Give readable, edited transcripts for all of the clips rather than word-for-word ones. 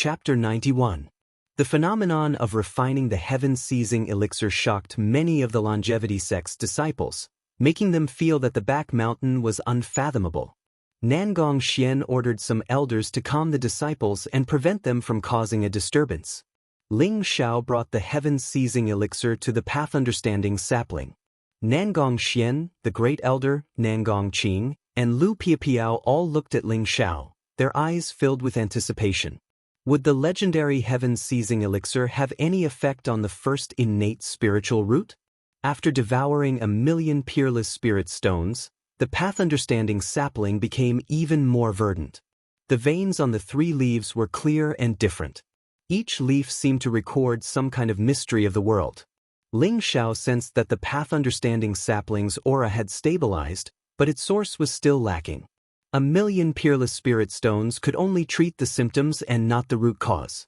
Chapter 91. The phenomenon of refining the heaven-seizing elixir shocked many of the longevity sect's disciples, making them feel that the back mountain was unfathomable. Nangong Xian ordered some elders to calm the disciples and prevent them from causing a disturbance. Ling Xiao brought the heaven-seizing elixir to the path-understanding sapling. Nangong Xian, the great elder, Nangong Qing, and Lu Piapiao all looked at Ling Xiao, their eyes filled with anticipation. Would the legendary heaven-seizing elixir have any effect on the first innate spiritual root? After devouring 1,000,000 peerless spirit stones, the path-understanding sapling became even more verdant. The veins on the 3 leaves were clear and different. Each leaf seemed to record some kind of mystery of the world. Ling Xiao sensed that the path-understanding sapling's aura had stabilized, but its source was still lacking. 1,000,000 peerless spirit stones could only treat the symptoms and not the root cause.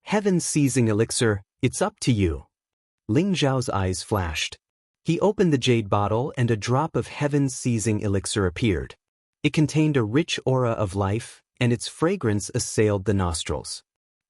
Heaven-seizing elixir, it's up to you. Ling Xiao's eyes flashed. He opened the jade bottle and a drop of heaven-seizing elixir appeared. It contained a rich aura of life, and its fragrance assailed the nostrils.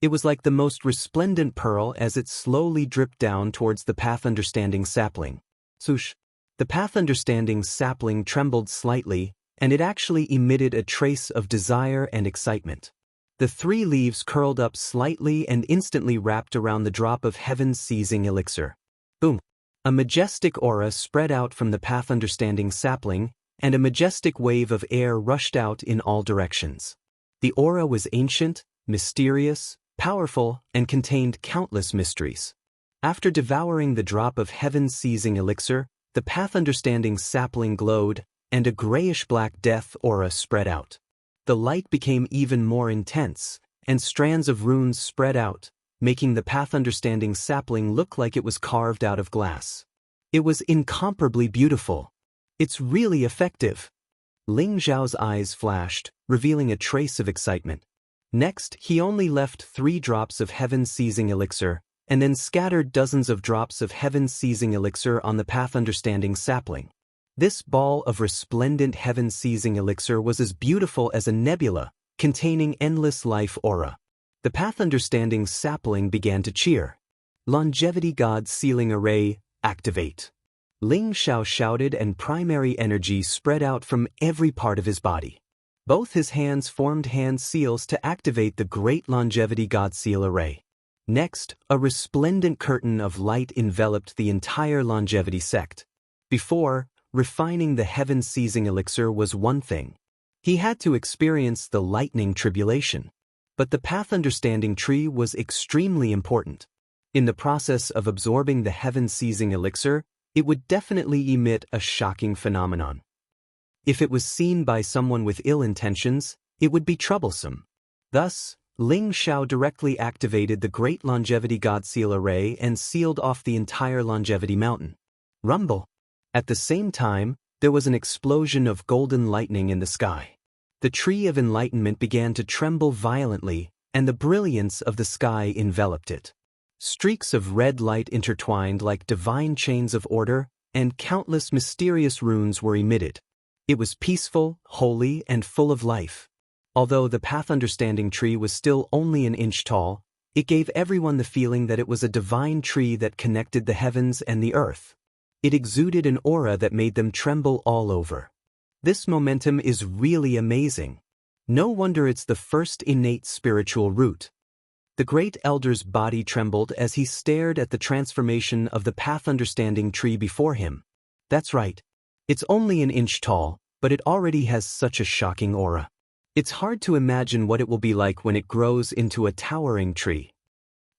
It was like the most resplendent pearl as it slowly dripped down towards the path-understanding sapling. Swoosh! The path-understanding sapling trembled slightly, and it actually emitted a trace of desire and excitement. The 3 leaves curled up slightly and instantly wrapped around the drop of heaven-seizing elixir. Boom! A majestic aura spread out from the path-understanding sapling, and a majestic wave of air rushed out in all directions. The aura was ancient, mysterious, powerful, and contained countless mysteries. After devouring the drop of heaven-seizing elixir, the path-understanding sapling glowed, and a grayish-black death aura spread out. The light became even more intense, and strands of runes spread out, making the path-understanding sapling look like it was carved out of glass. It was incomparably beautiful. It's really effective. Ling Xiao's eyes flashed, revealing a trace of excitement. Next, he only left 3 drops of heaven-seizing elixir, and then scattered dozens of drops of heaven-seizing elixir on the path-understanding sapling. This ball of resplendent heaven-seizing elixir was as beautiful as a nebula, containing endless life aura. The path-understanding sapling began to cheer. Longevity God Sealing Array, activate. Ling Xiao shouted and primary energy spread out from every part of his body. Both his hands formed hand seals to activate the great Longevity God Seal Array. Next, a resplendent curtain of light enveloped the entire longevity sect. Before, refining the heaven-seizing elixir was one thing. He had to experience the lightning tribulation. But the path-understanding tree was extremely important. In the process of absorbing the heaven-seizing elixir, it would definitely emit a shocking phenomenon. If it was seen by someone with ill intentions, it would be troublesome. Thus, Ling Xiao directly activated the Great Longevity God Seal Array and sealed off the entire Longevity Mountain. Rumble! At the same time, there was an explosion of golden lightning in the sky. The tree of enlightenment began to tremble violently, and the brilliance of the sky enveloped it. Streaks of red light intertwined like divine chains of order, and countless mysterious runes were emitted. It was peaceful, holy, and full of life. Although the path-understanding tree was still only an inch tall, it gave everyone the feeling that it was a divine tree that connected the heavens and the earth. It exuded an aura that made them tremble all over. This momentum is really amazing. No wonder it's the first innate spiritual root. The great elder's body trembled as he stared at the transformation of the path-understanding tree before him. That's right. It's only an inch tall, but it already has such a shocking aura. It's hard to imagine what it will be like when it grows into a towering tree.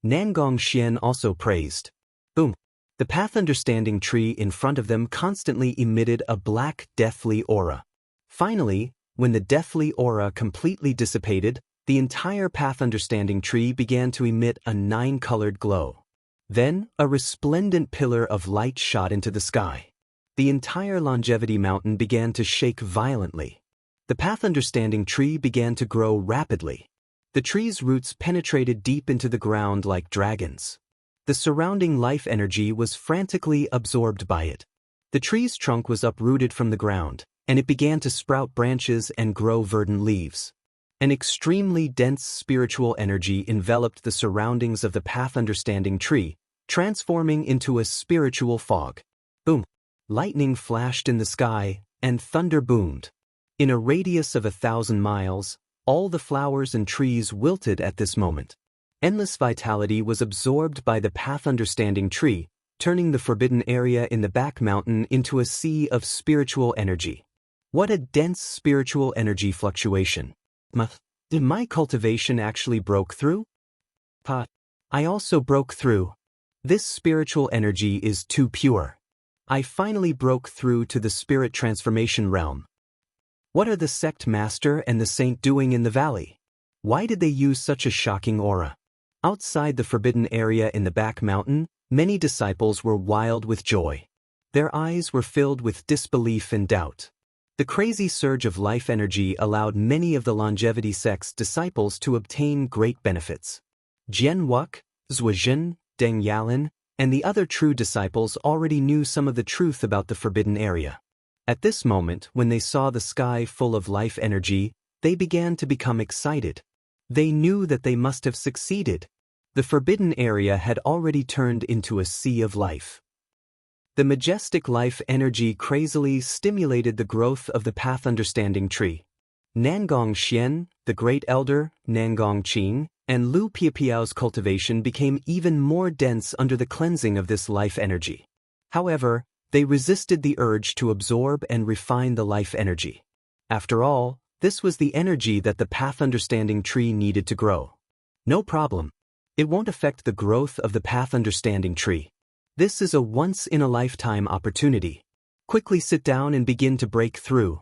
Nangong Xian also praised. Boom! The path-understanding tree in front of them constantly emitted a black, deathly aura. Finally, when the deathly aura completely dissipated, the entire path-understanding tree began to emit a 9-colored glow. Then, a resplendent pillar of light shot into the sky. The entire Longevity Mountain began to shake violently. The path-understanding tree began to grow rapidly. The tree's roots penetrated deep into the ground like dragons. The surrounding life energy was frantically absorbed by it. The tree's trunk was uprooted from the ground, and it began to sprout branches and grow verdant leaves. An extremely dense spiritual energy enveloped the surroundings of the path understanding tree, transforming into a spiritual fog. Boom! Lightning flashed in the sky, and thunder boomed. In a radius of 1,000 miles, all the flowers and trees wilted at this moment. Endless vitality was absorbed by the path understanding tree, turning the forbidden area in the back mountain into a sea of spiritual energy. What a dense spiritual energy fluctuation. Did my cultivation actually broke through? I also broke through. This spiritual energy is too pure. I finally broke through to the spirit transformation realm. What are the sect master and the saint doing in the valley? Why did they use such a shocking aura? Outside the forbidden area in the back mountain, many disciples were wild with joy. Their eyes were filled with disbelief and doubt. The crazy surge of life energy allowed many of the longevity sect's disciples to obtain great benefits. Jian Wuk, Zhuozhen, Deng Yalin, and the other true disciples already knew some of the truth about the forbidden area. At this moment, when they saw the sky full of life energy, they began to become excited. They knew that they must have succeeded. The forbidden area had already turned into a sea of life. The majestic life energy crazily stimulated the growth of the path understanding tree. Nangong Xian, the great elder, Nangong Qing, and Lu Piapiao's cultivation became even more dense under the cleansing of this life energy. However, they resisted the urge to absorb and refine the life energy. After all, this was the energy that the path understanding tree needed to grow. No problem. It won't affect the growth of the path understanding tree. This is a once-in-a-lifetime opportunity. Quickly sit down and begin to break through.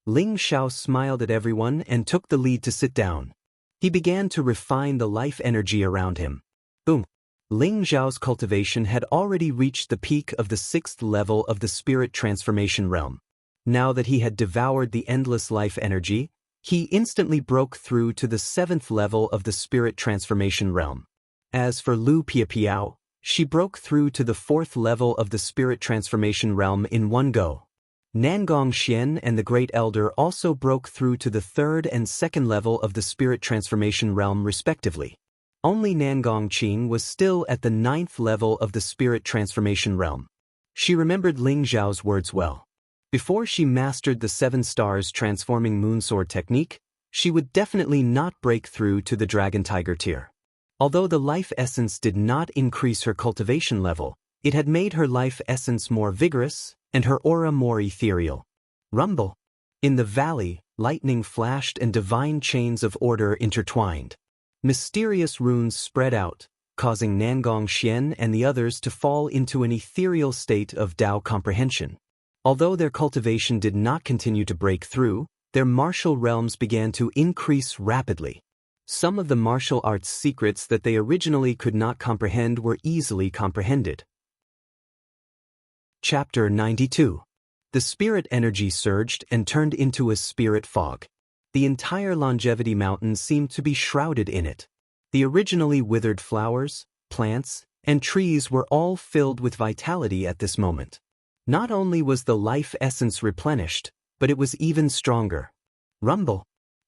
Ling Xiao smiled at everyone and took the lead to sit down. He began to refine the life energy around him. Boom! Ling Xiao's cultivation had already reached the peak of the 6th level of the spirit transformation realm. Now that he had devoured the endless life energy, he instantly broke through to the 7th level of the spirit transformation realm. As for Lu Piapiao, she broke through to the 4th level of the spirit transformation realm in one go. Nangong Xian and the Great Elder also broke through to the 3rd and 2nd level of the spirit transformation realm respectively. Only Nangong Qing was still at the 9th level of the spirit transformation realm. She remembered Ling Zhao's words well. Before she mastered the 7 stars transforming moonsword technique, she would definitely not break through to the dragon tiger tier. Although the life essence did not increase her cultivation level, it had made her life essence more vigorous and her aura more ethereal. Rumble! In the valley, lightning flashed and divine chains of order intertwined. Mysterious runes spread out, causing Nangong Xian and the others to fall into an ethereal state of Dao comprehension. Although their cultivation did not continue to break through, their martial realms began to increase rapidly. Some of the martial arts secrets that they originally could not comprehend were easily comprehended. Chapter 92. The spirit energy surged and turned into a spirit fog. The entire Longevity Mountain seemed to be shrouded in it. The originally withered flowers, plants, and trees were all filled with vitality at this moment. Not only was the life essence replenished, but it was even stronger. Rumble!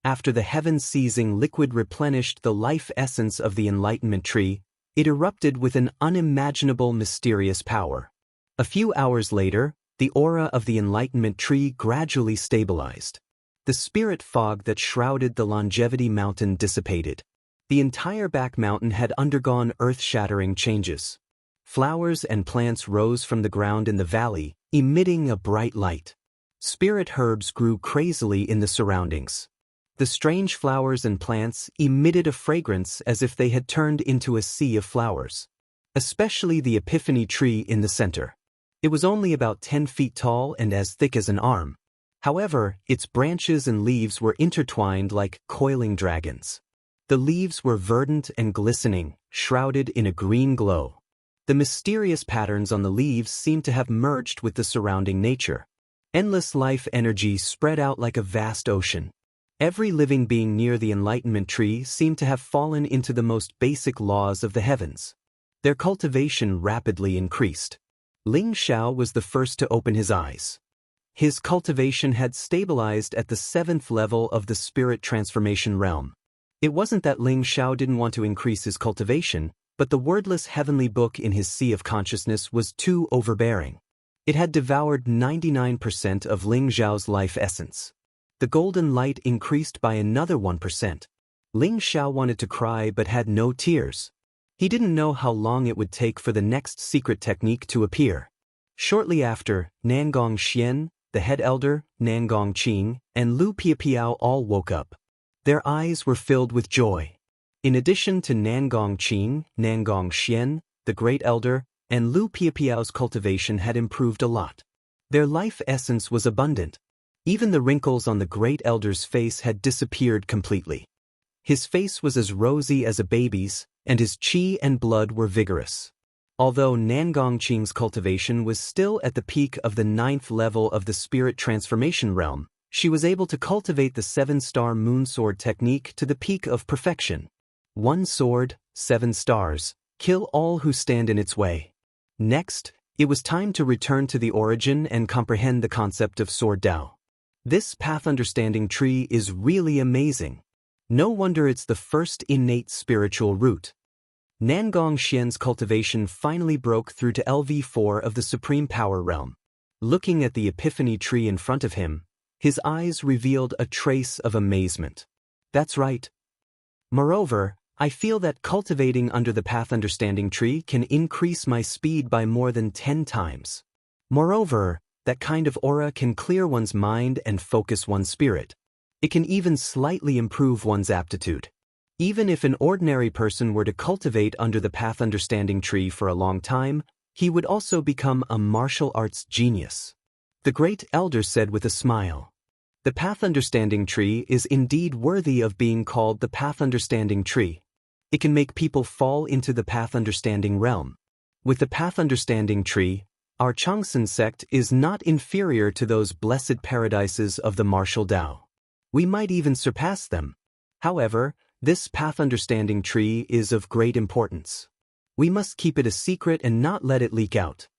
After the heaven-seizing liquid replenished the life essence of the enlightenment tree, it erupted with an unimaginable mysterious power. A few hours later, the aura of the enlightenment tree gradually stabilized. The spirit fog that shrouded the Longevity Mountain dissipated. The entire back mountain had undergone earth-shattering changes. Flowers and plants rose from the ground in the valley, emitting a bright light. Spirit herbs grew crazily in the surroundings. The strange flowers and plants emitted a fragrance as if they had turned into a sea of flowers. Especially the epiphany tree in the center. It was only about 10 feet tall and as thick as an arm. However, its branches and leaves were intertwined like coiling dragons. The leaves were verdant and glistening, shrouded in a green glow. The mysterious patterns on the leaves seemed to have merged with the surrounding nature. Endless life energy spread out like a vast ocean. Every living being near the enlightenment tree seemed to have fallen into the most basic laws of the heavens. Their cultivation rapidly increased. Ling Xiao was the first to open his eyes. His cultivation had stabilized at the 7th level of the spirit transformation realm. It wasn't that Ling Xiao didn't want to increase his cultivation, but the wordless heavenly book in his sea of consciousness was too overbearing. It had devoured 99% of Ling Xiao's life essence. The golden light increased by another 1%. Ling Xiao wanted to cry but had no tears. He didn't know how long it would take for the next secret technique to appear. Shortly after, Nangong Xian, the head elder, Nangong Qing, and Lu Piapiao all woke up. Their eyes were filled with joy. In addition to Nangong Qing, Nangong Xian, the great elder, and Lu Piapiao's cultivation had improved a lot. Their life essence was abundant. Even the wrinkles on the great elder's face had disappeared completely. His face was as rosy as a baby's, and his qi and blood were vigorous. Although Nangong Qing's cultivation was still at the peak of the 9th level of the spirit transformation realm, she was able to cultivate the 7-star moon sword technique to the peak of perfection. 1 sword, 7 stars, kill all who stand in its way. Next, it was time to return to the origin and comprehend the concept of Sword Dao. This path understanding tree is really amazing. No wonder it's the first innate spiritual root. Nangong Xian's cultivation finally broke through to LV4 of the Supreme Power Realm. Looking at the Epiphany tree in front of him, his eyes revealed a trace of amazement. That's right. Moreover, I feel that cultivating under the path understanding tree can increase my speed by more than 10 times. Moreover, that kind of aura can clear one's mind and focus one's spirit. It can even slightly improve one's aptitude. Even if an ordinary person were to cultivate under the path understanding tree for a long time, he would also become a martial arts genius. The great elder said with a smile. The path understanding tree is indeed worthy of being called the path understanding tree. It can make people fall into the path understanding realm. With the path understanding tree, our Changsun sect is not inferior to those blessed paradises of the martial Tao. We might even surpass them. However, this path understanding tree is of great importance. We must keep it a secret and not let it leak out.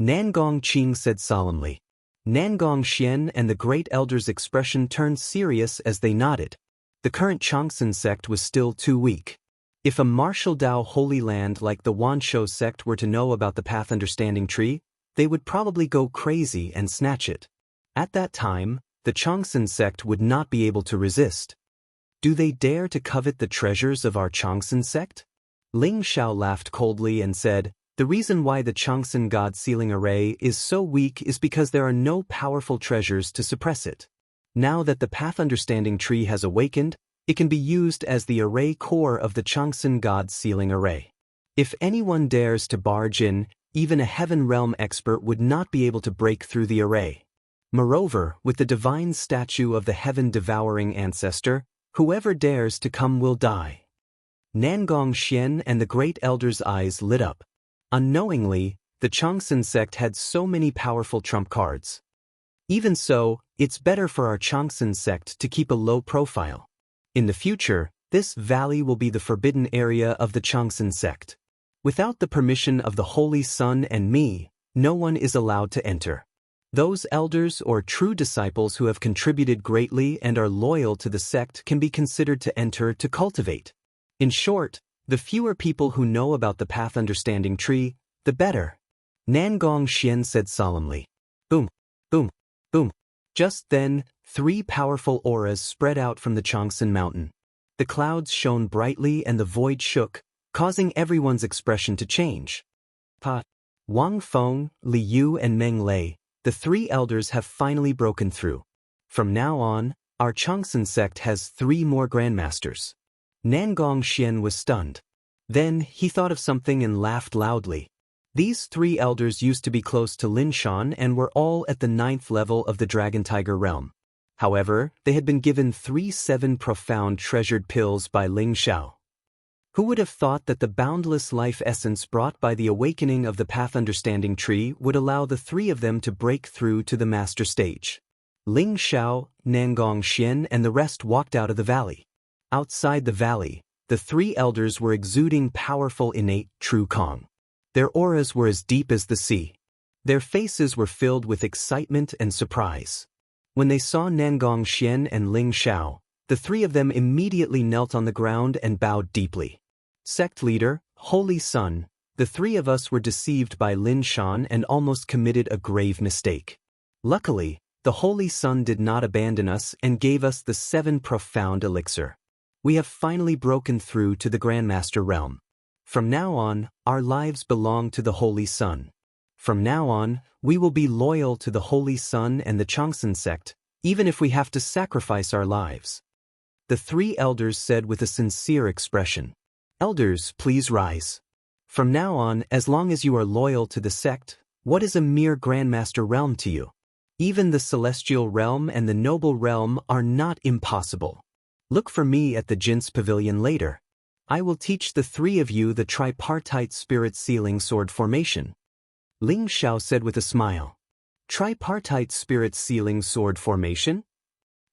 Nangong Qing said solemnly. Nangong Xian and the great elder's expression turned serious as they nodded. The current Changsun sect was still too weak. If a martial Tao holy land like the Wanshou sect were to know about the path understanding tree, they would probably go crazy and snatch it. At that time, the Changsun sect would not be able to resist. Do they dare to covet the treasures of our Changsun sect? Ling Xiao laughed coldly and said, the reason why the Changsun God Sealing Array is so weak is because there are no powerful treasures to suppress it. Now that the path understanding tree has awakened, it can be used as the array core of the Changsun God Sealing Array. If anyone dares to barge in, even a heaven realm expert would not be able to break through the array. Moreover, with the divine statue of the heaven-devouring ancestor, whoever dares to come will die. Nangong Xian and the great elder's eyes lit up. Unknowingly, the Changsun sect had so many powerful trump cards. Even so, it's better for our Changsun sect to keep a low profile. In the future, this valley will be the forbidden area of the Changsun sect. Without the permission of the Holy Sun and me, no one is allowed to enter. Those elders or true disciples who have contributed greatly and are loyal to the sect can be considered to enter to cultivate. In short, the fewer people who know about the path understanding tree, the better. Nangong Xian said solemnly. Boom, boom, boom. Just then, 3 powerful auras spread out from the Changsun mountain. The clouds shone brightly and the void shook, causing everyone's expression to change. Wang Feng, Li Yu and Meng Lei, the 3 elders have finally broken through. From now on, our Changsun sect has 3 more grandmasters. Nangong Xian was stunned. Then he thought of something and laughed loudly. These 3 elders used to be close to Lin Shan and were all at the 9th level of the Dragon Tiger realm. However, they had been given 3 7 profound treasured pills by Ling Xiao. Who would have thought that the boundless life essence brought by the awakening of the path understanding tree would allow the 3 of them to break through to the master stage? Ling Xiao, Nangong Xian and the rest walked out of the valley. Outside the valley, the 3 elders were exuding powerful innate true Kong. Their auras were as deep as the sea. Their faces were filled with excitement and surprise. When they saw Nangong Xian and Ling Xiao, the three of them immediately knelt on the ground and bowed deeply. Sect leader, Holy Son, the three of us were deceived by Lin Shan and almost committed a grave mistake. Luckily, the Holy Son did not abandon us and gave us the 7 profound elixir. We have finally broken through to the Grandmaster realm. From now on, our lives belong to the Holy Son. From now on, we will be loyal to the Holy Son and the Changsun sect, even if we have to sacrifice our lives. The 3 elders said with a sincere expression. Elders, please rise. From now on, as long as you are loyal to the sect, what is a mere Grandmaster realm to you? Even the celestial realm and the noble realm are not impossible. Look for me at the Jin's Pavilion later. I will teach the 3 of you the tripartite spirit sealing sword formation. Ling Xiao said with a smile. Tripartite spirit sealing sword formation?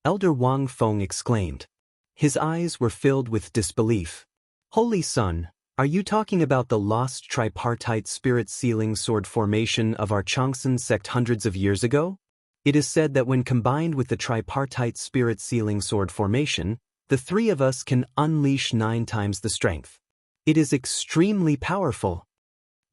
Elder Wang Feng exclaimed. His eyes were filled with disbelief. Holy Son, are you talking about the lost tripartite spirit sealing sword formation of our Changsun sect hundreds of years ago? It is said that when combined with the tripartite spirit sealing sword formation, the 3 of us can unleash 9 times the strength. It is extremely powerful.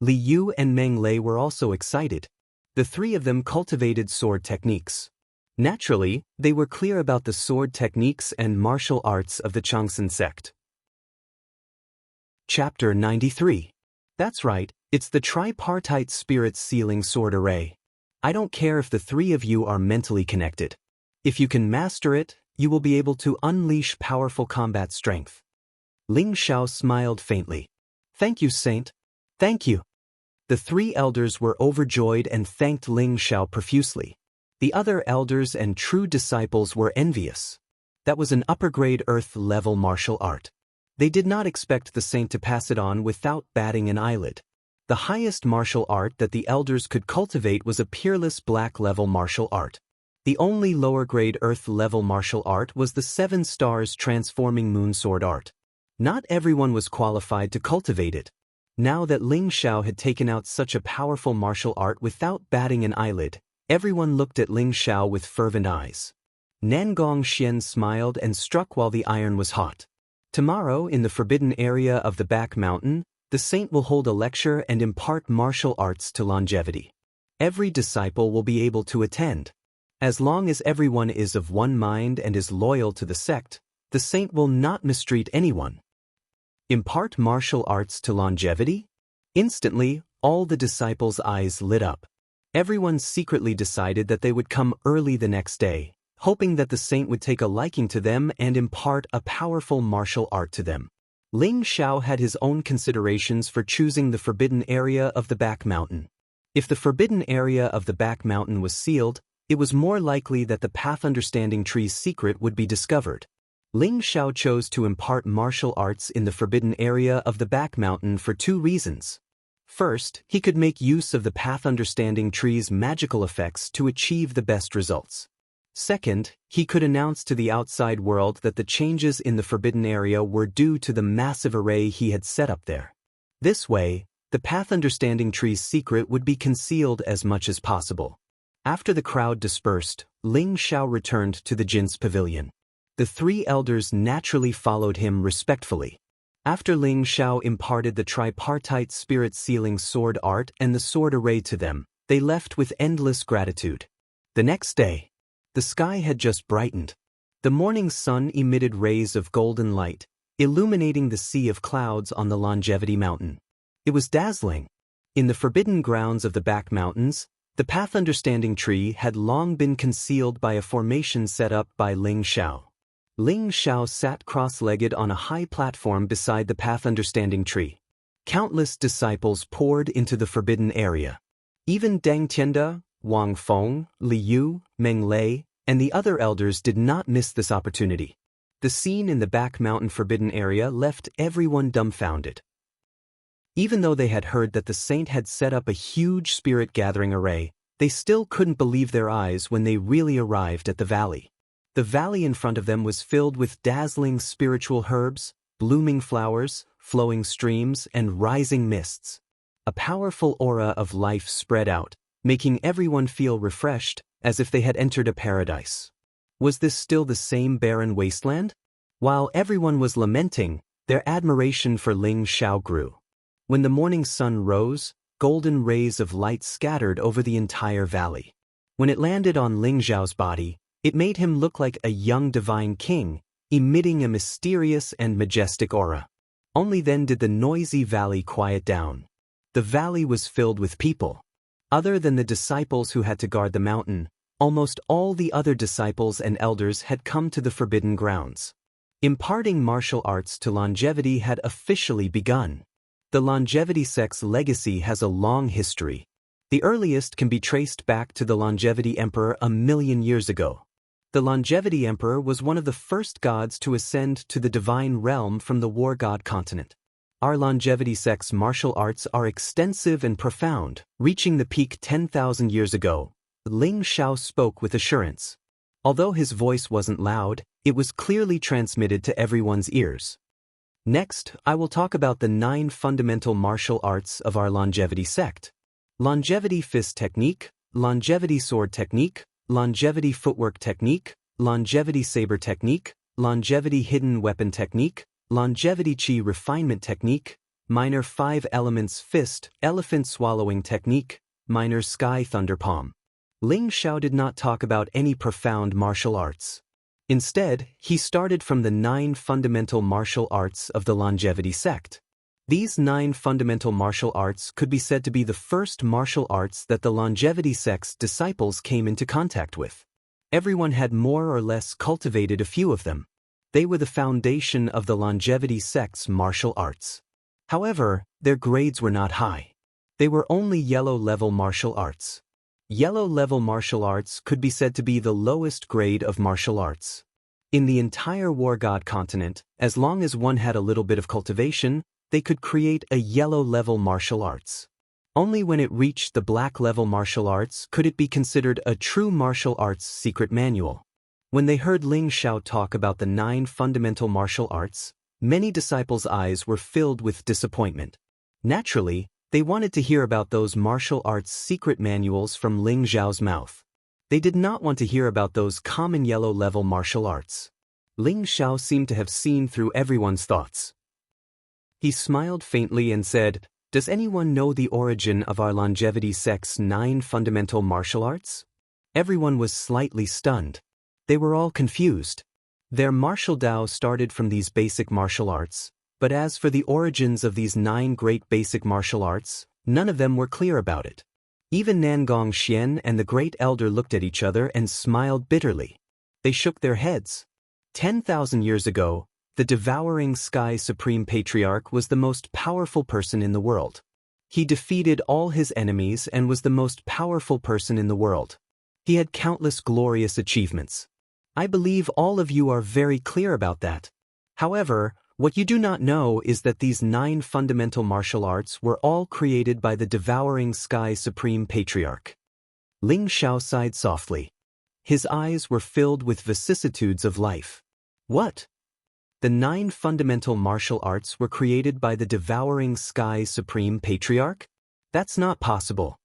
Li Yu and Meng Lei were also excited. The 3 of them cultivated sword techniques. Naturally, they were clear about the sword techniques and martial arts of the Changsun sect. Chapter 93. That's right, it's the tripartite spirit sealing sword array. I don't care if the 3 of you are mentally connected. If you can master it, you will be able to unleash powerful combat strength. Ling Xiao smiled faintly. Thank you, Saint. Thank you. The 3 elders were overjoyed and thanked Ling Xiao profusely. The other elders and true disciples were envious. That was an upper-grade earth-level martial art. They did not expect the saint to pass it on without batting an eyelid. The highest martial art that the elders could cultivate was a peerless black-level martial art. The only lower-grade earth-level martial art was the 7 stars transforming moon sword art. Not everyone was qualified to cultivate it. Now that Ling Xiao had taken out such a powerful martial art without batting an eyelid, everyone looked at Ling Xiao with fervent eyes. Nangong Xian smiled and struck while the iron was hot. Tomorrow, in the forbidden area of the back mountain, the saint will hold a lecture and impart martial arts to longevity. Every disciple will be able to attend. As long as everyone is of one mind and is loyal to the sect, the saint will not mistreat anyone. Impart martial arts to longevity? Instantly, all the disciples' eyes lit up. Everyone secretly decided that they would come early the next day, hoping that the saint would take a liking to them and impart a powerful martial art to them. Ling Xiao had his own considerations for choosing the forbidden area of the back mountain. If the forbidden area of the back mountain was sealed, it was more likely that the path understanding tree's secret would be discovered. Ling Xiao chose to impart martial arts in the forbidden area of the back mountain for 2 reasons. First, he could make use of the path understanding tree's magical effects to achieve the best results. Second, he could announce to the outside world that the changes in the forbidden area were due to the massive array he had set up there. This way, the path understanding tree's secret would be concealed as much as possible. After the crowd dispersed, Ling Xiao returned to the Jin's Pavilion. The 3 elders naturally followed him respectfully. After Ling Xiao imparted the tripartite spirit sealing sword art and the sword array to them, they left with endless gratitude. The next day, the sky had just brightened. The morning sun emitted rays of golden light, illuminating the sea of clouds on the Longevity Mountain. It was dazzling. In the forbidden grounds of the back mountains, the path understanding tree had long been concealed by a formation set up by Ling Xiao. Ling Xiao sat cross-legged on a high platform beside the path understanding tree. Countless disciples poured into the forbidden area. Even Deng Tianda, Wang Feng, Li Yu, Meng Lei, and the other elders did not miss this opportunity. The scene in the back mountain forbidden area left everyone dumbfounded. Even though they had heard that the saint had set up a huge spirit gathering array, they still couldn't believe their eyes when they really arrived at the valley. The valley in front of them was filled with dazzling spiritual herbs, blooming flowers, flowing streams, and rising mists. A powerful aura of life spread out, making everyone feel refreshed, as if they had entered a paradise. Was this still the same barren wasteland? While everyone was lamenting, their admiration for Ling Xiao grew. When the morning sun rose, golden rays of light scattered over the entire valley. When it landed on Ling Xiao's body, it made him look like a young divine king, emitting a mysterious and majestic aura. Only then did the noisy valley quiet down. The valley was filled with people. Other than the disciples who had to guard the mountain, almost all the other disciples and elders had come to the forbidden grounds. Imparting martial arts to longevity had officially begun. The longevity sect's legacy has a long history. The earliest can be traced back to the longevity emperor 1,000,000 years ago. The longevity emperor was one of the first gods to ascend to the divine realm from the war god continent. Our longevity sect's martial arts are extensive and profound, reaching the peak 10,000 years ago. Ling Xiao spoke with assurance. Although his voice wasn't loud, it was clearly transmitted to everyone's ears. Next, I will talk about the 9 fundamental martial arts of our longevity sect. Longevity fist technique, longevity sword technique, longevity footwork technique, longevity saber technique, longevity hidden weapon technique, longevity chi refinement technique, minor 5 elements fist, elephant swallowing technique, minor sky thunder palm. Ling Xiao did not talk about any profound martial arts. Instead, he started from the 9 fundamental martial arts of the longevity sect. These 9 fundamental martial arts could be said to be the first martial arts that the longevity sect's disciples came into contact with. Everyone had more or less cultivated a few of them. They were the foundation of the longevity sect's martial arts. However, their grades were not high. They were only yellow-level martial arts. Yellow-level martial arts could be said to be the lowest grade of martial arts. In the entire war god continent, as long as one had a little bit of cultivation, they could create a yellow-level martial arts. Only when it reached the black-level martial arts could it be considered a true martial arts secret manual. When they heard Ling Xiao talk about the 9 fundamental martial arts, many disciples' eyes were filled with disappointment. Naturally, they wanted to hear about those martial arts secret manuals from Ling Xiao's mouth. They did not want to hear about those common yellow-level martial arts. Ling Xiao seemed to have seen through everyone's thoughts. He smiled faintly and said, "Does anyone know the origin of our longevity sect's 9 fundamental martial arts?" Everyone was slightly stunned. They were all confused. Their martial Tao started from these basic martial arts, but as for the origins of these 9 great basic martial arts, none of them were clear about it. Even Nangong Xian and the great elder looked at each other and smiled bitterly. They shook their heads. 10,000 years ago, the devouring sky supreme patriarch was the most powerful person in the world. He defeated all his enemies and was the most powerful person in the world. He had countless glorious achievements. I believe all of you are very clear about that. However, what you do not know is that these 9 fundamental martial arts were all created by the devouring sky supreme patriarch. Ling Xiao sighed softly. His eyes were filled with vicissitudes of life. What? The 9 fundamental martial arts were created by the devouring sky supreme patriarch? That's not possible.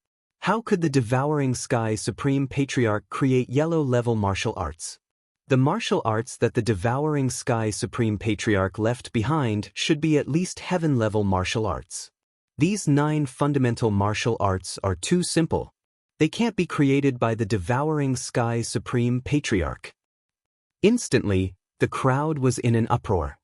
How could the devouring sky supreme patriarch create yellow-level martial arts? The martial arts that the devouring sky supreme patriarch left behind should be at least heaven-level martial arts. These 9 fundamental martial arts are too simple. They can't be created by the devouring sky supreme patriarch. Instantly, the crowd was in an uproar.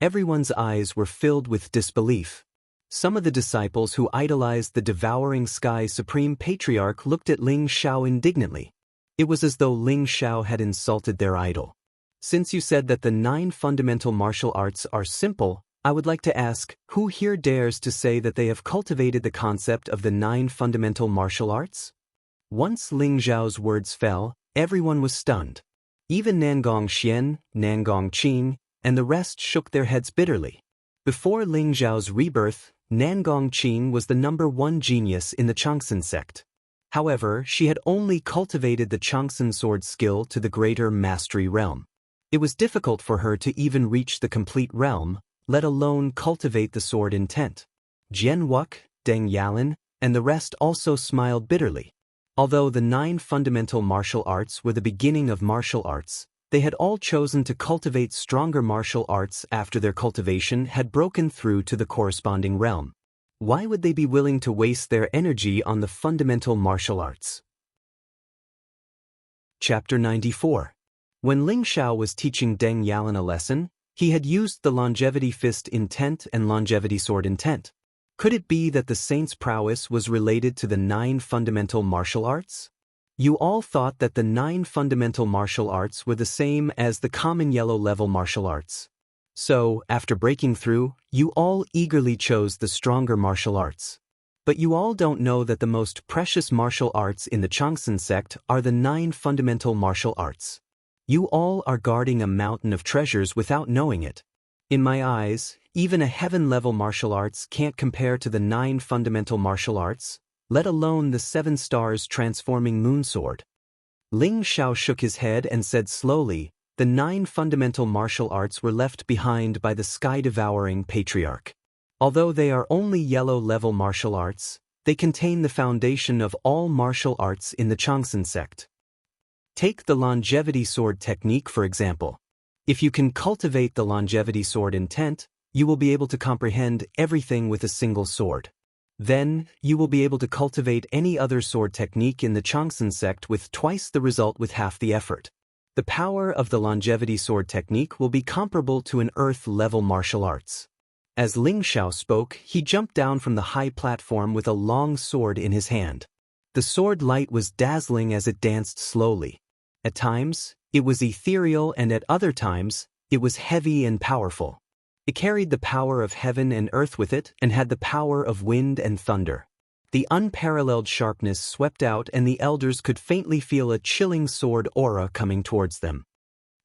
Everyone's eyes were filled with disbelief. Some of the disciples who idolized the devouring sky supreme patriarch looked at Ling Xiao indignantly. It was as though Ling Xiao had insulted their idol. Since you said that the 9 fundamental martial arts are simple, I would like to ask, who here dares to say that they have cultivated the concept of the 9 fundamental martial arts? Once Ling Xiao's words fell, everyone was stunned. Even Nangong Xian, Nangong Qing, and the rest shook their heads bitterly. Before Ling Xiao's rebirth, Nangong Qing was the #1 genius in the Changsun sect. However, she had only cultivated the Changsun sword skill to the greater mastery realm. It was difficult for her to even reach the complete realm, let alone cultivate the sword intent. Jian Wuke, Deng Yalan, and the rest also smiled bitterly. Although the 9 fundamental martial arts were the beginning of martial arts, they had all chosen to cultivate stronger martial arts after their cultivation had broken through to the corresponding realm. Why would they be willing to waste their energy on the fundamental martial arts? Chapter 94. When Ling Xiao was teaching Deng Yalan a lesson, he had used the longevity fist intent and longevity sword intent. Could it be that the saint's prowess was related to the 9 fundamental martial arts? You all thought that the 9 fundamental martial arts were the same as the common yellow-level martial arts. So, after breaking through, you all eagerly chose the stronger martial arts. But you all don't know that the most precious martial arts in the Changsun sect are the 9 fundamental martial arts. You all are guarding a mountain of treasures without knowing it. In my eyes, even a heaven-level martial arts can't compare to the 9 fundamental martial arts, let alone the 7 stars transforming moon sword. Ling Xiao shook his head and said slowly, the 9 fundamental martial arts were left behind by the sky-devouring patriarch. Although they are only yellow-level martial arts, they contain the foundation of all martial arts in the Changsun sect. Take the longevity sword technique for example. If you can cultivate the longevity sword intent, you will be able to comprehend everything with a single sword. Then, you will be able to cultivate any other sword technique in the Changsun sect with twice the result with half the effort. The power of the longevity sword technique will be comparable to an earth-level martial arts. As Ling Xiao spoke, he jumped down from the high platform with a long sword in his hand. The sword light was dazzling as it danced slowly. At times, it was ethereal and at other times, it was heavy and powerful. It carried the power of heaven and earth with it and had the power of wind and thunder. The unparalleled sharpness swept out and the elders could faintly feel a chilling sword aura coming towards them.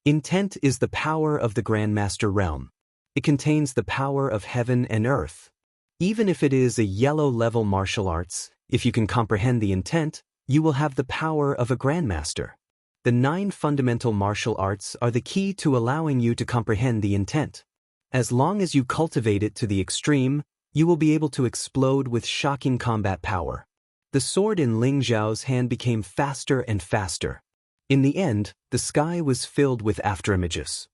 Intent is the power of the Grandmaster realm. It contains the power of heaven and earth. Even if it is a yellow-level martial arts, if you can comprehend the intent, you will have the power of a Grandmaster. The 9 fundamental martial arts are the key to allowing you to comprehend the intent. As long as you cultivate it to the extreme, you will be able to explode with shocking combat power. The sword in Ling Xiao's hand became faster and faster. In the end, the sky was filled with afterimages.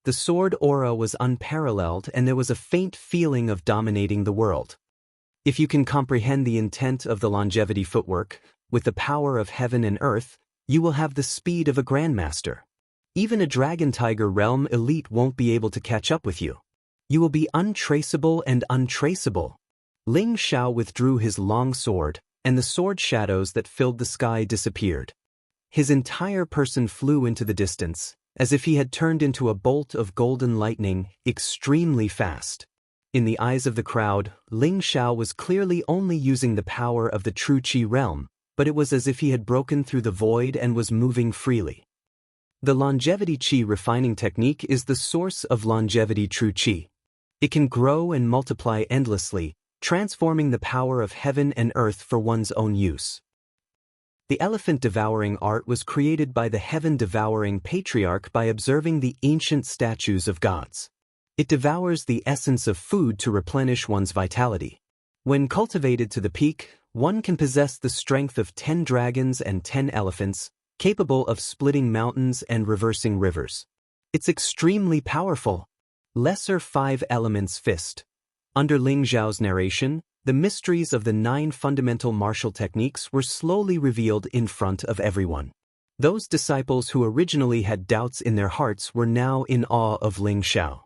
The sword aura was unparalleled and there was a faint feeling of dominating the world. If you can comprehend the intent of the longevity footwork, with the power of heaven and earth, you will have the speed of a Grandmaster. Even a Dragon Tiger realm elite won't be able to catch up with you. You will be untraceable and untraceable. Ling Xiao withdrew his long sword, and the sword shadows that filled the sky disappeared. His entire person flew into the distance, as if he had turned into a bolt of golden lightning, extremely fast. In the eyes of the crowd, Ling Xiao was clearly only using the power of the true Qi realm, but it was as if he had broken through the void and was moving freely. The longevity Qi refining technique is the source of longevity true Qi. It can grow and multiply endlessly, transforming the power of heaven and earth for one's own use. The elephant-devouring art was created by the heaven-devouring patriarch by observing the ancient statues of gods. It devours the essence of food to replenish one's vitality. When cultivated to the peak, one can possess the strength of 10 dragons and 10 elephants, capable of splitting mountains and reversing rivers. It's extremely powerful. Lesser 5 Elements Fist. Under Ling Xiao's narration, the mysteries of the 9 fundamental martial techniques were slowly revealed in front of everyone. Those disciples who originally had doubts in their hearts were now in awe of Ling Xiao.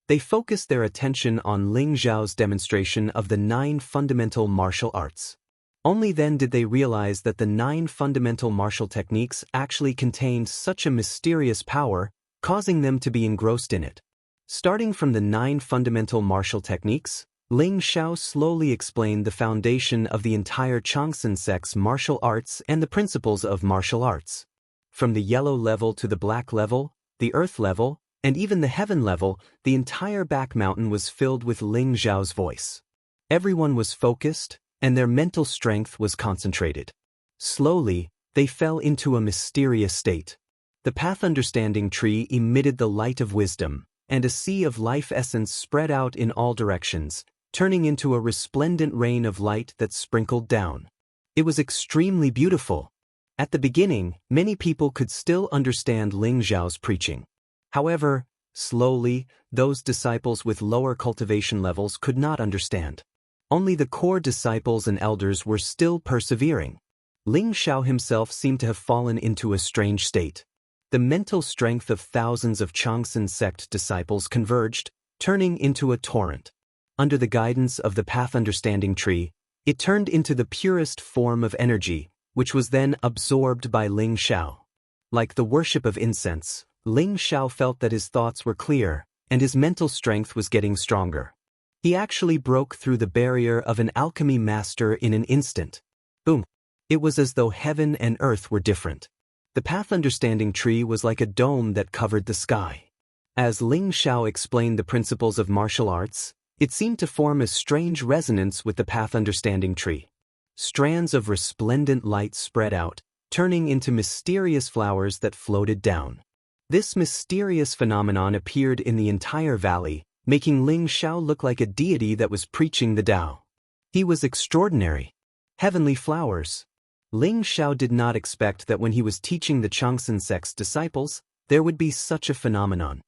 They focused their attention on Ling Xiao's demonstration of the 9 fundamental martial arts. Only then did they realize that the 9 fundamental martial techniques actually contained such a mysterious power, causing them to be engrossed in it. Starting from the 9 fundamental martial techniques, Ling Xiao slowly explained the foundation of the entire Changsun sect's martial arts and the principles of martial arts. From the yellow level to the black level, the earth level, and even the heaven level, the entire back mountain was filled with Ling Xiao's voice. Everyone was focused, and their mental strength was concentrated. Slowly, they fell into a mysterious state. The path understanding tree emitted the light of wisdom, and a sea of life essence spread out in all directions, turning into a resplendent rain of light that sprinkled down. It was extremely beautiful. At the beginning, many people could still understand Ling Zhao's preaching. However, slowly, those disciples with lower cultivation levels could not understand. Only the core disciples and elders were still persevering. Ling Zhao himself seemed to have fallen into a strange state. The mental strength of thousands of Changsun sect disciples converged, turning into a torrent. Under the guidance of the path understanding tree, it turned into the purest form of energy, which was then absorbed by Ling Zhao. Like the worship of incense, Ling Zhao felt that his thoughts were clear, and his mental strength was getting stronger. He actually broke through the barrier of an alchemy master in an instant. Boom! It was as though heaven and earth were different. The path understanding tree was like a dome that covered the sky. As Ling Zhao explained the principles of martial arts, it seemed to form a strange resonance with the path understanding tree. Strands of resplendent light spread out, turning into mysterious flowers that floated down. This mysterious phenomenon appeared in the entire valley, making Ling Zhao look like a deity that was preaching the Tao. He was extraordinary. Heavenly flowers. Ling Zhao did not expect that when he was teaching the Changsun sect's disciples, there would be such a phenomenon.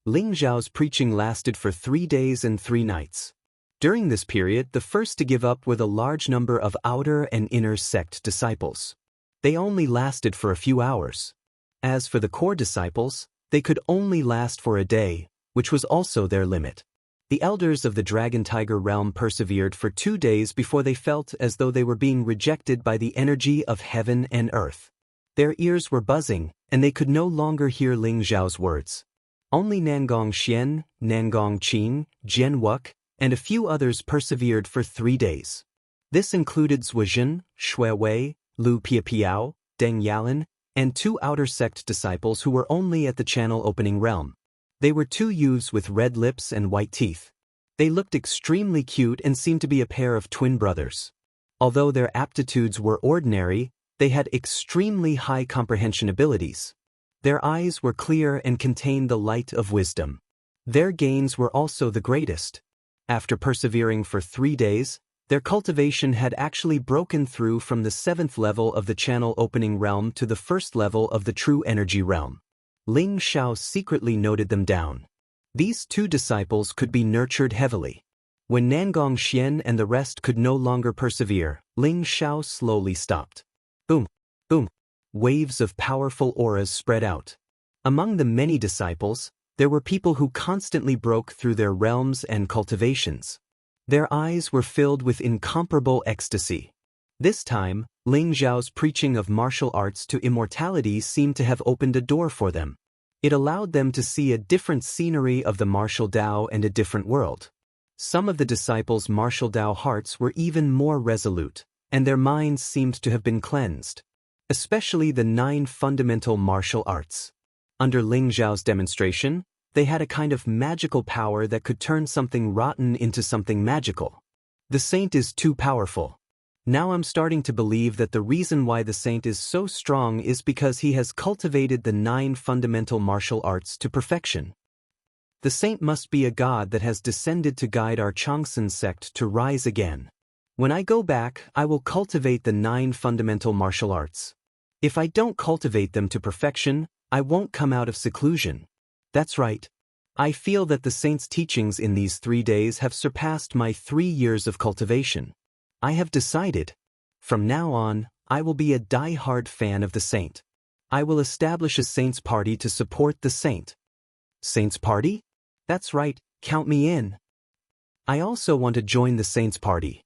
Ling Zhao's preaching lasted for 3 days and 3 nights. During this period, the first to give up were the large number of outer and inner sect disciples. They only lasted for a few hours. As for the core disciples, they could only last for a day, which was also their limit. The elders of the Dragon-Tiger realm persevered for 2 days before they felt as though they were being rejected by the energy of heaven and earth. Their ears were buzzing, and they could no longer hear Ling Zhao's words. Only Nangong Xian, Nangong Qin, Jian Wuk, and a few others persevered for 3 days. This included Zuozhen, Shui Wei, Lu Piapiao, Deng Yalan, and 2 outer sect disciples who were only at the channel opening realm. They were 2 youths with red lips and white teeth. They looked extremely cute and seemed to be a pair of twin brothers. Although their aptitudes were ordinary, they had extremely high comprehension abilities. Their eyes were clear and contained the light of wisdom. Their gains were also the greatest. After persevering for 3 days, their cultivation had actually broken through from the 7th level of the channel opening realm to the 1st level of the true energy realm. Ling Zhao secretly noted them down. These 2 disciples could be nurtured heavily. When Nangong Xian and the rest could no longer persevere, Ling Zhao slowly stopped. Boom! Boom! Waves of powerful auras spread out. Among the many disciples, there were people who constantly broke through their realms and cultivations. Their eyes were filled with incomparable ecstasy. This time, Ling Zhao's preaching of martial arts to immortality seemed to have opened a door for them. It allowed them to see a different scenery of the martial Tao and a different world. Some of the disciples' martial Tao hearts were even more resolute, and their minds seemed to have been cleansed. Especially the 9 fundamental martial arts. Under Ling Zhao's demonstration, they had a kind of magical power that could turn something rotten into something magical. The saint is too powerful. Now I'm starting to believe that the reason why the saint is so strong is because he has cultivated the 9 fundamental martial arts to perfection. The saint must be a god that has descended to guide our Changsun sect to rise again. When I go back, I will cultivate the 9 fundamental martial arts. If I don't cultivate them to perfection, I won't come out of seclusion. That's right. I feel that the saint's teachings in these 3 days have surpassed my 3 years of cultivation. I have decided. From now on, I will be a die-hard fan of the saint. I will establish a saint's party to support the saint. Saint's party? That's right, count me in. I also want to join the saint's party.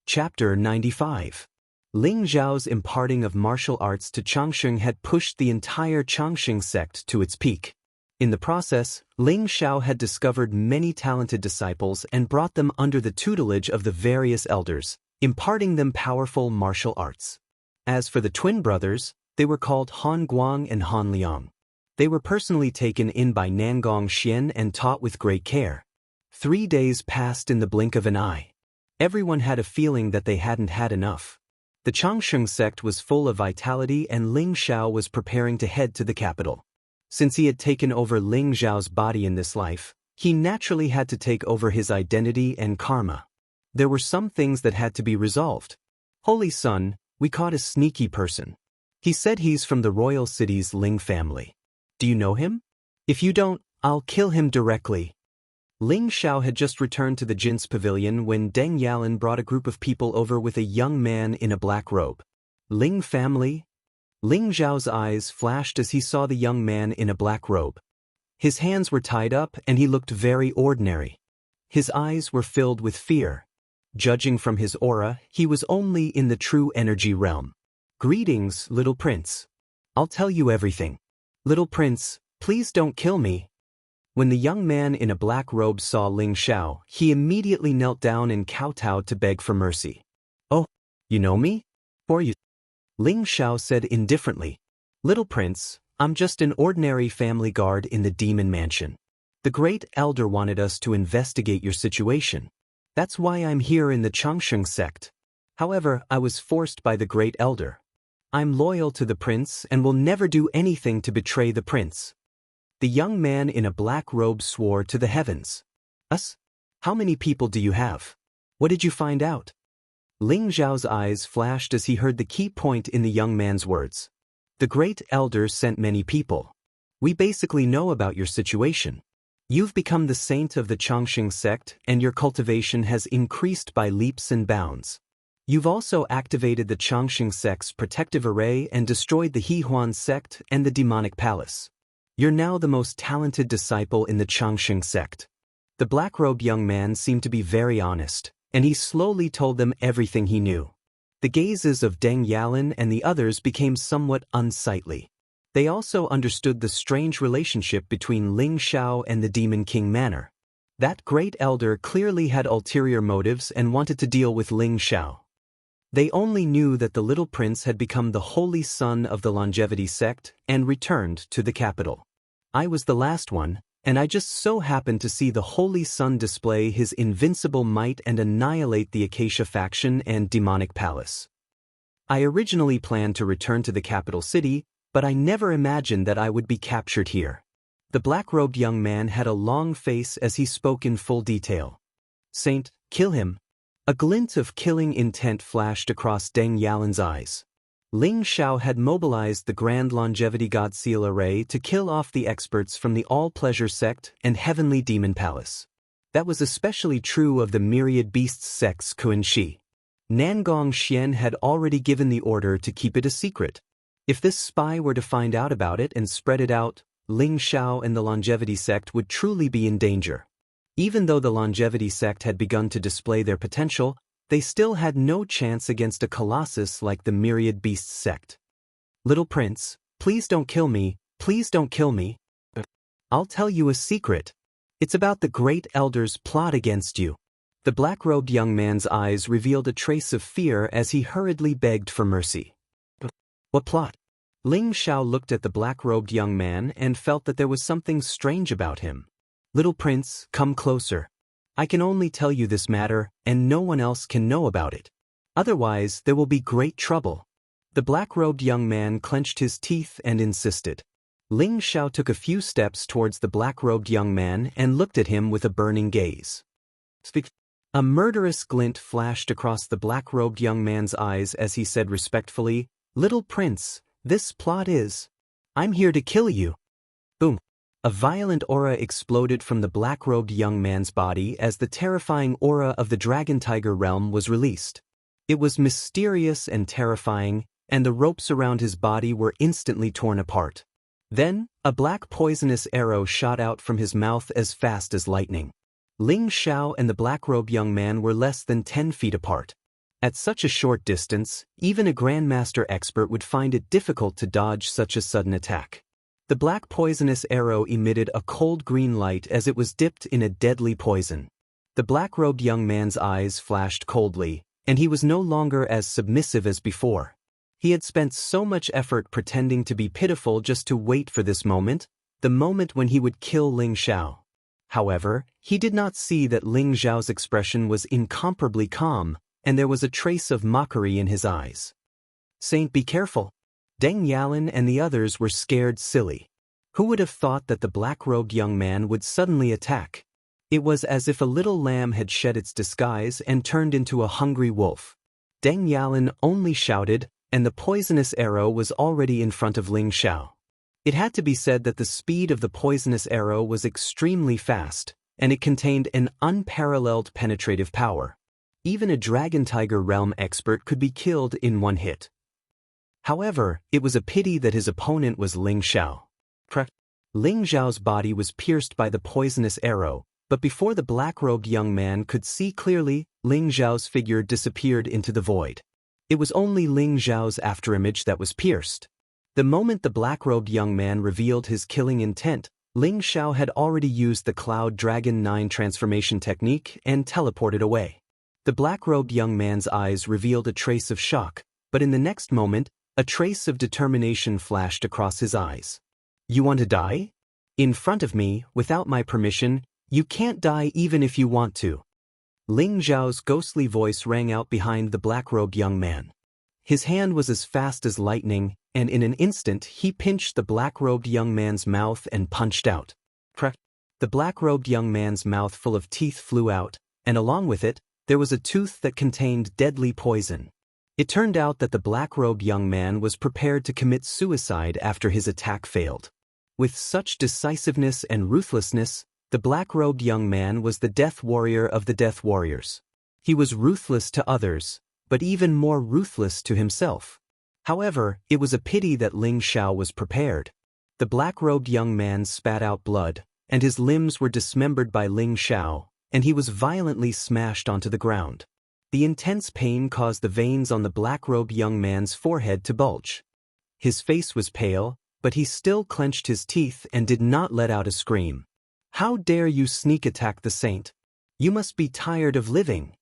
Chapter 95. Ling Zhao's imparting of martial arts to Changsheng had pushed the entire Changsheng sect to its peak. In the process, Ling Zhao had discovered many talented disciples and brought them under the tutelage of the various elders, imparting them powerful martial arts. As for the twin brothers, they were called Han Guang and Han Liang. They were personally taken in by Nangong Xian and taught with great care. 3 days passed in the blink of an eye. Everyone had a feeling that they hadn't had enough. The Changsheng sect was full of vitality and Ling Zhao was preparing to head to the capital. Since he had taken over Ling Zhao's body in this life, he naturally had to take over his identity and karma. There were some things that had to be resolved. Holy Son, We caught a sneaky person. He said he's from the royal city's Ling family. Do you know him? If you don't, I'll kill him directly. Ling Xiao had just returned to the Jin's pavilion when Deng Yalan brought a group of people over with a young man in a black robe. Ling family? Ling Xiao's eyes flashed as he saw the young man in a black robe. His hands were tied up and he looked very ordinary. His eyes were filled with fear. Judging from his aura, he was only in the true energy realm. Greetings, little prince. I'll tell you everything. Little prince, please don't kill me. When the young man in a black robe saw Ling Xiao, he immediately knelt down and kowtowed to beg for mercy. Oh, you know me? Who are you? Ling Xiao said indifferently. Little prince, I'm just an ordinary family guard in the demon mansion. The great elder wanted us to investigate your situation. That's why I'm here in the Changsheng sect. However, I was forced by the great elder. I'm loyal to the prince and will never do anything to betray the prince. The young man in a black robe swore to the heavens. Us? How many people do you have? What did you find out? Ling Xiao's eyes flashed as he heard the key point in the young man's words. The great elder sent many people. We basically know about your situation. You've become the saint of the Changsheng sect and your cultivation has increased by leaps and bounds. You've also activated the Changsheng sect's protective array and destroyed the Hehuan sect and the demonic palace. You're now the most talented disciple in the Changsheng sect. The black-robed young man seemed to be very honest, and he slowly told them everything he knew. The gazes of Deng Yalan and the others became somewhat unsightly. They also understood the strange relationship between Ling Xiao and the Demon King Manor. That great elder clearly had ulterior motives and wanted to deal with Ling Xiao. They only knew that the little prince had become the holy son of the longevity sect and returned to the capital. I was the last one, and I just so happened to see the holy son display his invincible might and annihilate the Acacia faction and demonic palace. I originally planned to return to the capital city, but I never imagined that I would be captured here. The black-robed young man had a long face as he spoke in full detail. Saint, kill him. A glint of killing intent flashed across Deng Yalan's eyes. Ling Xiao had mobilized the Grand Longevity God Seal Array to kill off the experts from the All-Pleasure Sect and Heavenly Demon Palace. That was especially true of the Myriad Beasts sect's Kun Shi. Nangong Xian had already given the order to keep it a secret. If this spy were to find out about it and spread it out, Ling Xiao and the Longevity sect would truly be in danger. Even though the Longevity sect had begun to display their potential, they still had no chance against a colossus like the Myriad Beasts sect. Little prince, please don't kill me, please don't kill me. I'll tell you a secret. It's about the great elder's plot against you. The black-robed young man's eyes revealed a trace of fear as he hurriedly begged for mercy. What plot? Ling Xiao looked at the black-robed young man and felt that there was something strange about him. Little prince, come closer. I can only tell you this matter, and no one else can know about it. Otherwise, there will be great trouble. The black-robed young man clenched his teeth and insisted. Ling Xiao took a few steps towards the black-robed young man and looked at him with a burning gaze. Speak. A murderous glint flashed across the black-robed young man's eyes as he said respectfully, Little prince, this plot is. I'm here to kill you. Boom. A violent aura exploded from the black-robed young man's body as the terrifying aura of the Dragon Tiger realm was released. It was mysterious and terrifying, and the ropes around his body were instantly torn apart. Then, a black poisonous arrow shot out from his mouth as fast as lightning. Ling Xiao and the black-robed young man were less than 10 feet apart. At such a short distance, even a Grandmaster expert would find it difficult to dodge such a sudden attack. The black poisonous arrow emitted a cold green light as it was dipped in a deadly poison. The black-robed young man's eyes flashed coldly, and he was no longer as submissive as before. He had spent so much effort pretending to be pitiful just to wait for this moment, the moment when he would kill Ling Xiao. However, he did not see that Ling Xiao's expression was incomparably calm, and there was a trace of mockery in his eyes. Saint, be careful. Deng Yalan and the others were scared silly. Who would have thought that the black-robed young man would suddenly attack? It was as if a little lamb had shed its disguise and turned into a hungry wolf. Deng Yalan only shouted, and the poisonous arrow was already in front of Ling Xiao. It had to be said that the speed of the poisonous arrow was extremely fast, and it contained an unparalleled penetrative power. Even a Dragon Tiger realm expert could be killed in one hit. However, it was a pity that his opponent was Ling Xiao. Ling Xiao's body was pierced by the poisonous arrow, but before the black-robed young man could see clearly, Ling Xiao's figure disappeared into the void. It was only Ling Xiao's afterimage that was pierced. The moment the black-robed young man revealed his killing intent, Ling Xiao had already used the Cloud Dragon 9 transformation technique and teleported away. The black-robed young man's eyes revealed a trace of shock, but in the next moment, a trace of determination flashed across his eyes. You want to die? In front of me, without my permission, you can't die even if you want to. Ling Xiao's ghostly voice rang out behind the black-robed young man. His hand was as fast as lightning, and in an instant he pinched the black-robed young man's mouth and punched out. The black-robed young man's mouth full of teeth flew out, and along with it, there was a tooth that contained deadly poison. It turned out that the black-robed young man was prepared to commit suicide after his attack failed. With such decisiveness and ruthlessness, the black-robed young man was the Death Warrior of the Death Warriors. He was ruthless to others, but even more ruthless to himself. However, it was a pity that Ling Xiao was prepared. The black-robed young man spat out blood, and his limbs were dismembered by Ling Xiao, and he was violently smashed onto the ground. The intense pain caused the veins on the black-robed young man's forehead to bulge. His face was pale, but he still clenched his teeth and did not let out a scream. How dare you sneak attack the saint? You must be tired of living.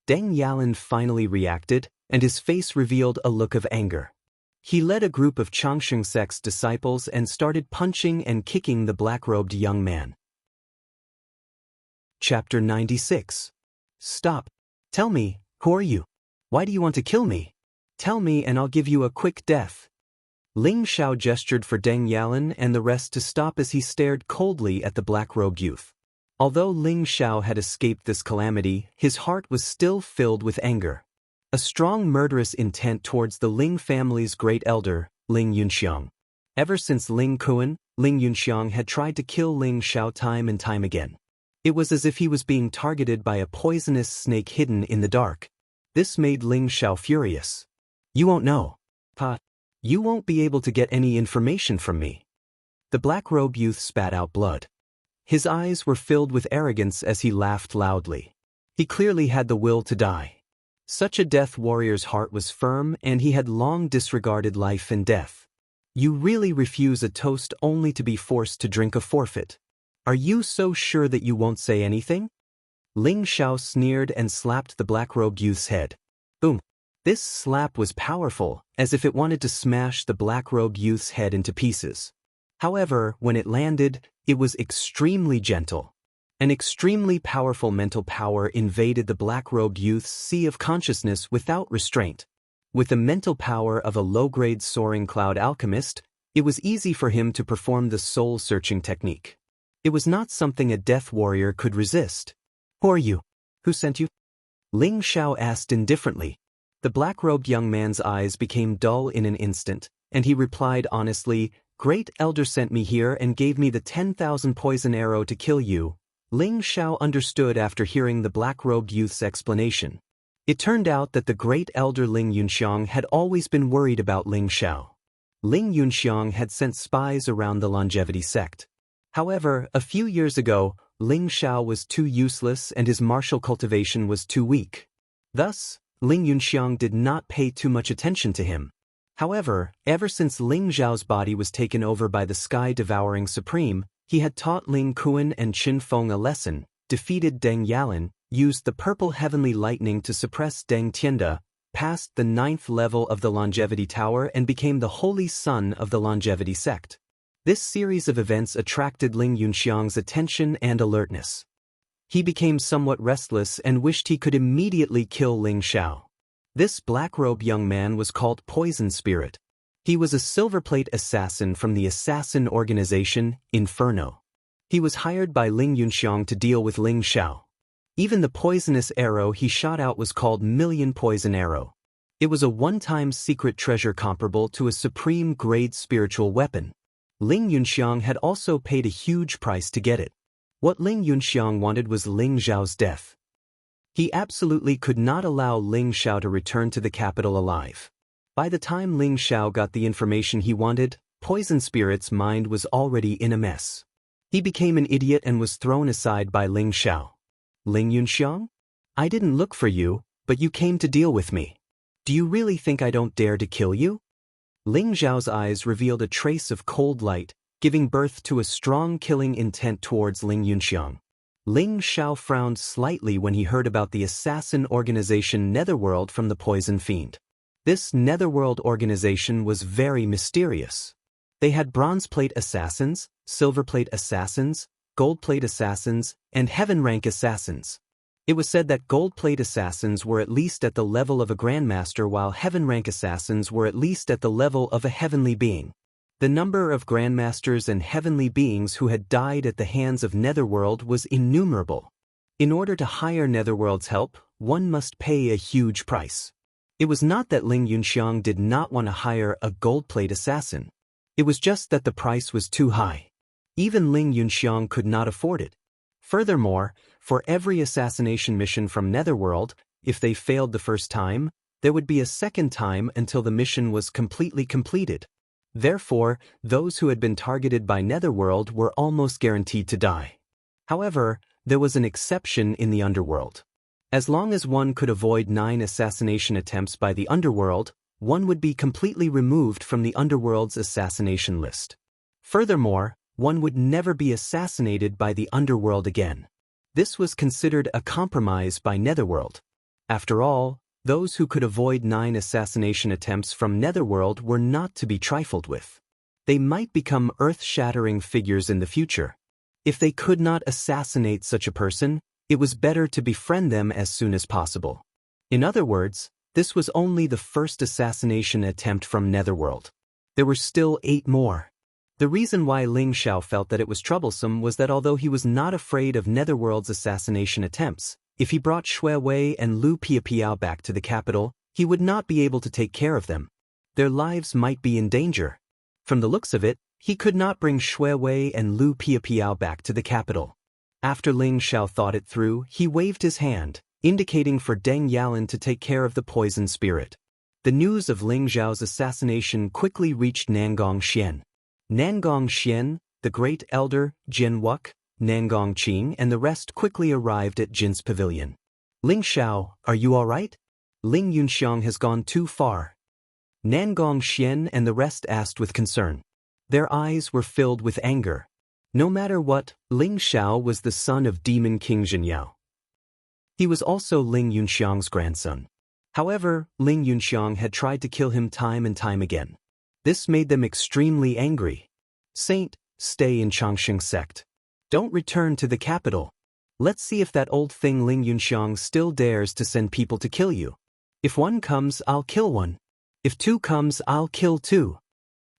Deng Yalan finally reacted, and his face revealed a look of anger. He led a group of Changsheng sect's disciples and started punching and kicking the black-robed young man. Chapter 96. Stop. Tell me, who are you? Why do you want to kill me? Tell me and I'll give you a quick death. Ling Xiao gestured for Deng Yalan and the rest to stop as he stared coldly at the black-robed youth. Although Ling Xiao had escaped this calamity, his heart was still filled with anger. A strong murderous intent towards the Ling family's great elder, Ling Yunxiang. Ever since Ling Kuan, Ling Yunxiang had tried to kill Ling Xiao time and time again. It was as if he was being targeted by a poisonous snake hidden in the dark. This made Ling Xiao furious. You won't know. You won't be able to get any information from me. The black-robed youth spat out blood. His eyes were filled with arrogance as he laughed loudly. He clearly had the will to die. Such a death warrior's heart was firm and he had long disregarded life and death. You really refuse a toast only to be forced to drink a forfeit. Are you so sure that you won't say anything? Ling Xiao sneered and slapped the black-robed youth's head. Boom. This slap was powerful, as if it wanted to smash the black-robed youth's head into pieces. However, when it landed, it was extremely gentle. An extremely powerful mental power invaded the black-robed youth's sea of consciousness without restraint. With the mental power of a low-grade soaring cloud alchemist, it was easy for him to perform the soul-searching technique. It was not something a death warrior could resist. Who are you? Who sent you? Ling Xiao asked indifferently. The black-robed young man's eyes became dull in an instant, and he replied honestly, Great Elder sent me here and gave me the 10,000 poison arrow to kill you. Ling Xiao understood after hearing the black-robed youth's explanation. It turned out that the Great Elder Ling Yunxiang had always been worried about Ling Xiao. Ling Yunxiang had sent spies around the longevity sect. However, a few years ago, Ling Xiao was too useless and his martial cultivation was too weak. Thus, Ling Yunxiang did not pay too much attention to him. However, ever since Ling Xiao's body was taken over by the Sky-Devouring Supreme, he had taught Ling Kuan and Qin Feng a lesson, defeated Deng Yalan, used the purple heavenly lightning to suppress Deng Tianda, passed the 9th level of the Longevity Tower and became the Holy Son of the Longevity Sect. This series of events attracted Ling Yunxiang's attention and alertness. He became somewhat restless and wished he could immediately kill Ling Xiao. This black-robed young man was called Poison Spirit. He was a silverplate assassin from the assassin organization, Inferno. He was hired by Ling Yunxiang to deal with Ling Xiao. Even the poisonous arrow he shot out was called Million Poison Arrow. It was a one-time secret treasure comparable to a supreme-grade spiritual weapon. Ling Yunxiang had also paid a huge price to get it. What Ling Yunxiang wanted was Ling Xiao's death. He absolutely could not allow Ling Xiao to return to the capital alive. By the time Ling Xiao got the information he wanted, Poison Spirit's mind was already in a mess. He became an idiot and was thrown aside by Ling Xiao. Ling Yunxiang? I didn't look for you, but you came to deal with me. Do you really think I don't dare to kill you? Ling Xiao's eyes revealed a trace of cold light, giving birth to a strong killing intent towards Ling Yunxiang. Ling Xiao frowned slightly when he heard about the assassin organization Netherworld from the Poison Fiend. This Netherworld organization was very mysterious. They had bronze plate assassins, silver plate assassins, gold plate assassins, and heaven rank assassins. It was said that gold plate assassins were at least at the level of a grandmaster, while heaven rank assassins were at least at the level of a heavenly being. The number of grandmasters and heavenly beings who had died at the hands of Netherworld was innumerable. In order to hire Netherworld's help, one must pay a huge price. It was not that Ling Yunxiang did not want to hire a gold plate assassin. It was just that the price was too high. Even Ling Yunxiang could not afford it. Furthermore, for every assassination mission from Netherworld, if they failed the first time, there would be a second time until the mission was completely completed. Therefore, those who had been targeted by Netherworld were almost guaranteed to die. However, there was an exception in the Underworld. As long as one could avoid 9 assassination attempts by the Underworld, one would be completely removed from the Underworld's assassination list. Furthermore, one would never be assassinated by the Underworld again. This was considered a compromise by Netherworld. After all, those who could avoid 9 assassination attempts from Netherworld were not to be trifled with. They might become earth-shattering figures in the future. If they could not assassinate such a person, it was better to befriend them as soon as possible. In other words, this was only the first assassination attempt from Netherworld. There were still 8 more. The reason why Ling Xiao felt that it was troublesome was that although he was not afraid of Netherworld's assassination attempts, if he brought Xue Wei and Lu Piapiao back to the capital, he would not be able to take care of them. Their lives might be in danger. From the looks of it, he could not bring Xue Wei and Lu Piapiao back to the capital. After Ling Xiao thought it through, he waved his hand, indicating for Deng Yalan to take care of the poison spirit. The news of Ling Xiao's assassination quickly reached Nangong Xian. Nangong Xian, the great elder, Jian Wuk, Nangong Qing and the rest quickly arrived at Jin's pavilion. Ling Xiao, are you all right? Ling Yunxiang has gone too far. Nangong Xian and the rest asked with concern. Their eyes were filled with anger. No matter what, Ling Xiao was the son of Demon King Zhenyao. He was also Ling Yunxiang's grandson. However, Ling Yunxiang had tried to kill him time and time again. This made them extremely angry. Saint, stay in Changsheng sect. Don't return to the capital. Let's see if that old thing Ling Yunxiang still dares to send people to kill you. If 1 comes, I'll kill 1. If 2 comes, I'll kill 2.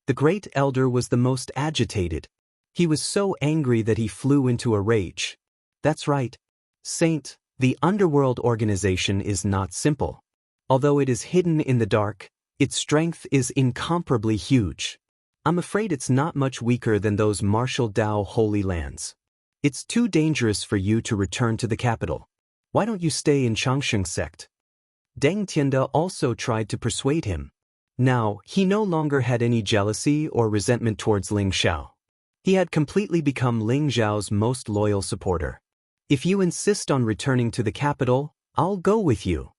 The great elder was the most agitated. He was so angry that he flew into a rage. That's right. Saint, the underworld organization is not simple. Although it is hidden in the dark, its strength is incomparably huge. I'm afraid it's not much weaker than those martial Dao Holy Lands. It's too dangerous for you to return to the capital. Why don't you stay in Changsheng sect? Deng Tianda also tried to persuade him. Now, he no longer had any jealousy or resentment towards Ling Xiao. He had completely become Ling Xiao's most loyal supporter. If you insist on returning to the capital, I'll go with you.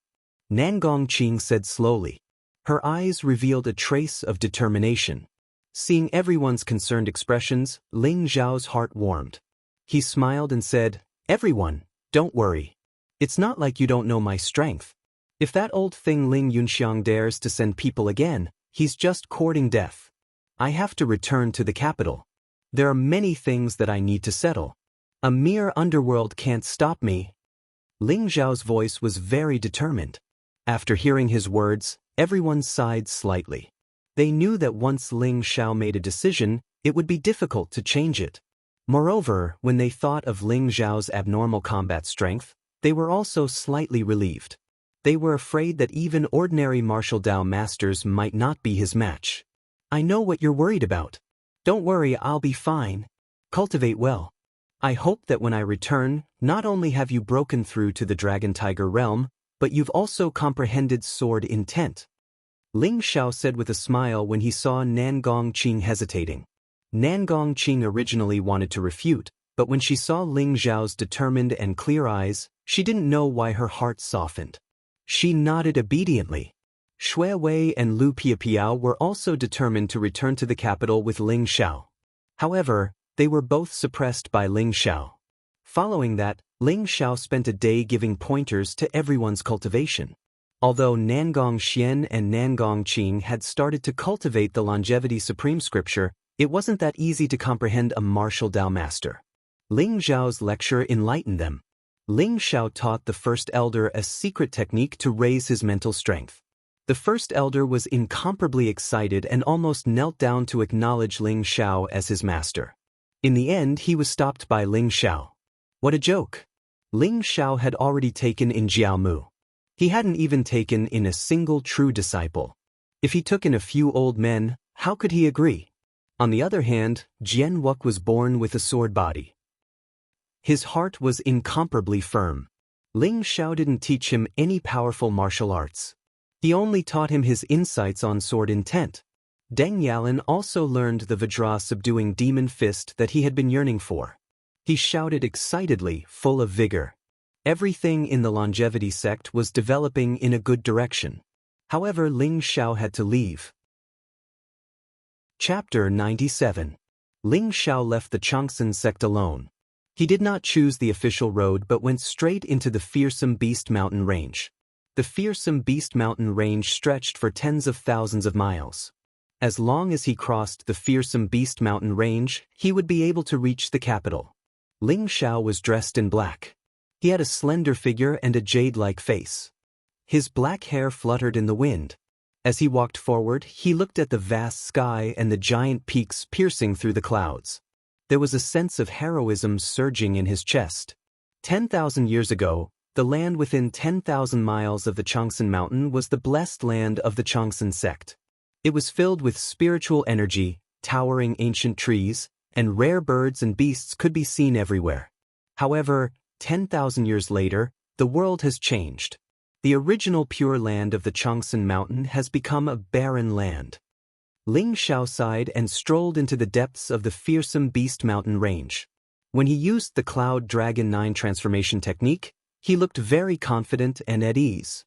Nangong Qing said slowly. Her eyes revealed a trace of determination. Seeing everyone's concerned expressions, Ling Xiao's heart warmed. He smiled and said, Everyone, don't worry. It's not like you don't know my strength. If that old thing Ling Yunxiang dares to send people again, he's just courting death. I have to return to the capital. There are many things that I need to settle. A mere underworld can't stop me. Ling Xiao's voice was very determined. After hearing his words, everyone sighed slightly. They knew that once Ling Xiao made a decision, it would be difficult to change it. Moreover, when they thought of Ling Xiao's abnormal combat strength, they were also slightly relieved. They were afraid that even ordinary martial Dao masters might not be his match. I know what you're worried about. Don't worry, I'll be fine. Cultivate well. I hope that when I return, not only have you broken through to the Dragon Tiger realm, but you've also comprehended sword intent. Ling Xiao said with a smile when he saw Nan Gongqing hesitating. Nan Gongqing originally wanted to refute, but when she saw Ling Xiao's determined and clear eyes, she didn't know why her heart softened. She nodded obediently. Shui Wei and Lu Piapiao were also determined to return to the capital with Ling Xiao. However, they were both suppressed by Ling Xiao. Following that, Ling Xiao spent a day giving pointers to everyone's cultivation. Although Nangong Xian and Nangong Qing had started to cultivate the Longevity Supreme Scripture, it wasn't that easy to comprehend a martial Dao master. Ling Xiao's lecture enlightened them. Ling Xiao taught the first elder a secret technique to raise his mental strength. The first elder was incomparably excited and almost knelt down to acknowledge Ling Xiao as his master. In the end, he was stopped by Ling Xiao. What a joke! Ling Xiao had already taken in Jiao Mu. He hadn't even taken in a single true disciple. If he took in a few old men, how could he agree? On the other hand, Jian Wuk was born with a sword body. His heart was incomparably firm. Ling Xiao didn't teach him any powerful martial arts. He only taught him his insights on sword intent. Deng Yalan also learned the Vajra-subduing demon fist that he had been yearning for. He shouted excitedly, full of vigor. Everything in the longevity sect was developing in a good direction. However, Ling Xiao had to leave. Chapter 97. Ling Xiao left the Changsun sect alone. He did not choose the official road but went straight into the fearsome Beast Mountain range. The fearsome Beast Mountain range stretched for tens of thousands of miles. As long as he crossed the fearsome Beast Mountain range, he would be able to reach the capital. Ling Xiao was dressed in black. He had a slender figure and a jade-like face. His black hair fluttered in the wind. As he walked forward, he looked at the vast sky and the giant peaks piercing through the clouds. There was a sense of heroism surging in his chest. 10,000 years ago, the land within 10,000 miles of the Changsun Mountain was the blessed land of the Changsun sect. It was filled with spiritual energy, towering ancient trees, and rare birds and beasts could be seen everywhere. However, 10,000 years later, the world has changed. The original pure land of the Changsun Mountain has become a barren land. Ling Xiao sighed and strolled into the depths of the fearsome Beast Mountain range. When he used the Cloud Dragon 9 transformation technique, he looked very confident and at ease.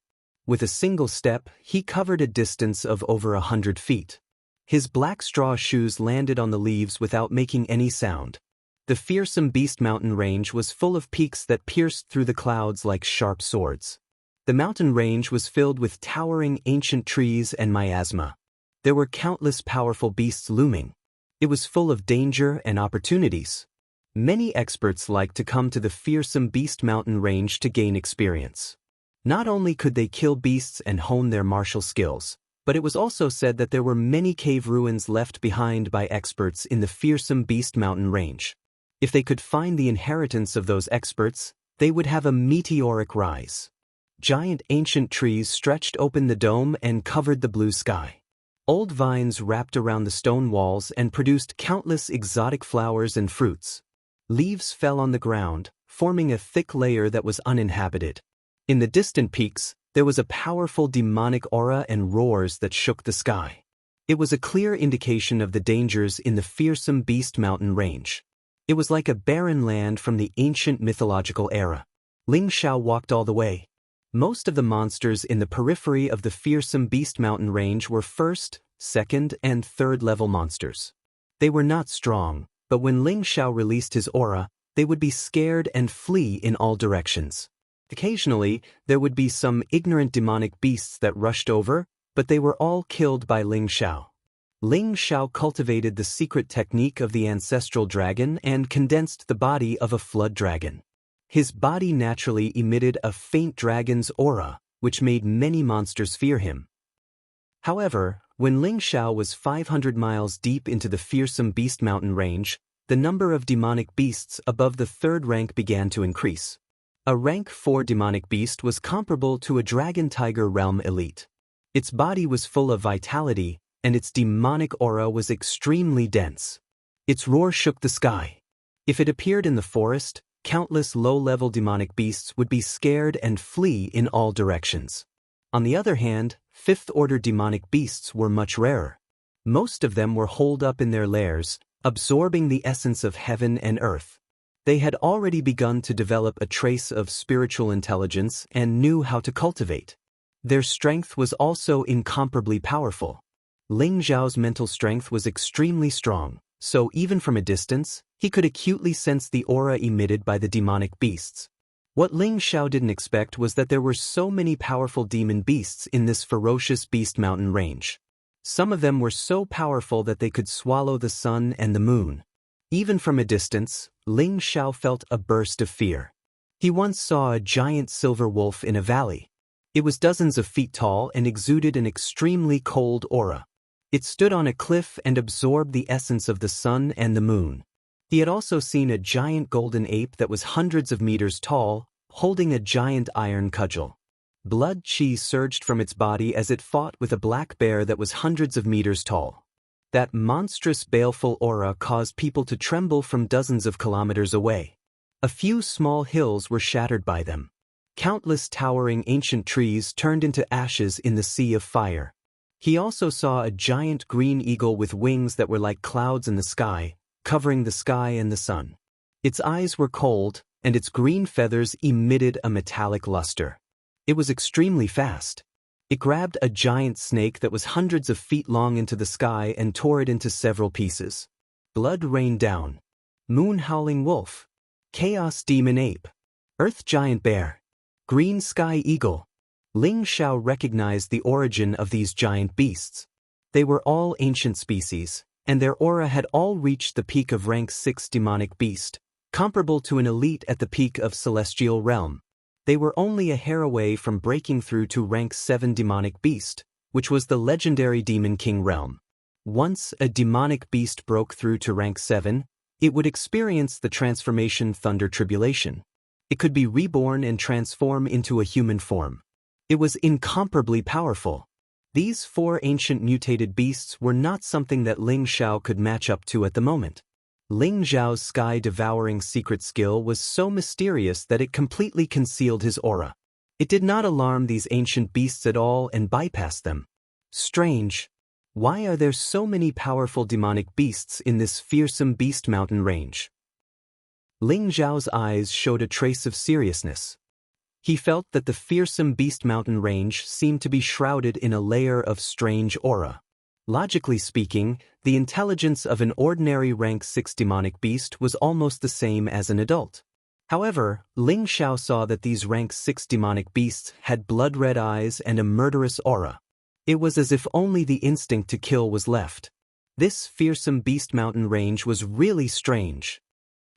With a single step, he covered a distance of over 100 feet. His black straw shoes landed on the leaves without making any sound. The fearsome Beast Mountain range was full of peaks that pierced through the clouds like sharp swords. The mountain range was filled with towering ancient trees and miasma. There were countless powerful beasts looming. It was full of danger and opportunities. Many experts liked to come to the fearsome Beast Mountain range to gain experience. Not only could they kill beasts and hone their martial skills, but it was also said that there were many cave ruins left behind by experts in the fearsome Beast Mountain range. If they could find the inheritance of those experts, they would have a meteoric rise. Giant ancient trees stretched open the dome and covered the blue sky. Old vines wrapped around the stone walls and produced countless exotic flowers and fruits. Leaves fell on the ground, forming a thick layer that was uninhabited. In the distant peaks, there was a powerful demonic aura and roars that shook the sky. It was a clear indication of the dangers in the fearsome Beast Mountain range. It was like a barren land from the ancient mythological era. Ling Xiao walked all the way. Most of the monsters in the periphery of the fearsome Beast Mountain range were first, second, and third level monsters. They were not strong, but when Ling Xiao released his aura, they would be scared and flee in all directions. Occasionally, there would be some ignorant demonic beasts that rushed over, but they were all killed by Ling Xiao. Ling Xiao cultivated the secret technique of the ancestral dragon and condensed the body of a flood dragon. His body naturally emitted a faint dragon's aura, which made many monsters fear him. However, when Ling Xiao was 500 miles deep into the fearsome Beast Mountain range, the number of demonic beasts above the third rank began to increase. A rank 4 demonic beast was comparable to a dragon-tiger realm elite. Its body was full of vitality, and its demonic aura was extremely dense. Its roar shook the sky. If it appeared in the forest, countless low-level demonic beasts would be scared and flee in all directions. On the other hand, fifth-order demonic beasts were much rarer. Most of them were holed up in their lairs, absorbing the essence of heaven and earth. They had already begun to develop a trace of spiritual intelligence and knew how to cultivate. Their strength was also incomparably powerful. Ling Zhao's mental strength was extremely strong, so even from a distance, he could acutely sense the aura emitted by the demonic beasts. What Ling Zhao didn't expect was that there were so many powerful demon beasts in this ferocious beast mountain range. Some of them were so powerful that they could swallow the sun and the moon. Even from a distance, Ling Zhao felt a burst of fear. He once saw a giant silver wolf in a valley. It was dozens of feet tall and exuded an extremely cold aura. It stood on a cliff and absorbed the essence of the sun and the moon. He had also seen a giant golden ape that was hundreds of meters tall, holding a giant iron cudgel. Blood chi surged from its body as it fought with a black bear that was hundreds of meters tall. That monstrous baleful aura caused people to tremble from dozens of kilometers away. A few small hills were shattered by them. Countless towering ancient trees turned into ashes in the sea of fire. He also saw a giant green eagle with wings that were like clouds in the sky, covering the sky and the sun. Its eyes were cold, and its green feathers emitted a metallic luster. It was extremely fast. It grabbed a giant snake that was hundreds of feet long into the sky and tore it into several pieces. Blood rained down. Moon howling wolf. Chaos demon ape. Earth giant bear. Green sky eagle. Ling Zhao recognized the origin of these giant beasts. They were all ancient species, and their aura had all reached the peak of rank 6 demonic beast, comparable to an elite at the peak of celestial realm. They were only a hair away from breaking through to rank 7 demonic beast, which was the legendary Demon King realm. Once a demonic beast broke through to rank 7, it would experience the transformation Thunder Tribulation. It could be reborn and transform into a human form. It was incomparably powerful. These 4 ancient mutated beasts were not something that Ling Zhao could match up to at the moment. Ling Zhao's sky-devouring secret skill was so mysterious that it completely concealed his aura. It did not alarm these ancient beasts at all and bypassed them. Strange. Why are there so many powerful demonic beasts in this fearsome beast mountain range? Ling Zhao's eyes showed a trace of seriousness. He felt that the fearsome beast mountain range seemed to be shrouded in a layer of strange aura. Logically speaking, the intelligence of an ordinary rank 6 demonic beast was almost the same as an adult. However, Ling Zhao saw that these rank 6 demonic beasts had blood-red eyes and a murderous aura. It was as if only the instinct to kill was left. This fearsome beast mountain range was really strange.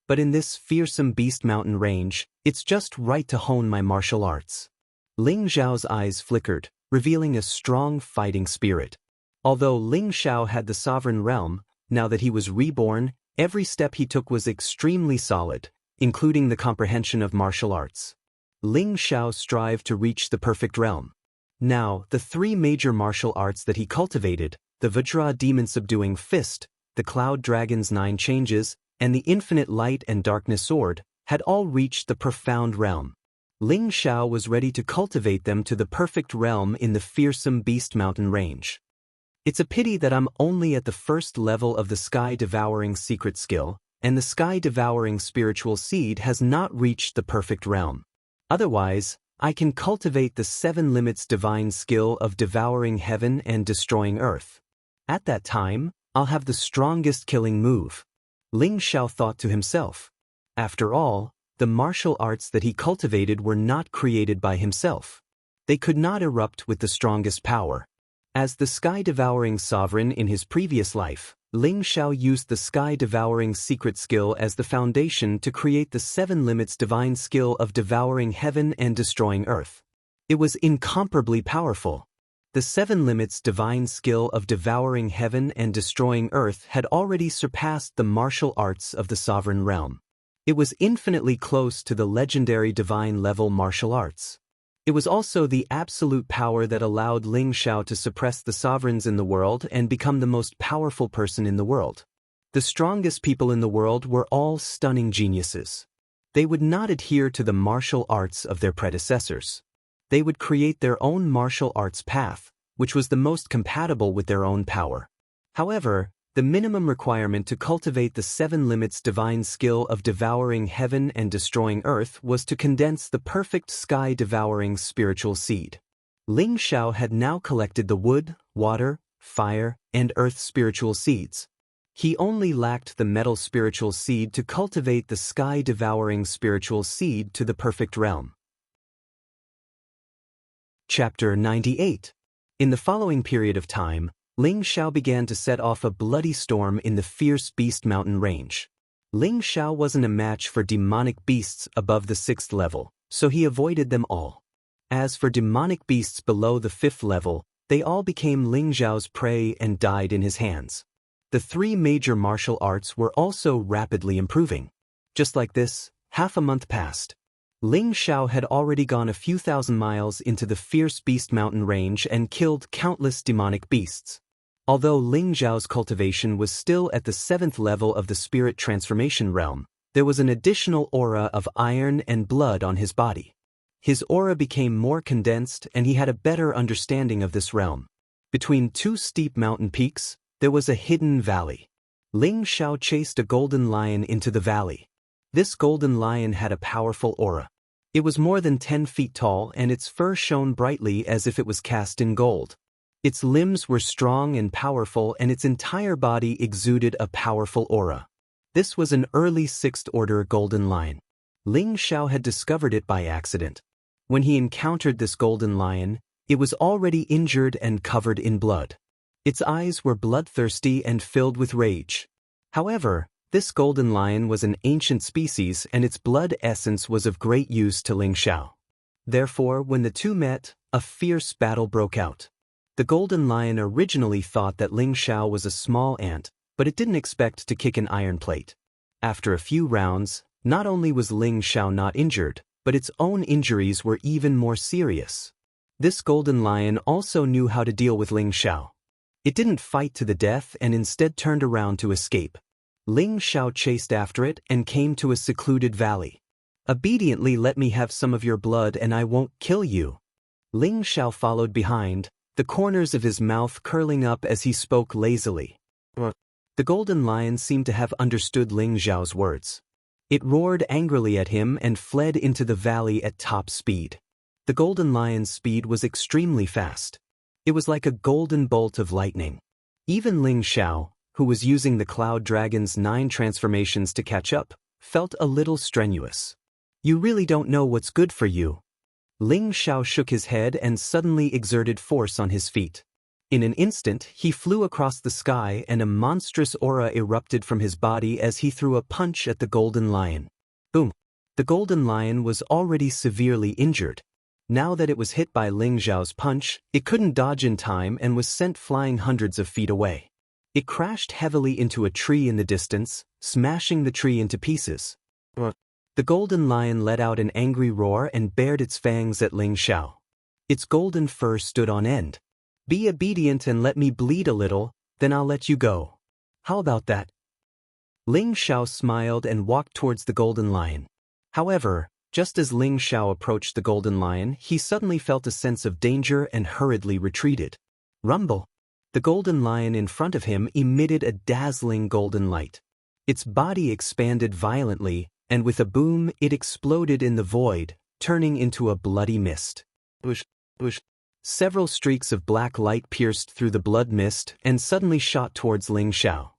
But in this fearsome beast mountain range, it's just right to hone my martial arts. Ling Zhao's eyes flickered, revealing a strong fighting spirit. Although Ling Zhao had the sovereign realm, now that he was reborn, every step he took was extremely solid, including the comprehension of martial arts. Ling Zhao strived to reach the perfect realm. Now, the 3 major martial arts that he cultivated, the Vajra demon-subduing fist, the Cloud Dragon's 9 changes, and the infinite light and darkness sword, had all reached the profound realm. Ling Zhao was ready to cultivate them to the perfect realm in the fearsome beast mountain range. It's a pity that I'm only at the first level of the sky-devouring secret skill, and the sky-devouring spiritual seed has not reached the perfect realm. Otherwise, I can cultivate the 7 limits divine skill of devouring heaven and destroying earth. At that time, I'll have the strongest killing move. Ling Zhao thought to himself. After all, the martial arts that he cultivated were not created by himself. They could not erupt with the strongest power. As the sky-devouring sovereign in his previous life, Ling Zhao used the sky-devouring secret skill as the foundation to create the 7 limits divine skill of devouring heaven and destroying earth. It was incomparably powerful. The 7 limits divine skill of devouring heaven and destroying earth had already surpassed the martial arts of the sovereign realm. It was infinitely close to the legendary divine-level martial arts. It was also the absolute power that allowed Ling Xiao to suppress the sovereigns in the world and become the most powerful person in the world. The strongest people in the world were all stunning geniuses. They would not adhere to the martial arts of their predecessors. They would create their own martial arts path, which was the most compatible with their own power. However, the minimum requirement to cultivate the 7 limits divine skill of devouring heaven and destroying earth was to condense the perfect sky-devouring spiritual seed. Ling Xiao had now collected the wood, water, fire, and earth spiritual seeds. He only lacked the metal spiritual seed to cultivate the sky-devouring spiritual seed to the perfect realm. Chapter 98. In the following period of time, Ling Xiao began to set off a bloody storm in the fierce beast mountain range. Ling Xiao wasn't a match for demonic beasts above the 6th level, so he avoided them all. As for demonic beasts below the 5th level, they all became Ling Xiao's prey and died in his hands. The 3 major martial arts were also rapidly improving. Just like this, half a month passed. Ling Xiao had already gone a few thousand miles into the fierce beast mountain range and killed countless demonic beasts. Although Ling Xiao's cultivation was still at the 7th level of the spirit transformation realm, there was an additional aura of iron and blood on his body. His aura became more condensed and he had a better understanding of this realm. Between 2 steep mountain peaks, there was a hidden valley. Ling Xiao chased a golden lion into the valley. This golden lion had a powerful aura. It was more than 10 feet tall and its fur shone brightly as if it was cast in gold. Its limbs were strong and powerful and its entire body exuded a powerful aura. This was an early 6th order golden lion. Ling Xiao had discovered it by accident. When he encountered this golden lion, it was already injured and covered in blood. Its eyes were bloodthirsty and filled with rage. However, this golden lion was an ancient species and its blood essence was of great use to Ling Xiao. Therefore, when the two met, a fierce battle broke out. The golden lion originally thought that Ling Xiao was a small ant, but it didn't expect to kick an iron plate. After a few rounds, not only was Ling Xiao not injured, but its own injuries were even more serious. This golden lion also knew how to deal with Ling Xiao. It didn't fight to the death and instead turned around to escape. Ling Xiao chased after it and came to a secluded valley. "Obediently let me have some of your blood and I won't kill you." Ling Xiao followed behind, the corners of his mouth curling up as he spoke lazily. The golden lion seemed to have understood Ling Xiao's words. It roared angrily at him and fled into the valley at top speed. The golden lion's speed was extremely fast. It was like a golden bolt of lightning. Even Ling Xiao, who was using the Cloud Dragon's 9 transformations to catch up, felt a little strenuous. "You really don't know what's good for you." Ling Xiao shook his head and suddenly exerted force on his feet. In an instant, he flew across the sky and a monstrous aura erupted from his body as he threw a punch at the golden lion. Boom! The golden lion was already severely injured. Now that it was hit by Ling Xiao's punch, it couldn't dodge in time and was sent flying hundreds of feet away. It crashed heavily into a tree in the distance, smashing the tree into pieces. The golden lion let out an angry roar and bared its fangs at Ling Xiao. Its golden fur stood on end. "Be obedient and let me bleed a little, then I'll let you go. How about that?" Ling Xiao smiled and walked towards the golden lion. However, just as Ling Xiao approached the golden lion, he suddenly felt a sense of danger and hurriedly retreated. Rumble! The golden lion in front of him emitted a dazzling golden light. Its body expanded violently, and with a boom it exploded in the void, turning into a bloody mist. Whoosh, whoosh. Several streaks of black light pierced through the blood mist and suddenly shot towards Ling Xiao.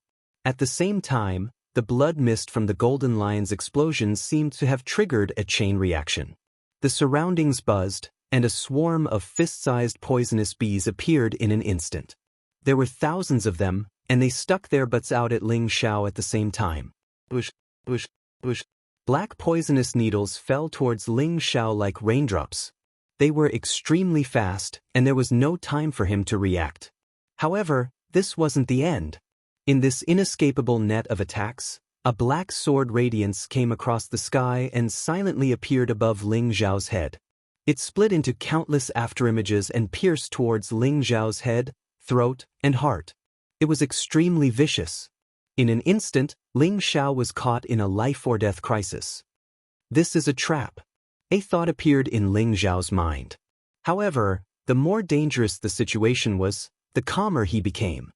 At the same time, the blood mist from the golden lion's explosion seemed to have triggered a chain reaction. The surroundings buzzed, and a swarm of fist-sized poisonous bees appeared in an instant. There were thousands of them, and they stuck their butts out at Ling Xiao at the same time. Whoosh, whoosh, whoosh. Black poisonous needles fell towards Ling Xiao like raindrops. They were extremely fast, and there was no time for him to react. However, this wasn't the end. In this inescapable net of attacks, A black sword radiance came across the sky and silently appeared above Ling Zhao's head. It split into countless afterimages and pierced towards Ling Zhao's head, throat, and heart. It was extremely vicious. In an instant, Ling Zhao was caught in a life-or-death crisis. This is a trap. A thought appeared in Ling Zhao's mind. However, the more dangerous the situation was, the calmer he became.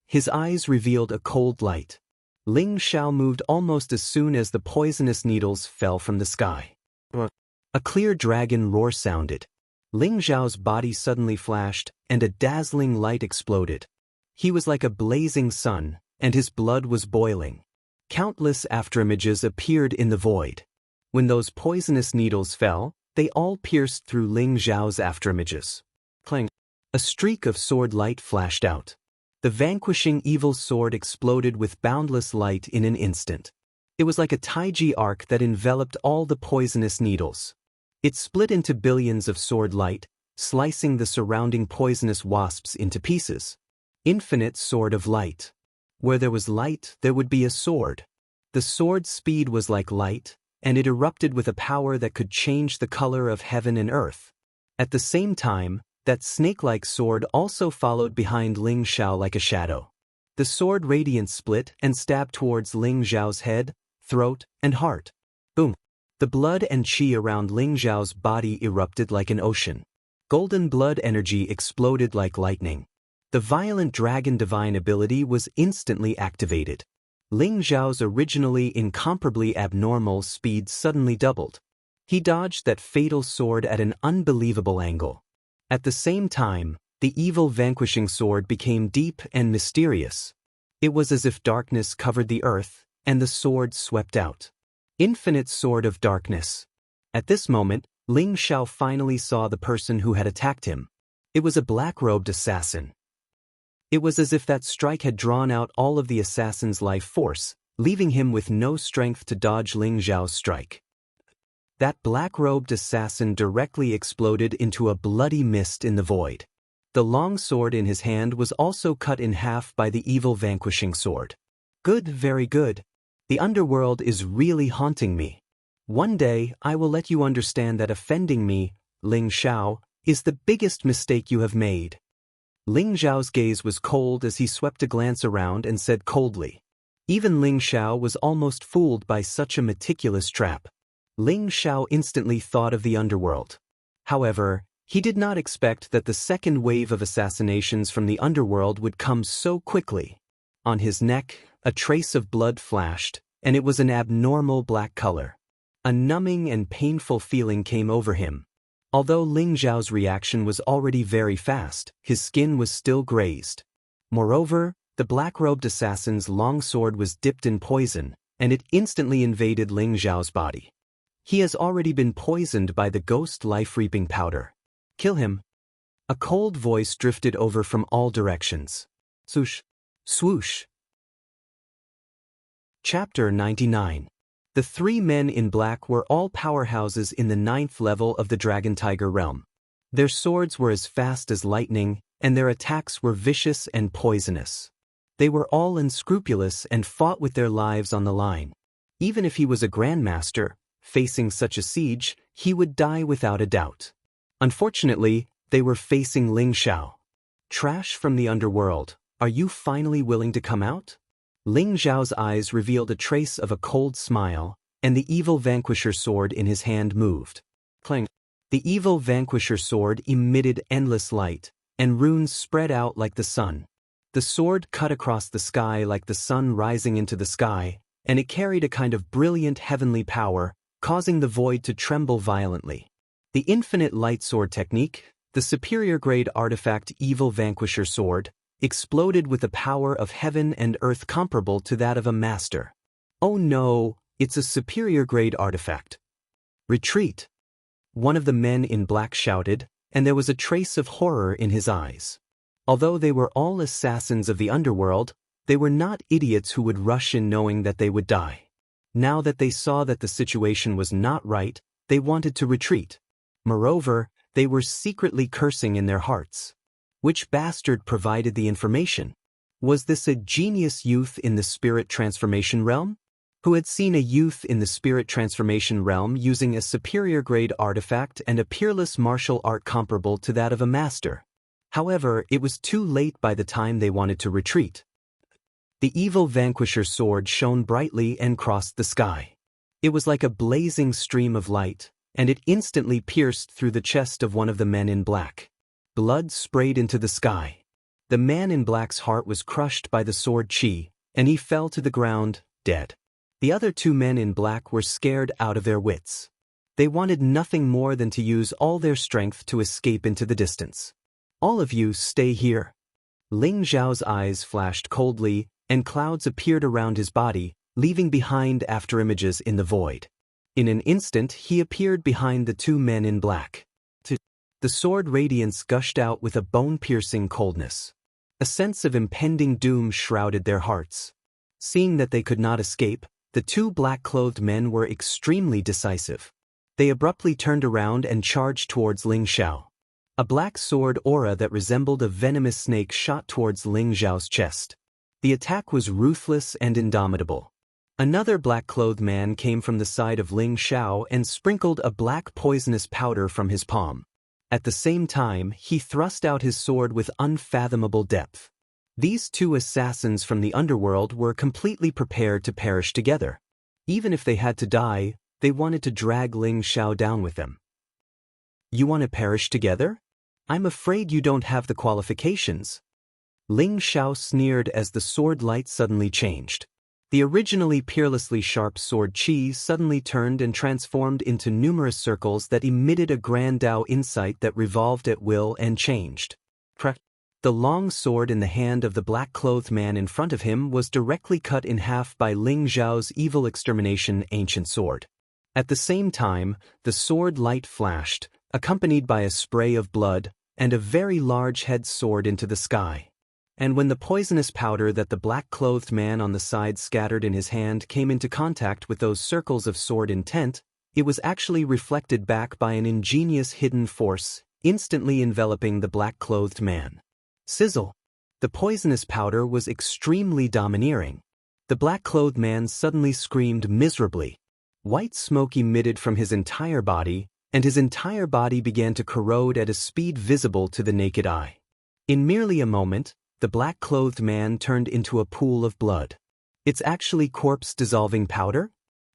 His eyes revealed a cold light. Ling Zhao moved almost as soon as the poisonous needles fell from the sky. A clear dragon roar sounded. Ling Zhao's body suddenly flashed, and a dazzling light exploded. He was like a blazing sun, and his blood was boiling. Countless afterimages appeared in the void. When those poisonous needles fell, they all pierced through Ling Zhao's afterimages. Clang! A streak of sword light flashed out. The vanquishing evil sword exploded with boundless light in an instant. It was like a Taiji arc that enveloped all the poisonous needles. It split into billions of sword light, slicing the surrounding poisonous wasps into pieces. Infinite sword of light. Where there was light, there would be a sword. The sword's speed was like light, and it erupted with a power that could change the color of heaven and earth. At the same time, that snake-like sword also followed behind Ling Zhao like a shadow. The sword radiance split and stabbed towards Ling Zhao's head, throat, and heart. Boom! The blood and qi around Ling Zhao's body erupted like an ocean. Golden blood energy exploded like lightning. The violent dragon divine ability was instantly activated. Ling Zhao's originally incomparably abnormal speed suddenly doubled. He dodged that fatal sword at an unbelievable angle. At the same time, the evil vanquishing sword became deep and mysterious. It was as if darkness covered the earth, and the sword swept out. Infinite sword of darkness. At this moment, Ling Zhao finally saw the person who had attacked him. It was a black-robed assassin. It was as if that strike had drawn out all of the assassin's life force, leaving him with no strength to dodge Ling Zhao's strike. That black-robed assassin directly exploded into a bloody mist in the void. The long sword in his hand was also cut in half by the evil vanquishing sword. Good, very good. The underworld is really haunting me. One day, I will let you understand that offending me, Ling Zhao, is the biggest mistake you have made. Ling Zhao's gaze was cold as he swept a glance around and said coldly. Even Ling Zhao was almost fooled by such a meticulous trap. Ling Zhao instantly thought of the underworld. However, he did not expect that the second wave of assassinations from the underworld would come so quickly. On his neck, a trace of blood flashed, and it was an abnormal black color. A numbing and painful feeling came over him. Although Ling Zhao's reaction was already very fast, his skin was still grazed. Moreover, the black-robed assassin's long sword was dipped in poison, and it instantly invaded Ling Zhao's body. He has already been poisoned by the ghost life-reaping powder. Kill him. A cold voice drifted over from all directions. Swoosh. Swoosh. Chapter 99. The three men in black were all powerhouses in the 9th level of the Dragon Tiger realm. Their swords were as fast as lightning, and their attacks were vicious and poisonous. They were all unscrupulous and fought with their lives on the line. Even if he was a grandmaster, facing such a siege, he would die without a doubt. Unfortunately, they were facing Ling Zhao. Trash from the underworld, are you finally willing to come out? Ling Zhao's eyes revealed a trace of a cold smile, and the evil vanquisher sword in his hand moved. Clang! The evil vanquisher sword emitted endless light, and runes spread out like the sun. The sword cut across the sky like the sun rising into the sky, and it carried a kind of brilliant heavenly power, causing the void to tremble violently. The infinite light sword technique, the superior grade artifact evil vanquisher sword, exploded with the power of heaven and earth comparable to that of a master. Oh no, it's a superior grade artifact. Retreat! One of the men in black shouted, and there was a trace of horror in his eyes. Although they were all assassins of the underworld, they were not idiots who would rush in knowing that they would die. Now that they saw that the situation was not right, they wanted to retreat. Moreover, they were secretly cursing in their hearts. Which bastard provided the information? Was this a genius youth in the spirit transformation realm? who had seen a youth in the spirit transformation realm using a superior grade artifact and a peerless martial art comparable to that of a master. However, it was too late by the time they wanted to retreat. The evil vanquisher sword shone brightly and crossed the sky. It was like a blazing stream of light, and it instantly pierced through the chest of one of the men in black. Blood sprayed into the sky. The man in black's heart was crushed by the sword chi, and he fell to the ground, dead. The other two men in black were scared out of their wits. They wanted nothing more than to use all their strength to escape into the distance. "All of you stay here." Ling Zhao's eyes flashed coldly, and clouds appeared around his body, leaving behind afterimages in the void. In an instant he appeared behind the two men in black. The sword radiance gushed out with a bone-piercing coldness. A sense of impending doom shrouded their hearts. Seeing that they could not escape, the two black-clothed men were extremely decisive. They abruptly turned around and charged towards Ling Zhao. A black sword aura that resembled a venomous snake shot towards Ling Zhao's chest. The attack was ruthless and indomitable. Another black-clothed man came from the side of Ling Zhao and sprinkled a black poisonous powder from his palm. At the same time, he thrust out his sword with unfathomable depth. These two assassins from the underworld were completely prepared to perish together. Even if they had to die, they wanted to drag Ling Zhao down with them. "You want to perish together? I'm afraid you don't have the qualifications." Ling Zhao sneered as the sword light suddenly changed. The originally peerlessly sharp sword chi suddenly turned and transformed into numerous circles that emitted a grand Dao insight that revolved at will and changed. The long sword in the hand of the black-clothed man in front of him was directly cut in half by Ling Zhao's evil extermination ancient sword. At the same time, the sword light flashed, accompanied by a spray of blood, and a very large head soared into the sky. And when the poisonous powder that the black-clothed man on the side scattered in his hand came into contact with those circles of sword intent, it was actually reflected back by an ingenious hidden force, instantly enveloping the black-clothed man. Sizzle! The poisonous powder was extremely domineering. The black-clothed man suddenly screamed miserably. White smoke emitted from his entire body, and his entire body began to corrode at a speed visible to the naked eye. In merely a moment, the black-clothed man turned into a pool of blood. "It's actually corpse-dissolving powder?"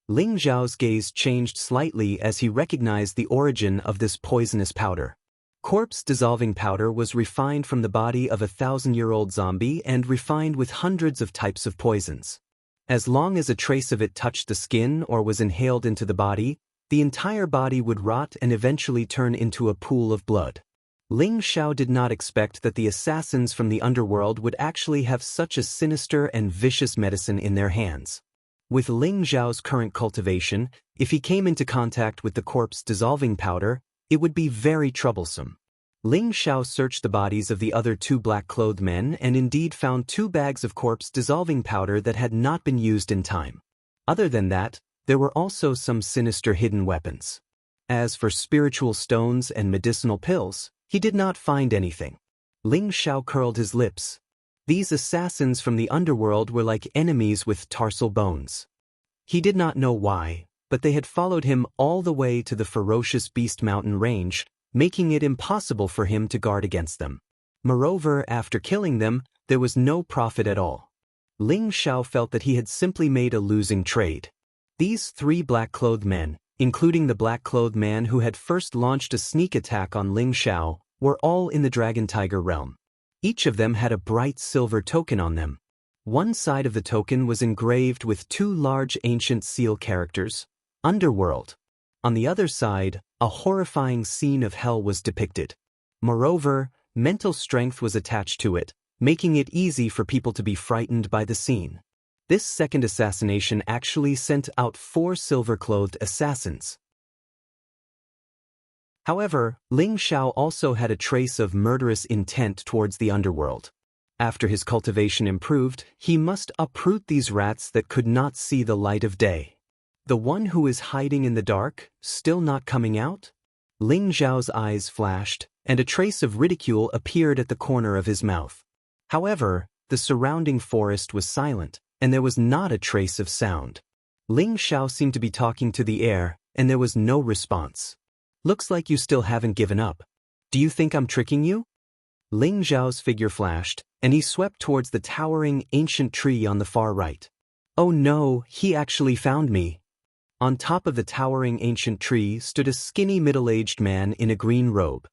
Ling Zhao's gaze changed slightly as he recognized the origin of this poisonous powder. Corpse-dissolving powder was refined from the body of a 1,000-year-old zombie and refined with hundreds of types of poisons. As long as a trace of it touched the skin or was inhaled into the entire body would rot and eventually turn into a pool of blood. Ling Zhao did not expect that the assassins from the underworld would actually have such a sinister and vicious medicine in their hands. With Ling Zhao's current cultivation, if he came into contact with the corpse-dissolving powder, it would be very troublesome. Ling Zhao searched the bodies of the other two black-clothed men and indeed found 2 bags of corpse-dissolving powder that had not been used in time. Other than that, there were also some sinister hidden weapons. As for spiritual stones and medicinal pills, he did not find anything. Ling Zhao curled his lips. These assassins from the underworld were like enemies with tarsal bones. He did not know why, but they had followed him all the way to the ferocious Beast Mountain range, making it impossible for him to guard against them. Moreover, after killing them, there was no profit at all. Ling Zhao felt that he had simply made a losing trade. These 3 black-clothed men, including the black-clothed man who had first launched a sneak attack on Ling Zhao, were all in the Dragon Tiger realm. Each of them had a bright silver token on them. One side of the token was engraved with 2 large ancient seal characters, Underworld. On the other side, a horrifying scene of hell was depicted. Moreover, mental strength was attached to it, making it easy for people to be frightened by the scene. This second assassination actually sent out 4 silver-clothed assassins. However, Ling Zhao also had a trace of murderous intent towards the underworld. After his cultivation improved, he must uproot these rats that could not see the light of day. The one who is hiding in the dark, still not coming out? Ling Zhao's eyes flashed, and a trace of ridicule appeared at the corner of his mouth. However, the surrounding forest was silent, and there was not a trace of sound. Ling Xiao seemed to be talking to the air, and there was no response. Looks like you still haven't given up. Do you think I'm tricking you? Ling Xiao's figure flashed, and he swept towards the towering, ancient tree on the far right. Oh no, he actually found me. On top of the towering ancient tree stood a skinny middle-aged man in a green robe.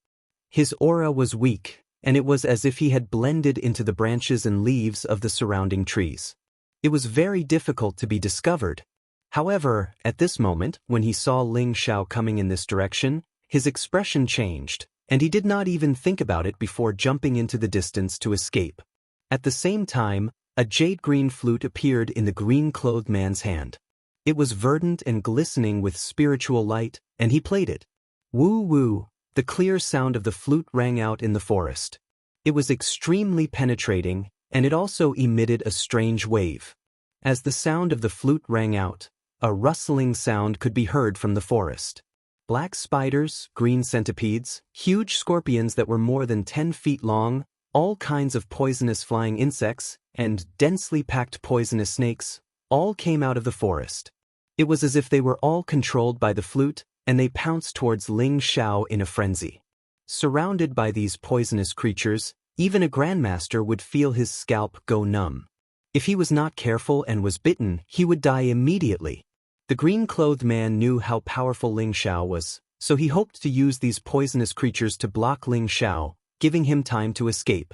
His aura was weak, and it was as if he had blended into the branches and leaves of the surrounding trees. It was very difficult to be discovered. However, at this moment, when he saw Ling Xiao coming in this direction, his expression changed, and he did not even think about it before jumping into the distance to escape. At the same time, a jade-green flute appeared in the green-clothed man's hand. It was verdant and glistening with spiritual light, and he played it. Woo-woo, the clear sound of the flute rang out in the forest. It was extremely penetrating, and it also emitted a strange wave. As the sound of the flute rang out, a rustling sound could be heard from the forest. Black spiders, green centipedes, huge scorpions that were more than 10 feet long, all kinds of poisonous flying insects, and densely packed poisonous snakes, all came out of the forest. It was as if they were all controlled by the flute, and they pounced towards Ling Xiao in a frenzy. Surrounded by these poisonous creatures, even a grandmaster would feel his scalp go numb. If he was not careful and was bitten, he would die immediately. The green-clothed man knew how powerful Ling Xiao was, so he hoped to use these poisonous creatures to block Ling Xiao, giving him time to escape.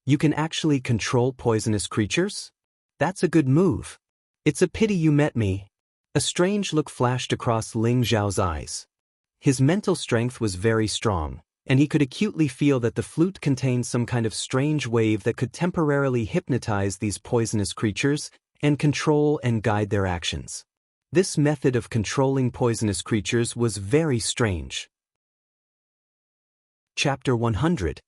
You can actually control poisonous creatures? That's a good move. It's a pity you met me. A strange look flashed across Ling Xiao's eyes. His mental strength was very strong, and he could acutely feel that the flute contained some kind of strange wave that could temporarily hypnotize these poisonous creatures and control and guide their actions. This method of controlling poisonous creatures was very strange. Chapter 100.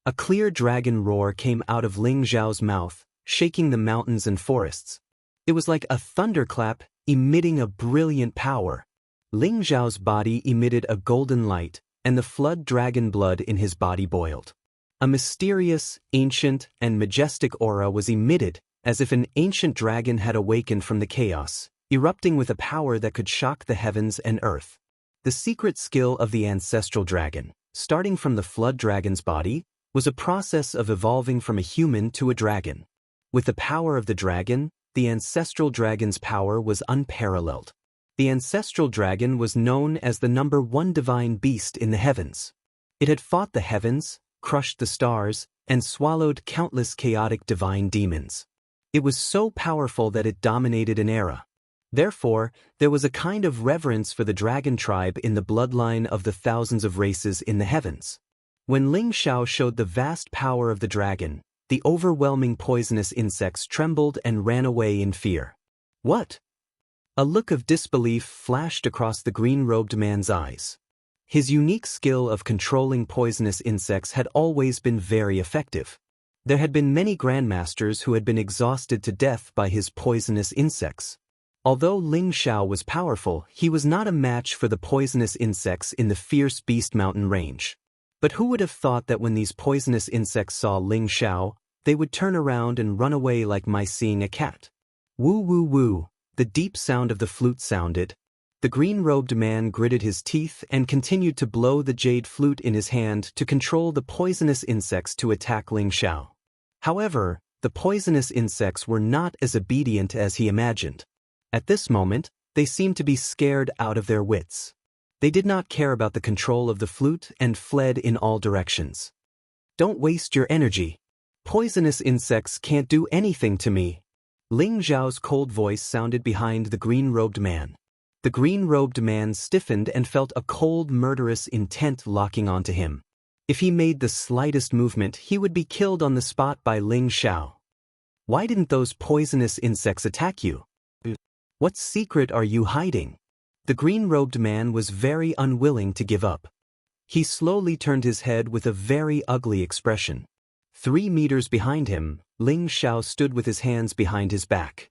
A clear dragon roar came out of Ling Xiao's mouth, shaking the mountains and forests. It was like a thunderclap, emitting a brilliant power. Ling Xiao's body emitted a golden light, and the flood dragon blood in his body boiled. A mysterious, ancient, and majestic aura was emitted, as if an ancient dragon had awakened from the chaos, erupting with a power that could shock the heavens and earth. The secret skill of the ancestral dragon, starting from the flood dragon's body, was a process of evolving from a human to a dragon. With the power of the dragon, the ancestral dragon's power was unparalleled. The ancestral dragon was known as the #1 divine beast in the heavens. It had fought the heavens, crushed the stars, and swallowed countless chaotic divine demons. It was so powerful that it dominated an era. Therefore, there was a kind of reverence for the dragon tribe in the bloodline of the thousands of races in the heavens. When Ling Xiao showed the vast power of the dragon, the overwhelming poisonous insects trembled and ran away in fear. What? A look of disbelief flashed across the green-robed man's eyes. His unique skill of controlling poisonous insects had always been very effective. There had been many grandmasters who had been exhausted to death by his poisonous insects. Although Ling Xiao was powerful, he was not a match for the poisonous insects in the fierce Beast Mountain range. But who would have thought that when these poisonous insects saw Ling Xiao, they would turn around and run away like mice seeing a cat? Woo-woo-woo, the deep sound of the flute sounded. The green-robed man gritted his teeth and continued to blow the jade flute in his hand to control the poisonous insects to attack Ling Xiao. However, the poisonous insects were not as obedient as he imagined. At this moment, they seemed to be scared out of their wits. They did not care about the control of the flute and fled in all directions. Don't waste your energy. Poisonous insects can't do anything to me. Ling Xiao's cold voice sounded behind the green-robed man. The green-robed man stiffened and felt a cold, murderous intent locking onto him. If he made the slightest movement, he would be killed on the spot by Ling Xiao. Why didn't those poisonous insects attack you? What secret are you hiding? The green-robed man was very unwilling to give up. He slowly turned his head with a very ugly expression. 3 meters behind him, Ling Xiao stood with his hands behind his back.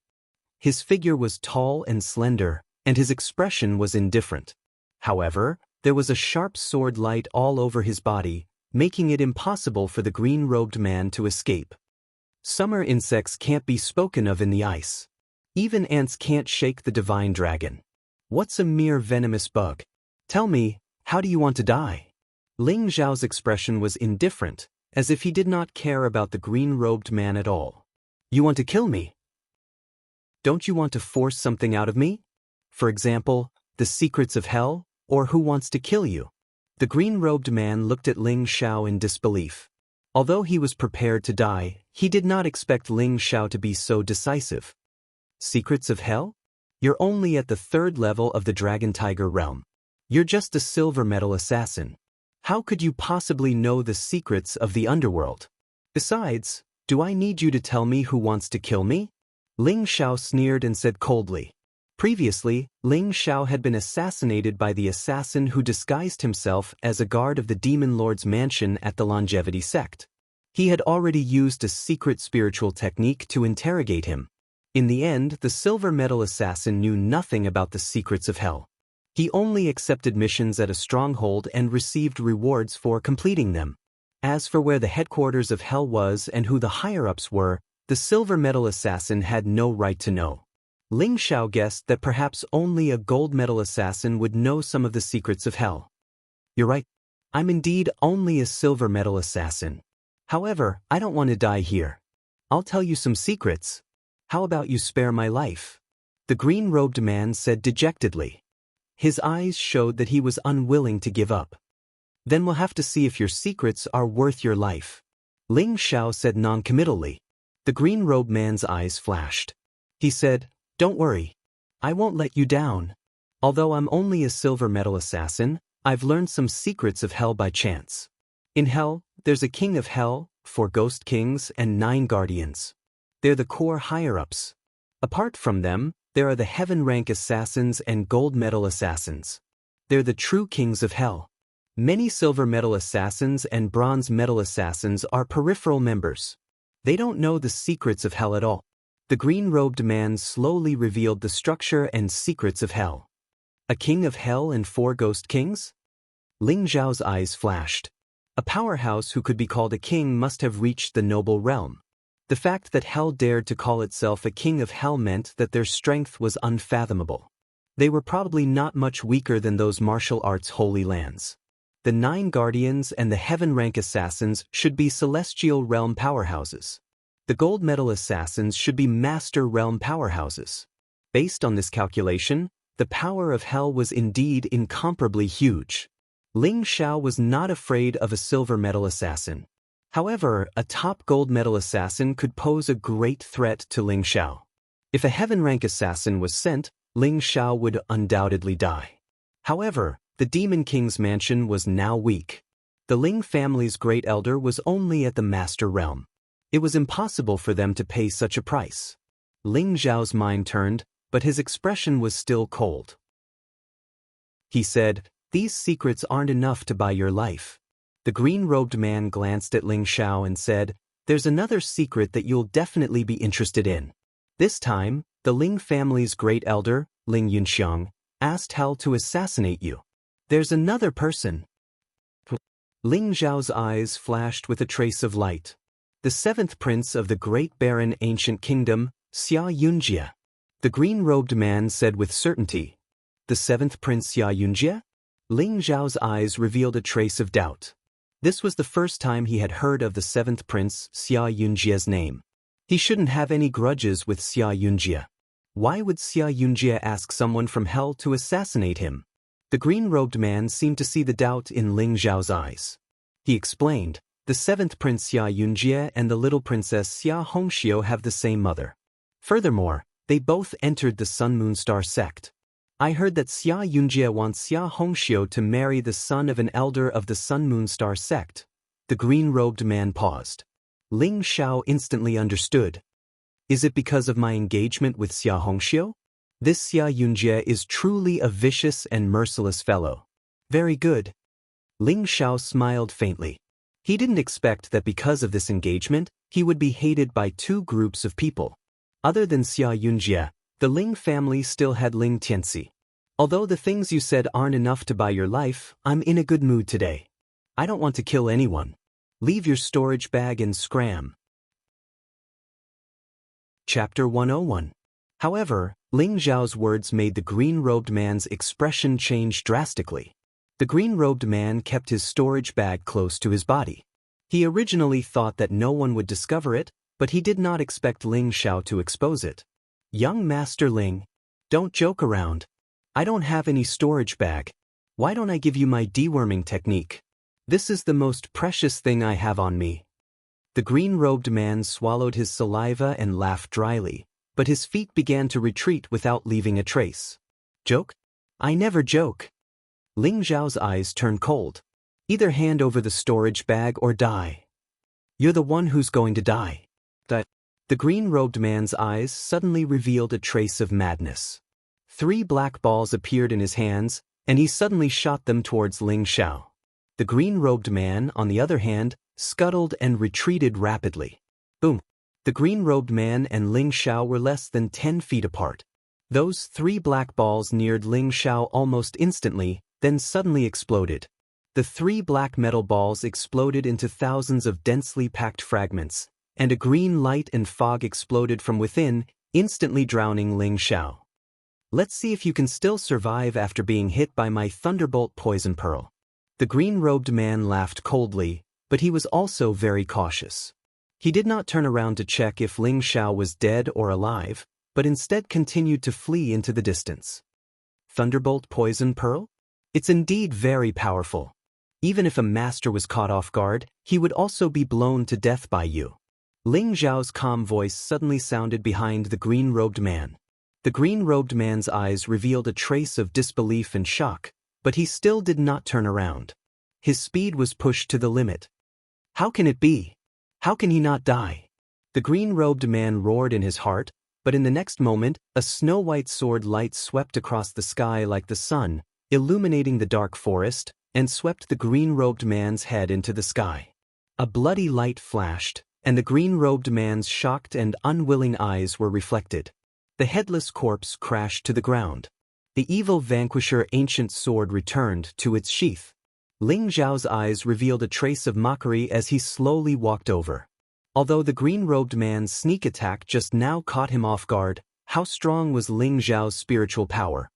His figure was tall and slender, and his expression was indifferent. However, there was a sharp sword light all over his body, making it impossible for the green-robed man to escape. Summer insects can't be spoken of in the ice. Even ants can't shake the divine dragon. What's a mere venomous bug? Tell me, how do you want to die? Ling Zhao's expression was indifferent, as if he did not care about the green-robed man at all. You want to kill me? Don't you want to force something out of me? For example, the secrets of hell, or who wants to kill you? The green-robed man looked at Ling Zhao in disbelief. Although he was prepared to die, he did not expect Ling Zhao to be so decisive. Secrets of hell? You're only at the 3rd level of the Dragon Tiger realm. You're just a silver metal assassin. How could you possibly know the secrets of the underworld? Besides, do I need you to tell me who wants to kill me? Ling Zhao sneered and said coldly. Previously, Ling Zhao had been assassinated by the assassin who disguised himself as a guard of the Demon Lord's mansion at the Longevity sect. He had already used a secret spiritual technique to interrogate him. In the end, the silver metal assassin knew nothing about the secrets of hell. He only accepted missions at a stronghold and received rewards for completing them. As for where the headquarters of hell was and who the higher-ups were, the silver metal assassin had no right to know. Ling Zhao guessed that perhaps only a gold metal assassin would know some of the secrets of hell. You're right. I'm indeed only a silver metal assassin. However, I don't want to die here. I'll tell you some secrets. How about you spare my life? The green-robed man said dejectedly. His eyes showed that he was unwilling to give up. Then we'll have to see if your secrets are worth your life. Ling Zhao said non-committally. The green-robed man's eyes flashed. He said, Don't worry. I won't let you down. Although I'm only a silver metal assassin, I've learned some secrets of hell by chance. In hell, there's a king of hell, 4 ghost kings, and 9 guardians. They're the core higher-ups. Apart from them, there are the heaven-rank assassins and gold metal assassins. They're the true kings of hell. Many silver metal assassins and bronze metal assassins are peripheral members. They don't know the secrets of hell at all. The green-robed man slowly revealed the structure and secrets of hell. A king of hell and 4 ghost kings? Ling Zhao's eyes flashed. A powerhouse who could be called a king must have reached the noble realm. The fact that hell dared to call itself a king of hell meant that their strength was unfathomable. They were probably not much weaker than those martial arts holy lands. The 9 guardians and the heaven-rank assassins should be celestial realm powerhouses. The gold metal assassins should be master realm powerhouses. Based on this calculation, the power of hell was indeed incomparably huge. Ling Zhao was not afraid of a silver metal assassin. However, a top gold metal assassin could pose a great threat to Ling Zhao. If a heaven-rank assassin was sent, Ling Zhao would undoubtedly die. However, the Demon King's mansion was now weak. The Ling family's great elder was only at the master realm. It was impossible for them to pay such a price. Ling Zhao's mind turned, but his expression was still cold. He said, These secrets aren't enough to buy your life. The green-robed man glanced at Ling Zhao and said, There's another secret that you'll definitely be interested in. This time, the Ling family's great elder, Ling Yunxiang, asked Hell to assassinate you. There's another person. Ling Zhao's eyes flashed with a trace of light. The 7th prince of the great barren ancient kingdom, Xia Yunjie. The green-robed man said with certainty, The 7th prince Xia Yunjie? Ling Zhao's eyes revealed a trace of doubt. This was the first time he had heard of the 7th prince Xia Yunjie's name. He shouldn't have any grudges with Xia Yunjie. Why would Xia Yunjie ask someone from hell to assassinate him? The green-robed man seemed to see the doubt in Ling Zhao's eyes. He explained, The 7th prince Xia Yunjie and the little princess Xia Hongxiu have the same mother. Furthermore, they both entered the Sun-Moon Star sect. I heard that Xia Yunjie wants Xia Hongxiu to marry the son of an elder of the Sun-Moon Star sect. The green-robed man paused. Ling Zhao instantly understood. Is it because of my engagement with Xia Hongxiu? This Xia Yunjie is truly a vicious and merciless fellow. Very good. Ling Zhao smiled faintly. He didn't expect that because of this engagement, he would be hated by 2 groups of people. Other than Xia Yunjie, the Ling family still had Ling Tianxi. Although the things you said aren't enough to buy your life, I'm in a good mood today. I don't want to kill anyone. Leave your storage bag and scram. Chapter 101. However, Ling Zhao's words made the green-robed man's expression change drastically. The green-robed man kept his storage bag close to his body. He originally thought that no one would discover it, but he did not expect Ling Zhao to expose it. "Young Master Ling, don't joke around. I don't have any storage bag. Why don't I give you my deworming technique? This is the most precious thing I have on me." The green-robed man swallowed his saliva and laughed dryly, but his feet began to retreat without leaving a trace. "Joke? I never joke." Ling Zhao's eyes turned cold. "Either hand over the storage bag or die. You're the one who's going to die." The green-robed man's eyes suddenly revealed a trace of madness. 3 black balls appeared in his hands, and he suddenly shot them towards Ling Zhao. The green-robed man, on the other hand, scuttled and retreated rapidly. Boom! The green-robed man and Ling Zhao were less than 10 feet apart. Those 3 black balls neared Ling Zhao almost instantly, then suddenly exploded. The 3 black metal balls exploded into thousands of densely packed fragments, and a green light and fog exploded from within, instantly drowning Ling Zhao. "Let's see if you can still survive after being hit by my Thunderbolt Poison Pearl." The green-robed man laughed coldly, but he was also very cautious. He did not turn around to check if Ling Zhao was dead or alive, but instead continued to flee into the distance. "Thunderbolt Poison Pearl? It's indeed very powerful. Even if a master was caught off guard, he would also be blown to death by you." Ling Zhao's calm voice suddenly sounded behind the green-robed man. The green-robed man's eyes revealed a trace of disbelief and shock, but he still did not turn around. His speed was pushed to the limit. "How can it be? How can he not die?" The green-robed man roared in his heart, but in the next moment, a snow-white sword light swept across the sky like the sun, illuminating the dark forest, and swept the green-robed man's head into the sky. A bloody light flashed, and the green-robed man's shocked and unwilling eyes were reflected. The headless corpse crashed to the ground. The evil vanquisher ancient sword returned to its sheath. Ling Zhao's eyes revealed a trace of mockery as he slowly walked over. Although the green-robed man's sneak attack just now caught him off guard, how strong was Ling Zhao's spiritual power?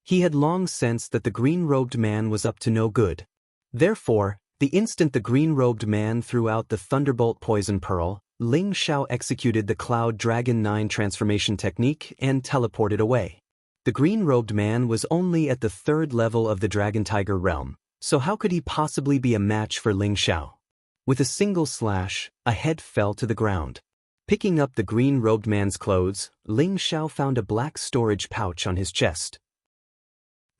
He had long sensed that the green-robed man was up to no good. Therefore, the instant the green-robed man threw out the Thunderbolt Poison Pearl, Ling Zhao executed the Cloud Dragon 9 transformation technique and teleported away. The green-robed man was only at the 3rd level of the Dragon Tiger realm, so how could he possibly be a match for Ling Zhao? With a single slash, a head fell to the ground. Picking up the green-robed man's clothes, Ling Zhao found a black storage pouch on his chest.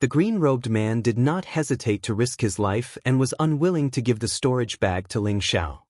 The green-robed man did not hesitate to risk his life and was unwilling to give the storage bag to Ling Zhao.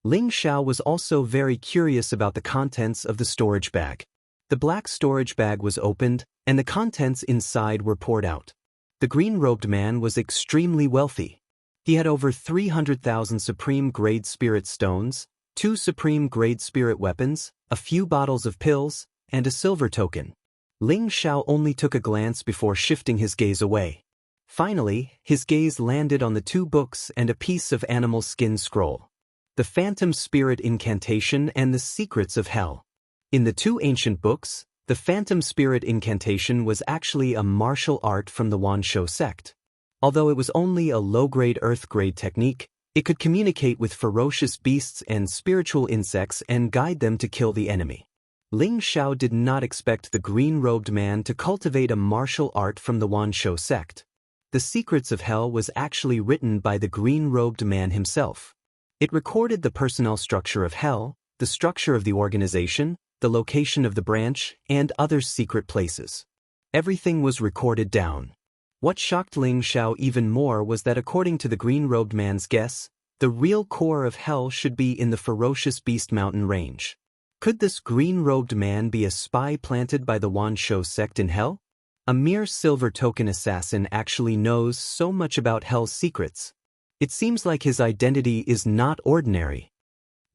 Ling Zhao was also very curious about the contents of the storage bag. The black storage bag was opened, and the contents inside were poured out. The green-robed man was extremely wealthy. He had over 300,000 supreme-grade spirit stones, 2 supreme-grade spirit weapons, a few bottles of pills, and a silver token. Ling Zhao only took a glance before shifting his gaze away. Finally, his gaze landed on the 2 books and a piece of animal skin scroll. The Phantom Spirit Incantation and the Secrets of Hell. In the 2 ancient books, the Phantom Spirit Incantation was actually a martial art from the Wansho sect. Although it was only a low-grade earth-grade technique, it could communicate with ferocious beasts and spiritual insects and guide them to kill the enemy. Ling Zhao did not expect the green-robed man to cultivate a martial art from the Wansho sect. The Secrets of Hell was actually written by the green-robed man himself. It recorded the personnel structure of Hell, the structure of the organization, the location of the branch, and other secret places. Everything was recorded down. What shocked Ling Zhao even more was that according to the green-robed man's guess, the real core of Hell should be in the ferocious Beast Mountain range. Could this green-robed man be a spy planted by the Wansho sect in Hell? A mere silver token assassin actually knows so much about Hell's secrets. It seems like his identity is not ordinary.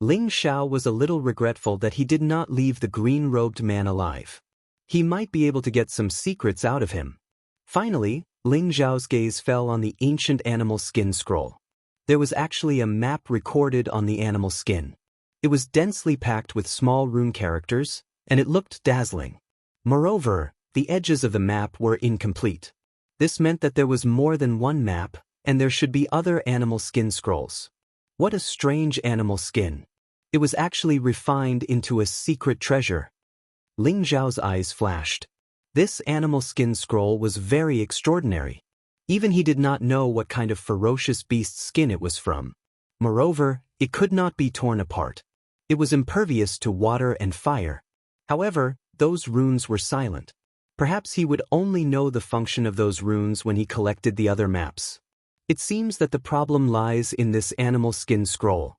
Ling Zhao was a little regretful that he did not leave the green-robed man alive. He might be able to get some secrets out of him. Finally, Ling Zhao's gaze fell on the ancient animal skin scroll. There was actually a map recorded on the animal skin. It was densely packed with small rune characters, and it looked dazzling. Moreover, the edges of the map were incomplete. This meant that there was more than one map, and there should be other animal skin scrolls. What a strange animal skin. It was actually refined into a secret treasure. Ling Zhao's eyes flashed. This animal skin scroll was very extraordinary. Even he did not know what kind of ferocious beast's skin it was from. Moreover, it could not be torn apart. It was impervious to water and fire. However, those runes were silent. Perhaps he would only know the function of those runes when he collected the other maps. It seems that the problem lies in this animal skin scroll.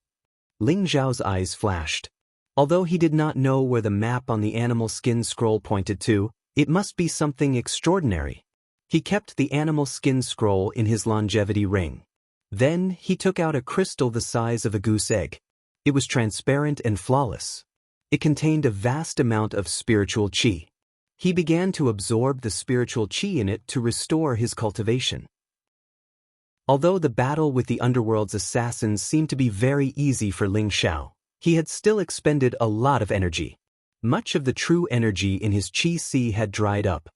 Ling Zhao's eyes flashed. Although he did not know where the map on the animal skin scroll pointed to, it must be something extraordinary. He kept the animal skin scroll in his longevity ring. Then he took out a crystal the size of a goose egg. It was transparent and flawless. It contained a vast amount of spiritual qi. He began to absorb the spiritual qi in it to restore his cultivation. Although the battle with the underworld's assassins seemed to be very easy for Ling Zhao, he had still expended a lot of energy. Much of the true energy in his qi sea had dried up.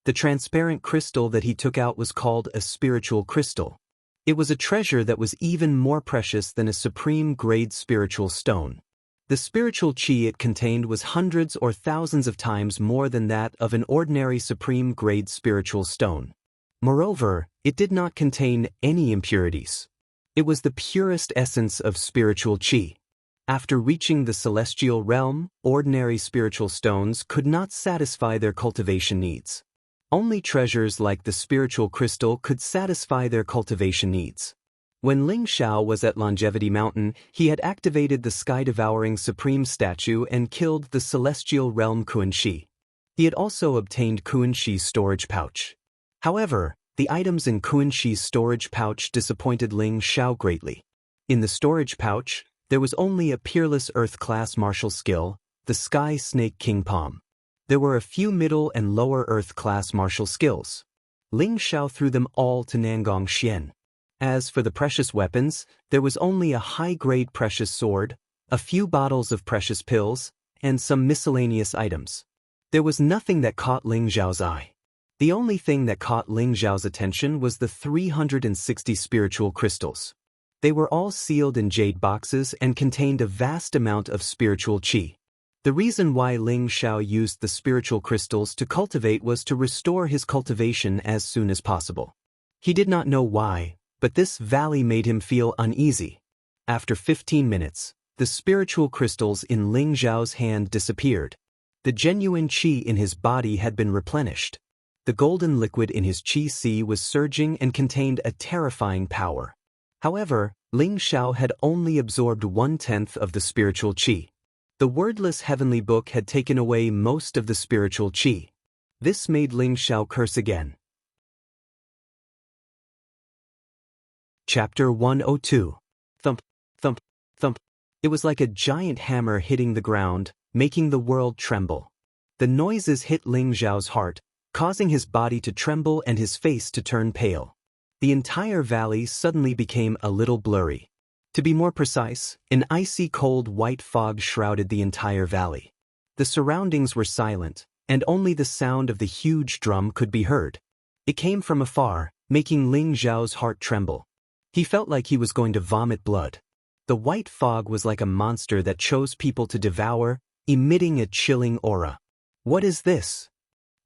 The transparent crystal that he took out was called a spiritual crystal. It was a treasure that was even more precious than a supreme-grade spiritual stone. The spiritual qi it contained was hundreds or thousands of times more than that of an ordinary supreme-grade spiritual stone. Moreover, it did not contain any impurities. It was the purest essence of spiritual qi. After reaching the celestial realm, ordinary spiritual stones could not satisfy their cultivation needs. Only treasures like the spiritual crystal could satisfy their cultivation needs. When Ling Zhao was at Longevity Mountain, he had activated the sky-devouring supreme statue and killed the celestial realm Kuan Shi. He had also obtained Kuan Shi's storage pouch. However, the items in Kuan Shi's storage pouch disappointed Ling Zhao greatly. In the storage pouch, there was only a peerless Earth-class martial skill, the Sky Snake King Palm. There were a few middle and lower Earth-class martial skills. Ling Zhao threw them all to Nangong Xian. As for the precious weapons, there was only a high-grade precious sword, a few bottles of precious pills, and some miscellaneous items. There was nothing that caught Ling Zhao's eye. The only thing that caught Ling Zhao's attention was the 360 spiritual crystals. They were all sealed in jade boxes and contained a vast amount of spiritual qi. The reason why Ling Zhao used the spiritual crystals to cultivate was to restore his cultivation as soon as possible. He did not know why, but this valley made him feel uneasy. After 15 minutes, the spiritual crystals in Ling Zhao's hand disappeared. The genuine qi in his body had been replenished. The golden liquid in his qi sea was surging and contained a terrifying power. However, Ling Zhao had only absorbed 1/10 of the spiritual qi. The wordless heavenly book had taken away most of the spiritual qi. This made Ling Zhao curse again. Chapter 102. Thump, thump, thump. It was like a giant hammer hitting the ground, making the world tremble. The noises hit Ling Zhao's heart, causing his body to tremble and his face to turn pale. The entire valley suddenly became a little blurry. To be more precise, an icy cold white fog shrouded the entire valley. The surroundings were silent, and only the sound of the huge drum could be heard. It came from afar, making Ling Zhao's heart tremble. He felt like he was going to vomit blood. The white fog was like a monster that chose people to devour, emitting a chilling aura. What is this?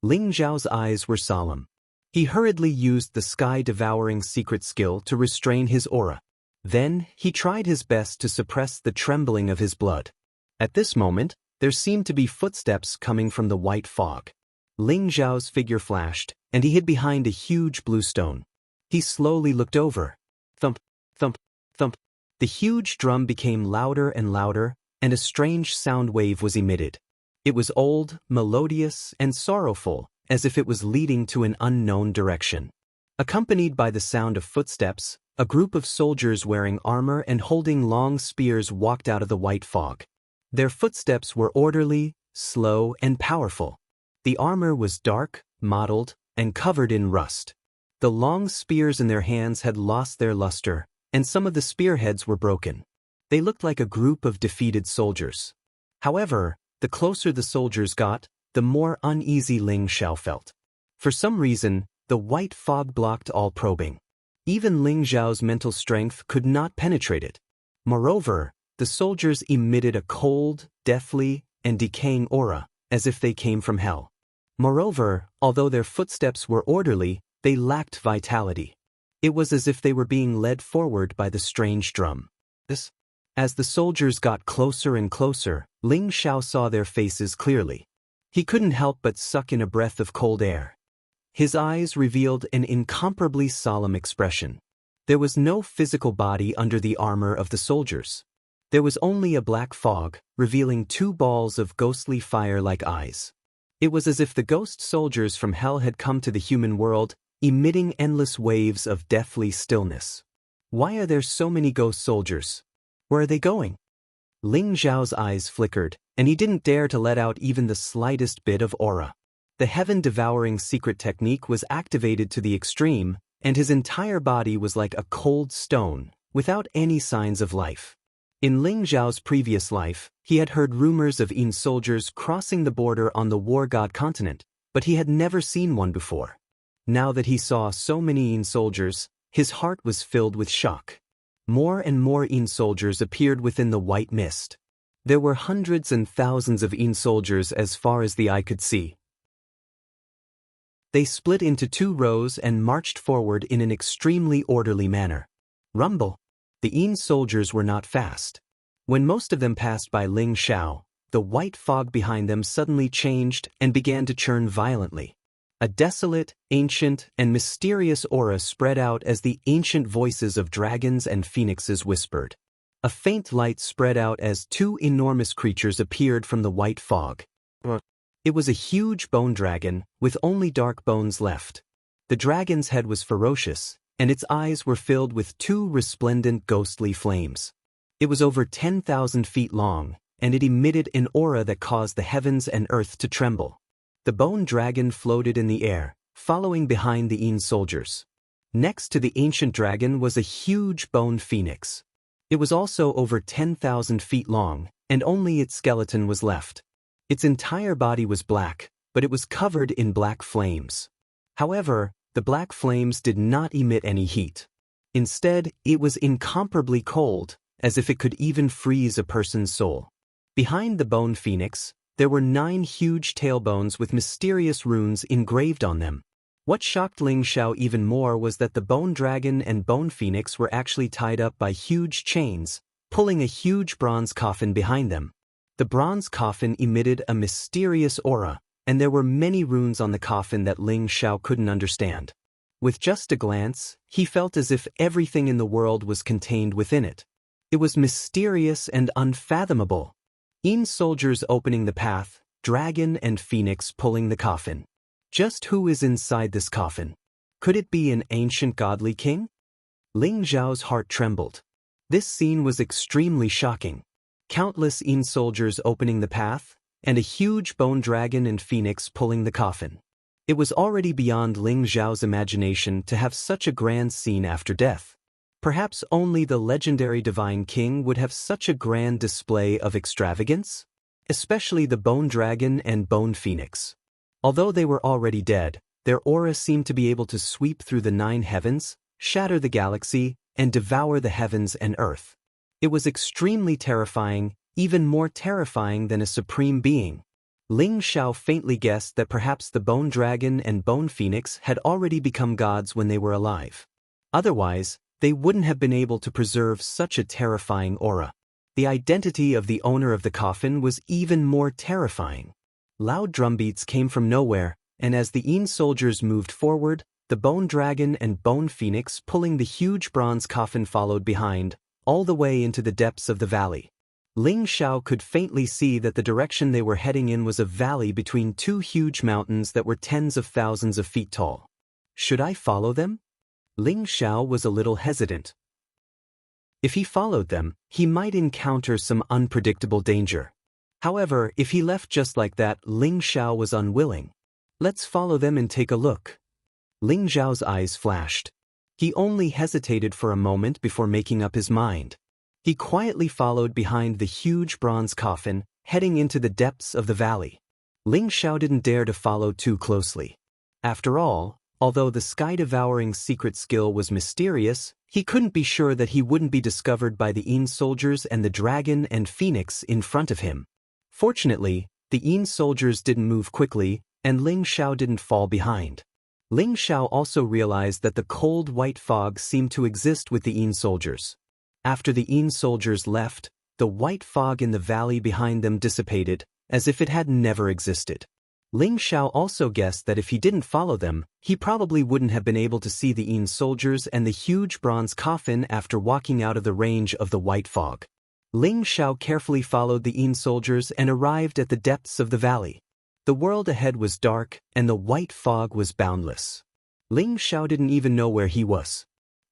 Ling Zhao's eyes were solemn. He hurriedly used the sky-devouring secret skill to restrain his aura. Then, he tried his best to suppress the trembling of his blood. At this moment, there seemed to be footsteps coming from the white fog. Ling Zhao's figure flashed, and he hid behind a huge blue stone. He slowly looked over. Thump, thump, thump. The huge drum became louder and louder, and a strange sound wave was emitted. It was old, melodious, and sorrowful, as if it was leading to an unknown direction. Accompanied by the sound of footsteps, a group of soldiers wearing armor and holding long spears walked out of the white fog. Their footsteps were orderly, slow, and powerful. The armor was dark, mottled, and covered in rust. The long spears in their hands had lost their luster, and some of the spearheads were broken. They looked like a group of defeated soldiers. However, the closer the soldiers got, the more uneasy Ling Xiao felt. For some reason, the white fog blocked all probing. Even Ling Xiao's mental strength could not penetrate it. Moreover, the soldiers emitted a cold, deathly, and decaying aura, as if they came from hell. Moreover, although their footsteps were orderly, they lacked vitality. It was as if they were being led forward by the strange drum. As the soldiers got closer and closer, Ling Xiao saw their faces clearly. He couldn't help but suck in a breath of cold air. His eyes revealed an incomparably solemn expression. There was no physical body under the armor of the soldiers. There was only a black fog, revealing two balls of ghostly fire like eyes. It was as if the ghost soldiers from hell had come to the human world, emitting endless waves of deathly stillness. Why are there so many ghost soldiers? Where are they going? Ling Xiao's eyes flickered, and he didn't dare to let out even the slightest bit of aura. The heaven-devouring secret technique was activated to the extreme, and his entire body was like a cold stone, without any signs of life. In Ling Xiao's previous life, he had heard rumors of Yin soldiers crossing the border on the war god continent, but he had never seen one before. Now that he saw so many Yin soldiers, his heart was filled with shock. More and more Yin soldiers appeared within the white mist. There were hundreds and thousands of Yin soldiers as far as the eye could see. They split into two rows and marched forward in an extremely orderly manner. Rumble! The Yin soldiers were not fast. When most of them passed by Ling Xiao, the white fog behind them suddenly changed and began to churn violently. A desolate, ancient, and mysterious aura spread out as the ancient voices of dragons and phoenixes whispered. A faint light spread out as two enormous creatures appeared from the white fog. It was a huge bone dragon, with only dark bones left. The dragon's head was ferocious, and its eyes were filled with two resplendent ghostly flames. It was over 10,000 feet long, and it emitted an aura that caused the heavens and earth to tremble. The bone dragon floated in the air, following behind the Yin soldiers. Next to the ancient dragon was a huge bone phoenix. It was also over 10,000 feet long, and only its skeleton was left. Its entire body was black, but it was covered in black flames. However, the black flames did not emit any heat. Instead, it was incomparably cold, as if it could even freeze a person's soul. Behind the bone phoenix, there were 9 huge tailbones with mysterious runes engraved on them. What shocked Ling Xiao even more was that the bone dragon and bone phoenix were actually tied up by huge chains, pulling a huge bronze coffin behind them. The bronze coffin emitted a mysterious aura, and there were many runes on the coffin that Ling Xiao couldn't understand. With just a glance, he felt as if everything in the world was contained within it. It was mysterious and unfathomable. Yin soldiers opening the path, dragon and phoenix pulling the coffin. Just who is inside this coffin? Could it be an ancient godly king? Ling Xiao's heart trembled. This scene was extremely shocking. Countless Yin soldiers opening the path, and a huge bone dragon and phoenix pulling the coffin. It was already beyond Ling Xiao's imagination to have such a grand scene after death. Perhaps only the legendary divine king would have such a grand display of extravagance, especially the bone dragon and bone phoenix. Although they were already dead, their aura seemed to be able to sweep through the 9 heavens, shatter the galaxy, and devour the heavens and earth. It was extremely terrifying, even more terrifying than a supreme being. Ling Xiao faintly guessed that perhaps the bone dragon and bone phoenix had already become gods when they were alive. Otherwise, they wouldn't have been able to preserve such a terrifying aura. The identity of the owner of the coffin was even more terrifying. Loud drumbeats came from nowhere, and as the Yin soldiers moved forward, the bone dragon and bone phoenix pulling the huge bronze coffin followed behind, all the way into the depths of the valley. Ling Xiao could faintly see that the direction they were heading in was a valley between 2 huge mountains that were tens of thousands of feet tall. Should I follow them? Ling Xiao was a little hesitant. If he followed them, he might encounter some unpredictable danger. However, if he left just like that, Ling Xiao was unwilling. Let's follow them and take a look. Ling Xiao's eyes flashed. He only hesitated for a moment before making up his mind. He quietly followed behind the huge bronze coffin, heading into the depths of the valley. Ling Xiao didn't dare to follow too closely. After all, although the sky-devouring secret skill was mysterious, he couldn't be sure that he wouldn't be discovered by the Yin soldiers and the dragon and phoenix in front of him. Fortunately, the Yin soldiers didn't move quickly, and Ling Xiao didn't fall behind. Ling Xiao also realized that the cold white fog seemed to exist with the Yin soldiers. After the Yin soldiers left, the white fog in the valley behind them dissipated, as if it had never existed. Ling Xiao also guessed that if he didn't follow them, he probably wouldn't have been able to see the Yin soldiers and the huge bronze coffin after walking out of the range of the white fog. Ling Xiao carefully followed the Yin soldiers and arrived at the depths of the valley. The world ahead was dark, and the white fog was boundless. Ling Xiao didn't even know where he was.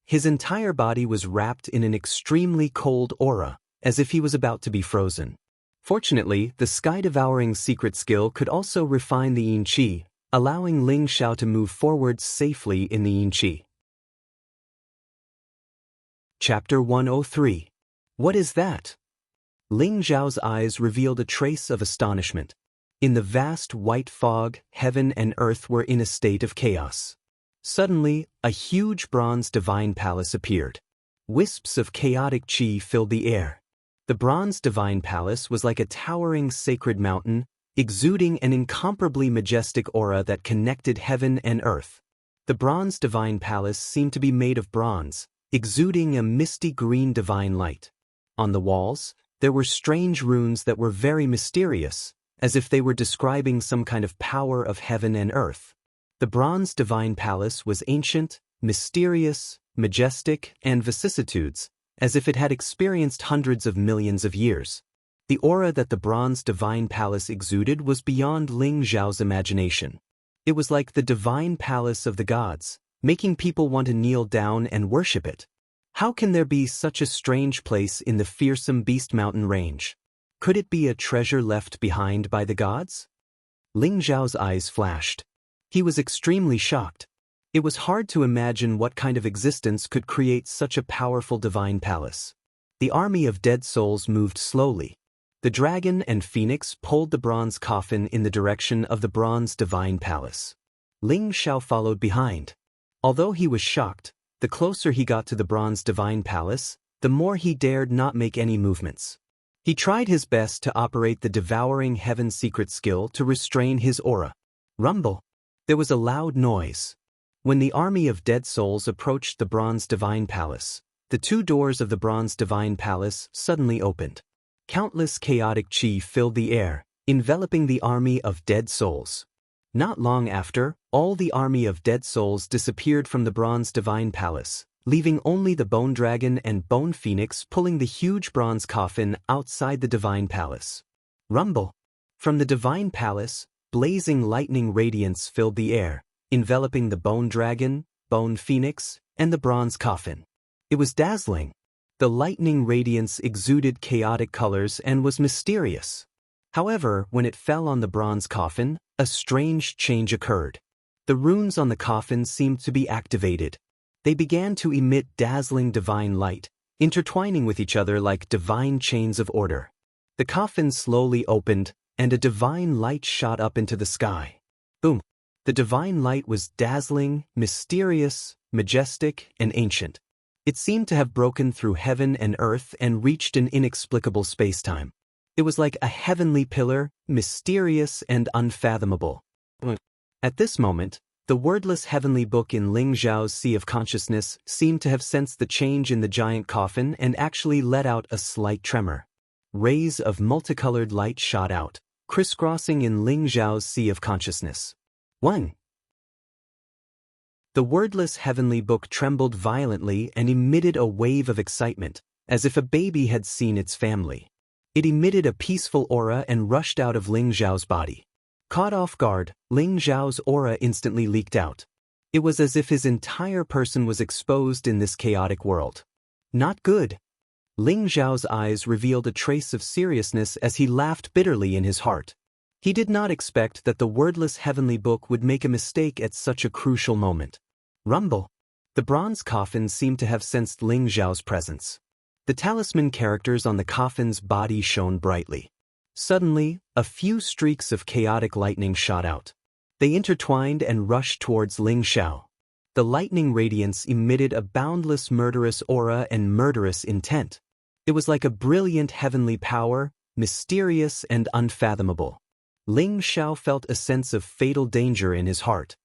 His entire body was wrapped in an extremely cold aura, as if he was about to be frozen. Fortunately, the sky-devouring secret skill could also refine the Yin Qi, allowing Ling Xiao to move forward safely in the Yin Qi. Chapter 103. What is that? Ling Xiao's eyes revealed a trace of astonishment. In the vast white fog, heaven and earth were in a state of chaos. Suddenly, a huge bronze divine palace appeared. Wisps of chaotic qi filled the air. The bronze divine palace was like a towering sacred mountain, exuding an incomparably majestic aura that connected heaven and earth. The bronze divine palace seemed to be made of bronze, exuding a misty green divine light. On the walls, there were strange runes that were very mysterious, as if they were describing some kind of power of heaven and earth. The bronze divine palace was ancient, mysterious, majestic, and vicissitudes, as if it had experienced hundreds of millions of years. The aura that the bronze divine palace exuded was beyond Ling Xiao's imagination. It was like the divine palace of the gods, making people want to kneel down and worship it. How can there be such a strange place in the fearsome Beast Mountain range? Could it be a treasure left behind by the gods? Ling Xiao's eyes flashed. He was extremely shocked. It was hard to imagine what kind of existence could create such a powerful divine palace. The army of dead souls moved slowly. The dragon and phoenix pulled the bronze coffin in the direction of the bronze divine palace. Ling Xiao followed behind. Although he was shocked, the closer he got to the bronze divine palace, the more he dared not make any movements. He tried his best to operate the devouring heaven secret skill to restrain his aura. Rumble. There was a loud noise. When the army of dead souls approached the bronze divine palace, the two doors of the bronze divine palace suddenly opened. Countless chaotic qi filled the air, enveloping the army of dead souls. Not long after, all the army of dead souls disappeared from the bronze divine palace, leaving only the bone dragon and bone phoenix pulling the huge bronze coffin outside the divine palace. Rumble. From the divine palace, blazing lightning radiance filled the air, enveloping the bone dragon, bone phoenix, and the bronze coffin. It was dazzling. The lightning radiance exuded chaotic colors and was mysterious. However, when it fell on the bronze coffin, a strange change occurred. The runes on the coffin seemed to be activated. They began to emit dazzling divine light, intertwining with each other like divine chains of order. The coffin slowly opened, and a divine light shot up into the sky. Boom! The divine light was dazzling, mysterious, majestic, and ancient. It seemed to have broken through heaven and earth and reached an inexplicable space-time. It was like a heavenly pillar, mysterious and unfathomable. At this moment, the wordless heavenly book in Ling Xiao's sea of consciousness seemed to have sensed the change in the giant coffin and actually let out a slight tremor. Rays of multicolored light shot out, crisscrossing in Ling Xiao's sea of consciousness. 1. The wordless heavenly book trembled violently and emitted a wave of excitement, as if a baby had seen its family. It emitted a peaceful aura and rushed out of Ling Xiao's body. Caught off guard, Ling Xiao's aura instantly leaked out. It was as if his entire person was exposed in this chaotic world. Not good. Ling Xiao's eyes revealed a trace of seriousness as he laughed bitterly in his heart. He did not expect that the wordless heavenly book would make a mistake at such a crucial moment. Rumble. The bronze coffin seemed to have sensed Ling Xiao's presence. The talisman characters on the coffin's body shone brightly. Suddenly, a few streaks of chaotic lightning shot out. They intertwined and rushed towards Ling Xiao. The lightning radiance emitted a boundless murderous aura and murderous intent. It was like a brilliant heavenly power, mysterious and unfathomable. Ling Xiao felt a sense of fatal danger in his heart.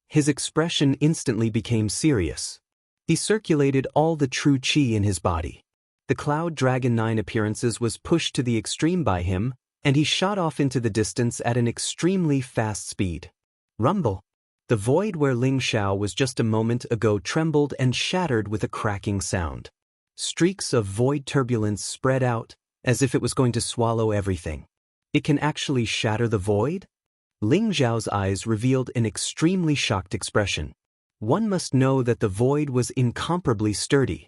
His expression instantly became serious. He circulated all the true qi in his body. The Cloud Dragon 9 appearances was pushed to the extreme by him, and he shot off into the distance at an extremely fast speed. Rumble. The void where Ling Xiao was just a moment ago trembled and shattered with a cracking sound. Streaks of void turbulence spread out, as if it was going to swallow everything. It can actually shatter the void? Ling Xiao's eyes revealed an extremely shocked expression. One must know that the void was incomparably sturdy.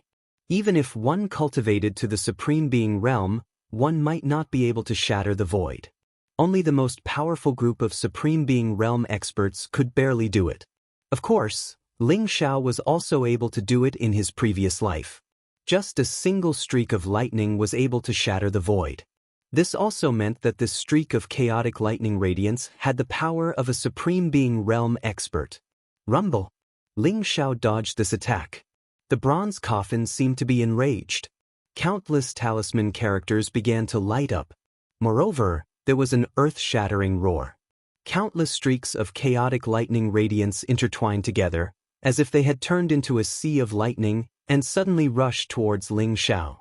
Even if one cultivated to the Supreme Being realm, one might not be able to shatter the void. Only the most powerful group of Supreme Being realm experts could barely do it. Of course, Ling Xiao was also able to do it in his previous life. Just a single streak of lightning was able to shatter the void. This also meant that this streak of chaotic lightning radiance had the power of a Supreme Being realm expert. Rumble. Ling Xiao dodged this attack. The bronze coffin seemed to be enraged. Countless talisman characters began to light up. Moreover, there was an earth-shattering roar. Countless streaks of chaotic lightning radiance intertwined together, as if they had turned into a sea of lightning, and suddenly rushed towards Ling Xiao.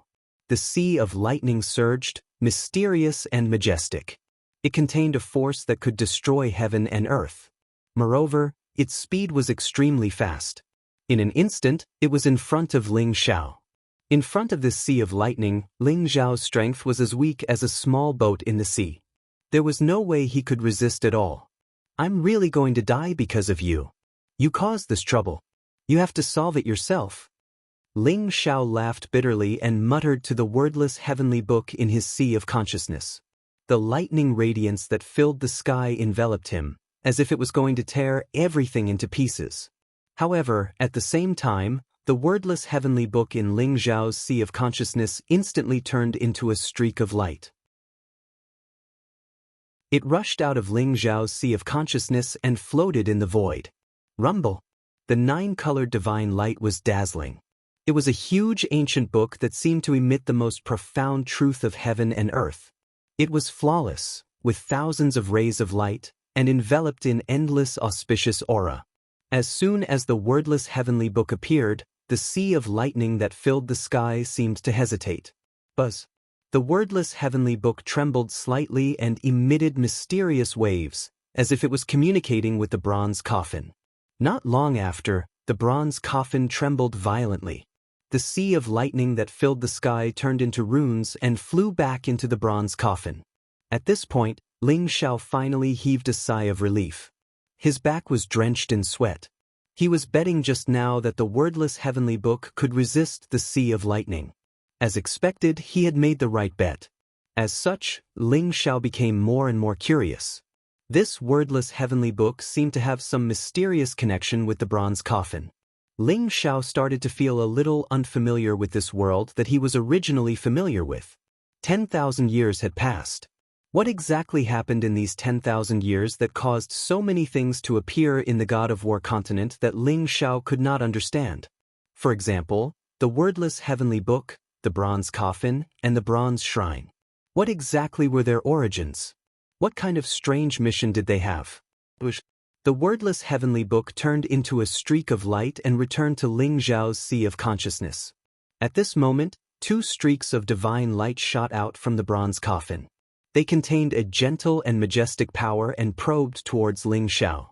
The sea of lightning surged, mysterious and majestic. It contained a force that could destroy heaven and earth. Moreover, its speed was extremely fast. In an instant, it was in front of Ling Xiao. In front of this sea of lightning, Ling Xiao's strength was as weak as a small boat in the sea. There was no way he could resist at all. I'm really going to die because of you. You caused this trouble. You have to solve it yourself. Ling Xiao laughed bitterly and muttered to the wordless heavenly book in his sea of consciousness. The lightning radiance that filled the sky enveloped him, as if it was going to tear everything into pieces. However, at the same time, the wordless heavenly book in Ling Xiao's sea of consciousness instantly turned into a streak of light. It rushed out of Ling Xiao's sea of consciousness and floated in the void. Rumble. The 9-colored divine light was dazzling. It was a huge ancient book that seemed to emit the most profound truth of heaven and earth. It was flawless, with thousands of rays of light, and enveloped in endless auspicious aura. As soon as the wordless heavenly book appeared, the sea of lightning that filled the sky seemed to hesitate. Buzz. The wordless heavenly book trembled slightly and emitted mysterious waves, as if it was communicating with the bronze coffin. Not long after, the bronze coffin trembled violently. The sea of lightning that filled the sky turned into runes and flew back into the bronze coffin. At this point, Ling Xiao finally heaved a sigh of relief. His back was drenched in sweat. He was betting just now that the wordless heavenly book could resist the sea of lightning. As expected, he had made the right bet. As such, Ling Xiao became more and more curious. This wordless heavenly book seemed to have some mysterious connection with the bronze coffin. Ling Xiao started to feel a little unfamiliar with this world that he was originally familiar with. 10,000 years had passed. What exactly happened in these 10,000 years that caused so many things to appear in the God of War continent that Ling Xiao could not understand? For example, the wordless heavenly book, the bronze coffin, and the bronze shrine. What exactly were their origins? What kind of strange mission did they have? The wordless heavenly book turned into a streak of light and returned to Ling Xiao's sea of consciousness. At this moment, 2 streaks of divine light shot out from the bronze coffin. They contained a gentle and majestic power and probed towards Ling Xiao.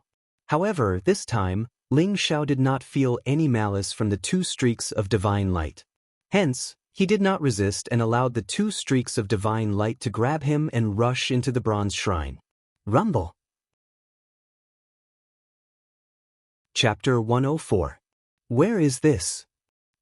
However, this time, Ling Xiao did not feel any malice from the 2 streaks of divine light. Hence, he did not resist and allowed the 2 streaks of divine light to grab him and rush into the bronze shrine. Rumble. Chapter 104. Where is this?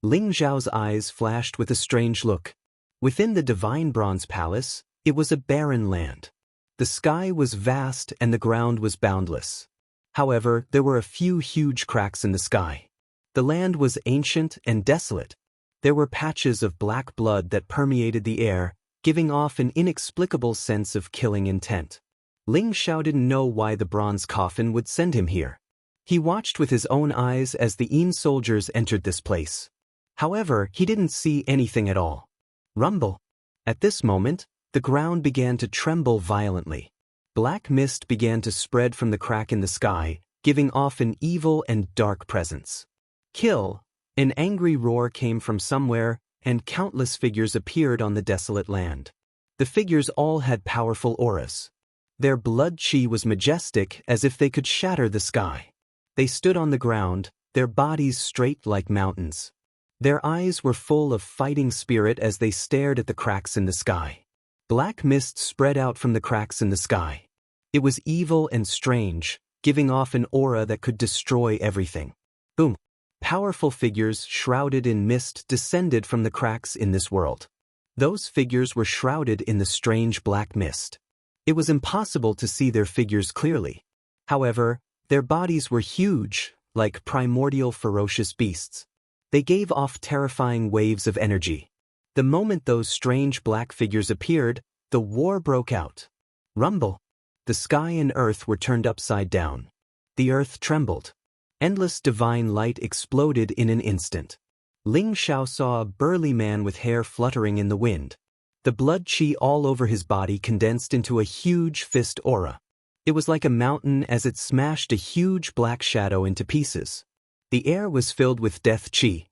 Ling Xiao's eyes flashed with a strange look. Within the divine bronze palace, it was a barren land. The sky was vast and the ground was boundless. However, there were a few huge cracks in the sky. The land was ancient and desolate. There were patches of black blood that permeated the air, giving off an inexplicable sense of killing intent. Ling Xiao didn't know why the bronze coffin would send him here. He watched with his own eyes as the Yin soldiers entered this place. However, he didn't see anything at all. Rumble. At this moment, the ground began to tremble violently. Black mist began to spread from the crack in the sky, giving off an evil and dark presence. Kill! An angry roar came from somewhere, and countless figures appeared on the desolate land. The figures all had powerful auras. Their blood chi was majestic, as if they could shatter the sky. They stood on the ground, their bodies straight like mountains. Their eyes were full of fighting spirit as they stared at the cracks in the sky. Black mist spread out from the cracks in the sky. It was evil and strange, giving off an aura that could destroy everything. Boom! Powerful figures shrouded in mist descended from the cracks in this world. Those figures were shrouded in the strange black mist. It was impossible to see their figures clearly. However, their bodies were huge, like primordial ferocious beasts. They gave off terrifying waves of energy. The moment those strange black figures appeared, the war broke out. Rumble. The sky and earth were turned upside down. The earth trembled. Endless divine light exploded in an instant. Ling Xiao saw a burly man with hair fluttering in the wind. The blood chi all over his body condensed into a huge fist aura. It was like a mountain as it smashed a huge black shadow into pieces. The air was filled with death chi.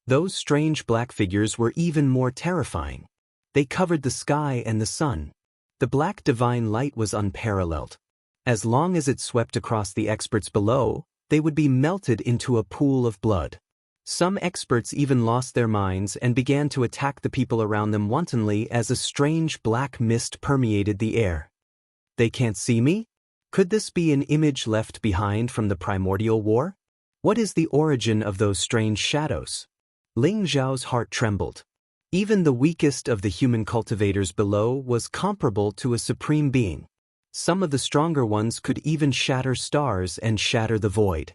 Those strange black figures were even more terrifying. They covered the sky and the sun. The black divine light was unparalleled. As long as it swept across the experts below, they would be melted into a pool of blood. Some experts even lost their minds and began to attack the people around them wantonly as a strange black mist permeated the air. They can't see me? Could this be an image left behind from the primordial war? What is the origin of those strange shadows? Ling Xiao's heart trembled. Even the weakest of the human cultivators below was comparable to a supreme being. Some of the stronger ones could even shatter stars and shatter the void.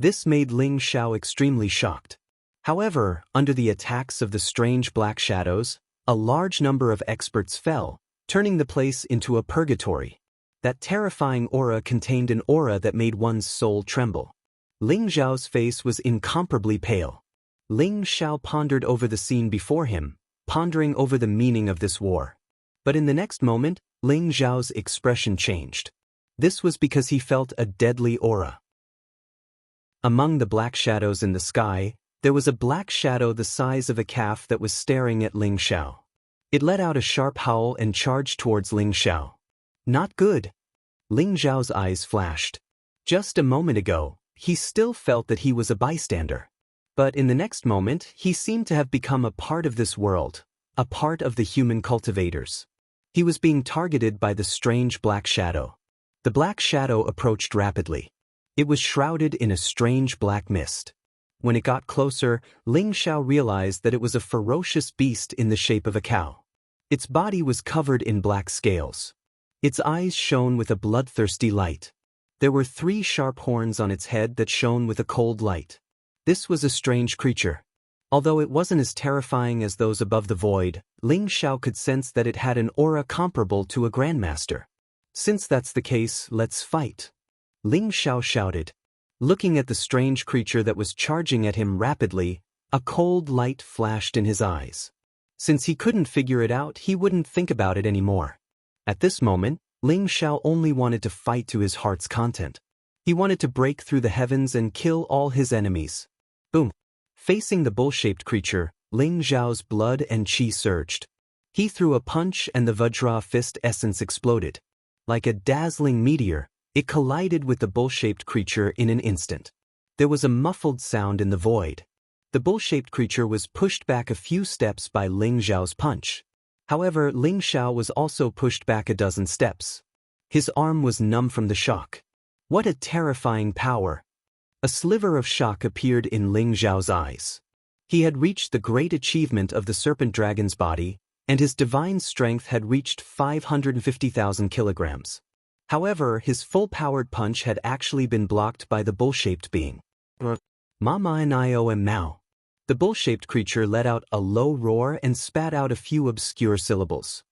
This made Ling Xiao extremely shocked. However, under the attacks of the strange black shadows, a large number of experts fell, turning the place into a purgatory. That terrifying aura contained an aura that made one's soul tremble. Ling Xiao's face was incomparably pale. Ling Xiao pondered over the scene before him, pondering over the meaning of this war. But in the next moment, Ling Xiao's expression changed. This was because he felt a deadly aura. Among the black shadows in the sky, there was a black shadow the size of a calf that was staring at Ling Xiao. It let out a sharp howl and charged towards Ling Xiao. Not good. Ling Xiao's eyes flashed. Just a moment ago, he still felt that he was a bystander. But in the next moment, he seemed to have become a part of this world, a part of the human cultivators. He was being targeted by the strange black shadow. The black shadow approached rapidly. It was shrouded in a strange black mist. When it got closer, Ling Xiao realized that it was a ferocious beast in the shape of a cow. Its body was covered in black scales. Its eyes shone with a bloodthirsty light. There were 3 sharp horns on its head that shone with a cold light. This was a strange creature. Although it wasn't as terrifying as those above the void, Ling Xiao could sense that it had an aura comparable to a grandmaster. Since that's the case, let's fight. Ling Xiao shouted. Looking at the strange creature that was charging at him rapidly, a cold light flashed in his eyes. Since he couldn't figure it out, he wouldn't think about it anymore. At this moment, Ling Xiao only wanted to fight to his heart's content. He wanted to break through the heavens and kill all his enemies. Boom! Facing the bull-shaped creature, Ling Xiao's blood and chi surged. He threw a punch and the Vajra fist essence exploded. Like a dazzling meteor, it collided with the bull-shaped creature in an instant. There was a muffled sound in the void. The bull-shaped creature was pushed back a few steps by Ling Xiao's punch. However, Ling Xiao was also pushed back a dozen steps. His arm was numb from the shock. What a terrifying power! A sliver of shock appeared in Ling Xiao's eyes. He had reached the great achievement of the serpent dragon's body, and his divine strength had reached 550,000 kilograms. However, his full-powered punch had actually been blocked by the bull-shaped being. Mama and Io am Mao. The bull-shaped creature let out a low roar and spat out a few obscure syllables.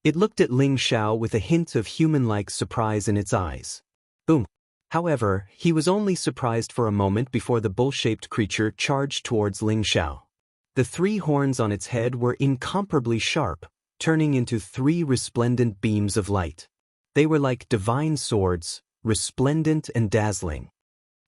It looked at Ling Xiao with a hint of human-like surprise in its eyes. Boom. However, he was only surprised for a moment before the bull-shaped creature charged towards Ling Xiao. The 3 horns on its head were incomparably sharp, turning into 3 resplendent beams of light. They were like divine swords, resplendent and dazzling.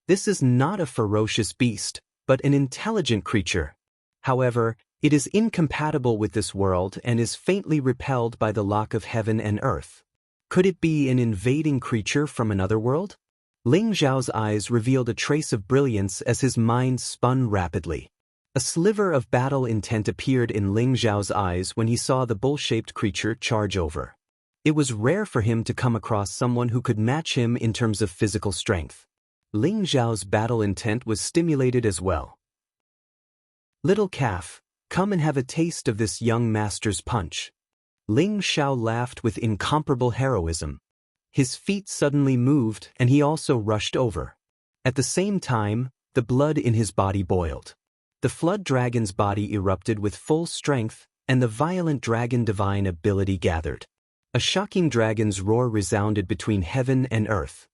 This is not a ferocious beast, but an intelligent creature. However, it is incompatible with this world and is faintly repelled by the lock of heaven and earth. Could it be an invading creature from another world? Ling Xiao's eyes revealed a trace of brilliance as his mind spun rapidly. A sliver of battle intent appeared in Ling Xiao's eyes when he saw the bull-shaped creature charge over. It was rare for him to come across someone who could match him in terms of physical strength. Ling Xiao's battle intent was stimulated as well. "Little calf, come and have a taste of this young master's punch." Ling Xiao laughed with incomparable heroism. His feet suddenly moved and he also rushed over. At the same time, the blood in his body boiled. The flood dragon's body erupted with full strength, and the violent dragon divine ability gathered. A shocking dragon's roar resounded between heaven and earth.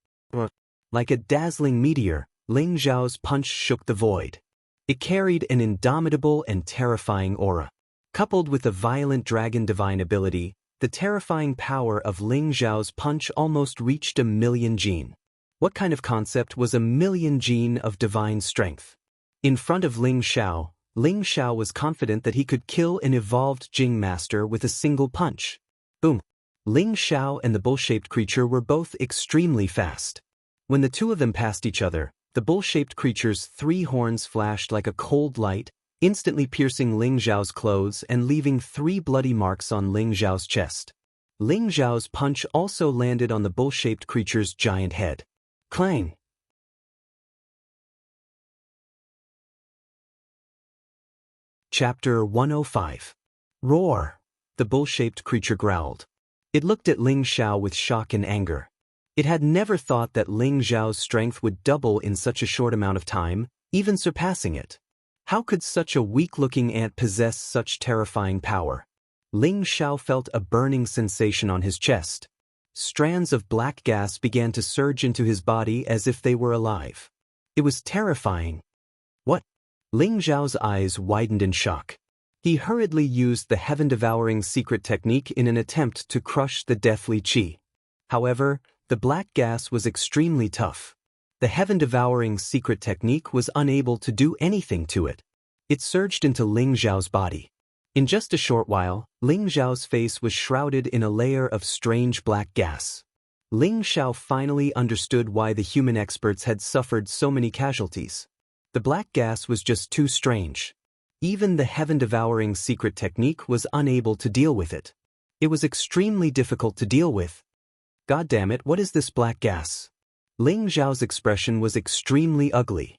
Like a dazzling meteor, Ling Xiao's punch shook the void. It carried an indomitable and terrifying aura. Coupled with the violent dragon divine ability, the terrifying power of Ling Xiao's punch almost reached 1,000,000 jin. What kind of concept was 1,000,000 jin of divine strength? In front of Ling Xiao was confident that he could kill an evolved Jing master with a single punch. Boom! Ling Xiao and the bull-shaped creature were both extremely fast. When the two of them passed each other, the bull-shaped creature's 3 horns flashed like a cold light, instantly piercing Ling Xiao's clothes and leaving 3 bloody marks on Ling Xiao's chest. Ling Xiao's punch also landed on the bull-shaped creature's giant head. Clang! Chapter 105. Roar! The bull-shaped creature growled. It looked at Ling Xiao with shock and anger. It had never thought that Ling Xiao's strength would double in such a short amount of time, even surpassing it. How could such a weak-looking ant possess such terrifying power? Ling Xiao felt a burning sensation on his chest. Strands of black gas began to surge into his body as if they were alive. It was terrifying. What? Ling Xiao's eyes widened in shock. He hurriedly used the heaven-devouring secret technique in an attempt to crush the deathly qi. However, the black gas was extremely tough. The heaven-devouring secret technique was unable to do anything to it. It surged into Ling Xiao's body. In just a short while, Ling Xiao's face was shrouded in a layer of strange black gas. Ling Xiao finally understood why the human experts had suffered so many casualties. The black gas was just too strange. Even the heaven-devouring secret technique was unable to deal with it. It was extremely difficult to deal with. God damn it, what is this black gas? Ling Xiao's expression was extremely ugly.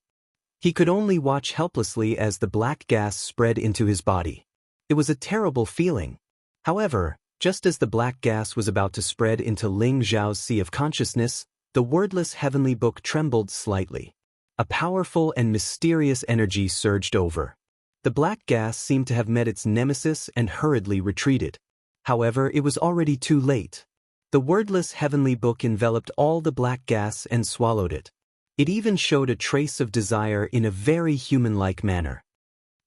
He could only watch helplessly as the black gas spread into his body. It was a terrible feeling. However, just as the black gas was about to spread into Ling Xiao's sea of consciousness, the wordless heavenly book trembled slightly. A powerful and mysterious energy surged over. The black gas seemed to have met its nemesis and hurriedly retreated. However, it was already too late. The wordless heavenly book enveloped all the black gas and swallowed it. It even showed a trace of desire in a very human-like manner.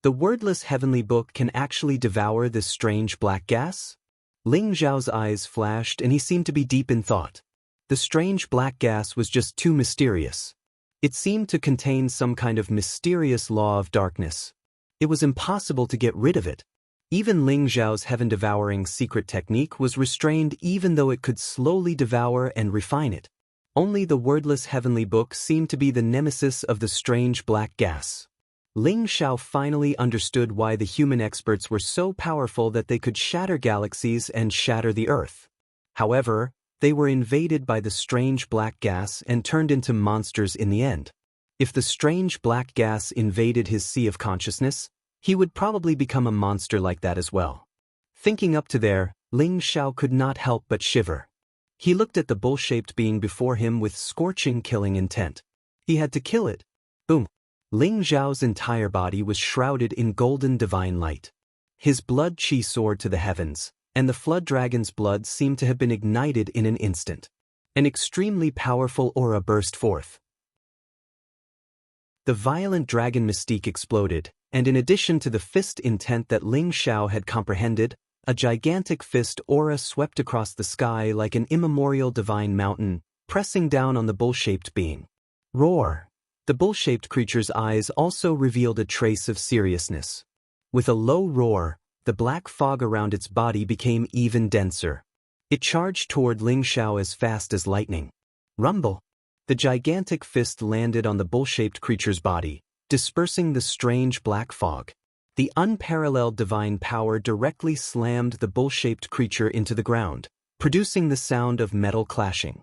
The wordless heavenly book can actually devour this strange black gas? Ling Xiao's eyes flashed and he seemed to be deep in thought. The strange black gas was just too mysterious. It seemed to contain some kind of mysterious law of darkness. It was impossible to get rid of it. Even Ling Xiao's heaven-devouring secret technique was restrained even though it could slowly devour and refine it. Only the wordless heavenly book seemed to be the nemesis of the strange black gas. Ling Xiao finally understood why the human experts were so powerful that they could shatter galaxies and shatter the earth. However, they were invaded by the strange black gas and turned into monsters in the end. If the strange black gas invaded his sea of consciousness, he would probably become a monster like that as well. Thinking up to there, Ling Xiao could not help but shiver. He looked at the bull-shaped being before him with scorching killing intent. He had to kill it. Boom! Ling Xiao's entire body was shrouded in golden divine light. His blood qi soared to the heavens, and the flood dragon's blood seemed to have been ignited in an instant. An extremely powerful aura burst forth. The violent dragon mystique exploded, and in addition to the fist intent that Ling Xiao had comprehended, a gigantic fist aura swept across the sky like an immemorial divine mountain, pressing down on the bull-shaped being. Roar! The bull-shaped creature's eyes also revealed a trace of seriousness. With a low roar, the black fog around its body became even denser. It charged toward Ling Xiao as fast as lightning. Rumble! The gigantic fist landed on the bull-shaped creature's body, dispersing the strange black fog. The unparalleled divine power directly slammed the bull-shaped creature into the ground, producing the sound of metal clashing.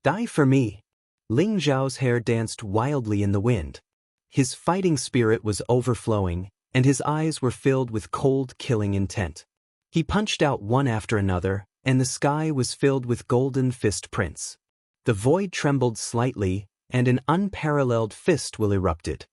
Die for me! Ling Xiao's hair danced wildly in the wind. His fighting spirit was overflowing, and his eyes were filled with cold, killing intent. He punched out one after another, and the sky was filled with golden fist prints. The void trembled slightly, and an unparalleled fist will erupted.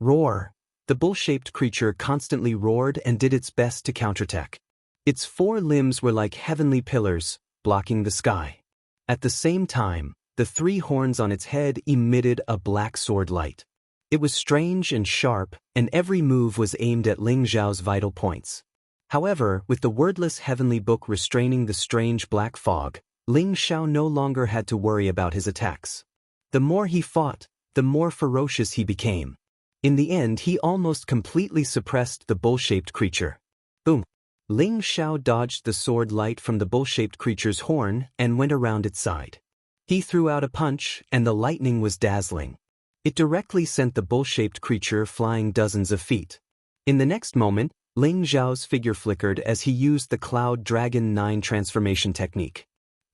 Roar! The bull-shaped creature constantly roared and did its best to counterattack. Its four limbs were like heavenly pillars, blocking the sky. At the same time, the three horns on its head emitted a black sword light. It was strange and sharp, and every move was aimed at Ling Xiao's vital points. However, with the wordless heavenly book restraining the strange black fog, Ling Xiao no longer had to worry about his attacks. The more he fought, the more ferocious he became. In the end, he almost completely suppressed the bull-shaped creature. Boom! Ling Xiao dodged the sword light from the bull-shaped creature's horn and went around its side. He threw out a punch, and the lightning was dazzling. It directly sent the bull-shaped creature flying dozens of feet. In the next moment, Ling Xiao's figure flickered as he used the Cloud Dragon 9 transformation technique.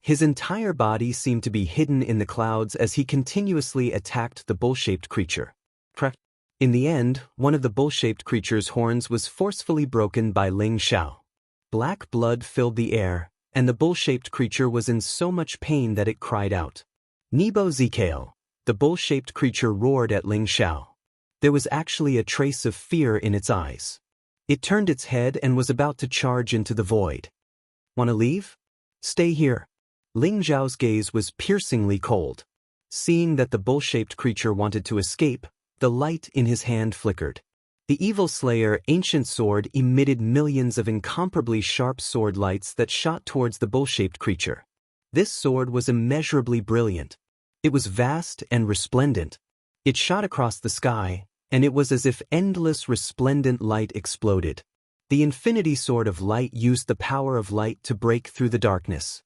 His entire body seemed to be hidden in the clouds as he continuously attacked the bull-shaped creature. In the end, one of the bull-shaped creature's horns was forcefully broken by Ling Xiao. Black blood filled the air, and the bull-shaped creature was in so much pain that it cried out. Nebo Zikale! The bull-shaped creature roared at Ling Xiao. There was actually a trace of fear in its eyes. It turned its head and was about to charge into the void. "Want to leave? Stay here." Ling Xiao's gaze was piercingly cold. Seeing that the bull-shaped creature wanted to escape, the light in his hand flickered. The evil slayer ancient sword emitted millions of incomparably sharp sword lights that shot towards the bull-shaped creature. This sword was immeasurably brilliant. It was vast and resplendent. It shot across the sky, and it was as if endless resplendent light exploded. The infinity sword of light used the power of light to break through the darkness.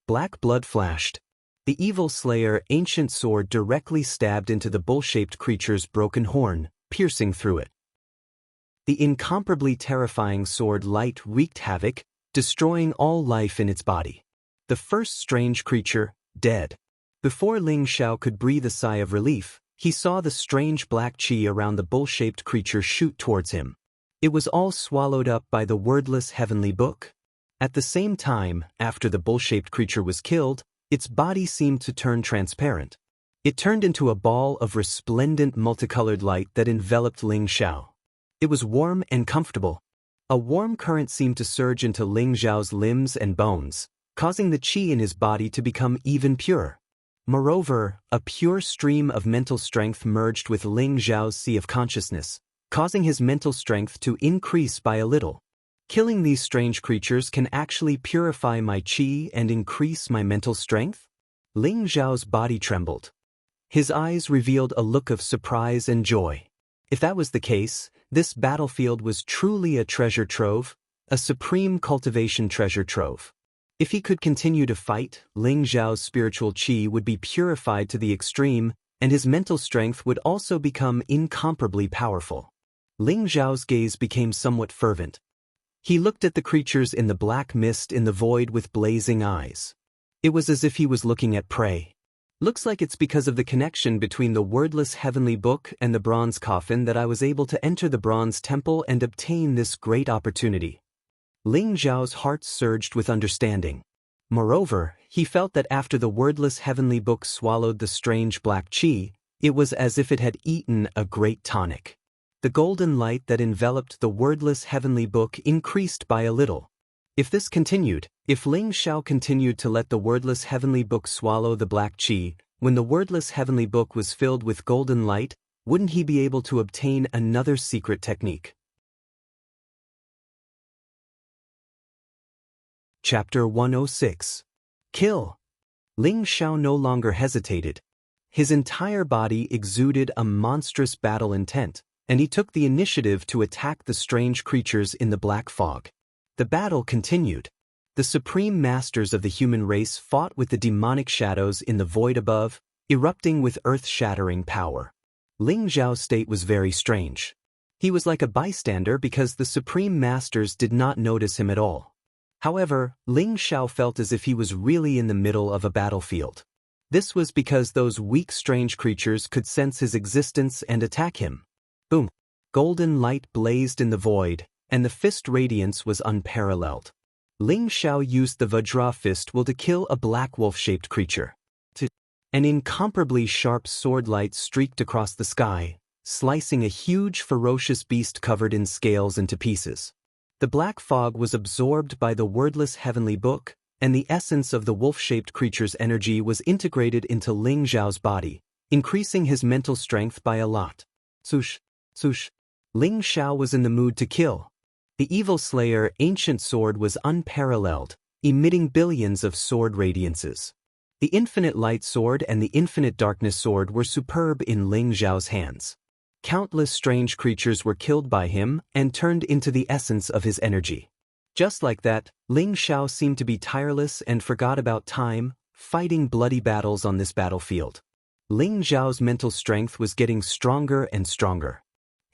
Black blood flashed. The evil slayer ancient sword directly stabbed into the bull-shaped creature's broken horn, piercing through it. The incomparably terrifying sword light wreaked havoc, destroying all life in its body. The first strange creature, dead. Before Ling Xiao could breathe a sigh of relief, he saw the strange black chi around the bull-shaped creature shoot towards him. It was all swallowed up by the wordless heavenly book. At the same time, after the bull-shaped creature was killed, its body seemed to turn transparent. It turned into a ball of resplendent multicolored light that enveloped Ling Xiao. It was warm and comfortable. A warm current seemed to surge into Ling Xiao's limbs and bones, causing the qi in his body to become even pure. Moreover, a pure stream of mental strength merged with Ling Xiao's sea of consciousness, causing his mental strength to increase by a little. Killing these strange creatures can actually purify my qi and increase my mental strength? Ling Xiao's body trembled. His eyes revealed a look of surprise and joy. If that was the case, this battlefield was truly a treasure trove, a supreme cultivation treasure trove. If he could continue to fight, Ling Xiao's spiritual qi would be purified to the extreme, and his mental strength would also become incomparably powerful. Ling Xiao's gaze became somewhat fervent. He looked at the creatures in the black mist in the void with blazing eyes. It was as if he was looking at prey. Looks like it's because of the connection between the wordless heavenly book and the bronze coffin that I was able to enter the bronze temple and obtain this great opportunity. Ling Xiao's heart surged with understanding. Moreover, he felt that after the wordless heavenly book swallowed the strange black qi, it was as if it had eaten a great tonic. The golden light that enveloped the wordless heavenly book increased by a little. If this continued, if Ling Xiao continued to let the wordless heavenly book swallow the black qi, when the wordless heavenly book was filled with golden light, wouldn't he be able to obtain another secret technique? Chapter 106. Kill. Ling Xiao no longer hesitated. His entire body exuded a monstrous battle intent, and he took the initiative to attack the strange creatures in the black fog. The battle continued. The supreme masters of the human race fought with the demonic shadows in the void above, erupting with earth-shattering power. Ling Xiao's state was very strange. He was like a bystander because the supreme masters did not notice him at all. However, Ling Xiao felt as if he was really in the middle of a battlefield. This was because those weak strange creatures could sense his existence and attack him. Boom! Golden light blazed in the void, and the fist radiance was unparalleled. Ling Xiao used the Vajra fist will to kill a black wolf-shaped creature. An incomparably sharp sword light streaked across the sky, slicing a huge ferocious beast covered in scales into pieces. The black fog was absorbed by the wordless heavenly book, and the essence of the wolf-shaped creature's energy was integrated into Ling Xiao's body, increasing his mental strength by a lot. Swoosh, swoosh. Ling Xiao was in the mood to kill. The evil slayer ancient sword was unparalleled, emitting billions of sword radiances. The infinite light sword and the infinite darkness sword were superb in Ling Xiao's hands. Countless strange creatures were killed by him and turned into the essence of his energy. Just like that, Ling Xiao seemed to be tireless and forgot about time, fighting bloody battles on this battlefield. Ling Xiao's mental strength was getting stronger and stronger.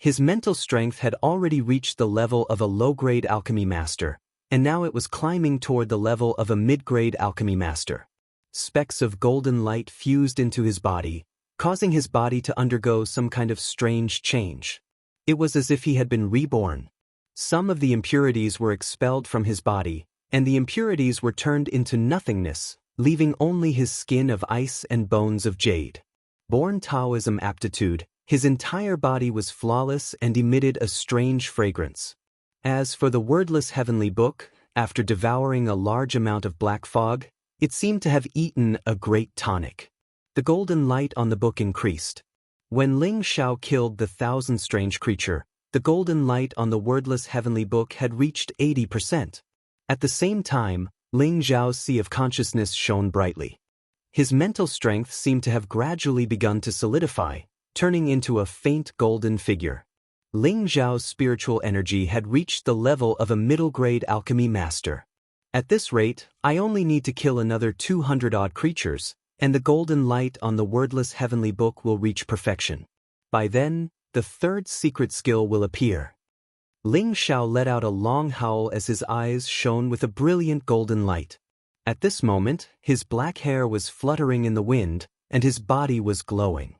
His mental strength had already reached the level of a low-grade alchemy master, and now it was climbing toward the level of a mid-grade alchemy master. Specks of golden light fused into his body, causing his body to undergo some kind of strange change. It was as if he had been reborn. Some of the impurities were expelled from his body, and the impurities were turned into nothingness, leaving only his skin of ice and bones of jade. Born Taoism aptitude, his entire body was flawless and emitted a strange fragrance. As for the wordless heavenly book, after devouring a large amount of black fog, it seemed to have eaten a great tonic. The golden light on the book increased. When Ling Xiao killed the thousand strange creature, the golden light on the wordless heavenly book had reached 80%. At the same time, Ling Xiao's sea of consciousness shone brightly. His mental strength seemed to have gradually begun to solidify, turning into a faint golden figure. Ling Xiao's spiritual energy had reached the level of a middle-grade alchemy master. At this rate, I only need to kill another 200-odd creatures, and the golden light on the wordless heavenly book will reach perfection. By then, the third secret skill will appear. Ling Xiao let out a long howl as his eyes shone with a brilliant golden light. At this moment, his black hair was fluttering in the wind, and his body was glowing.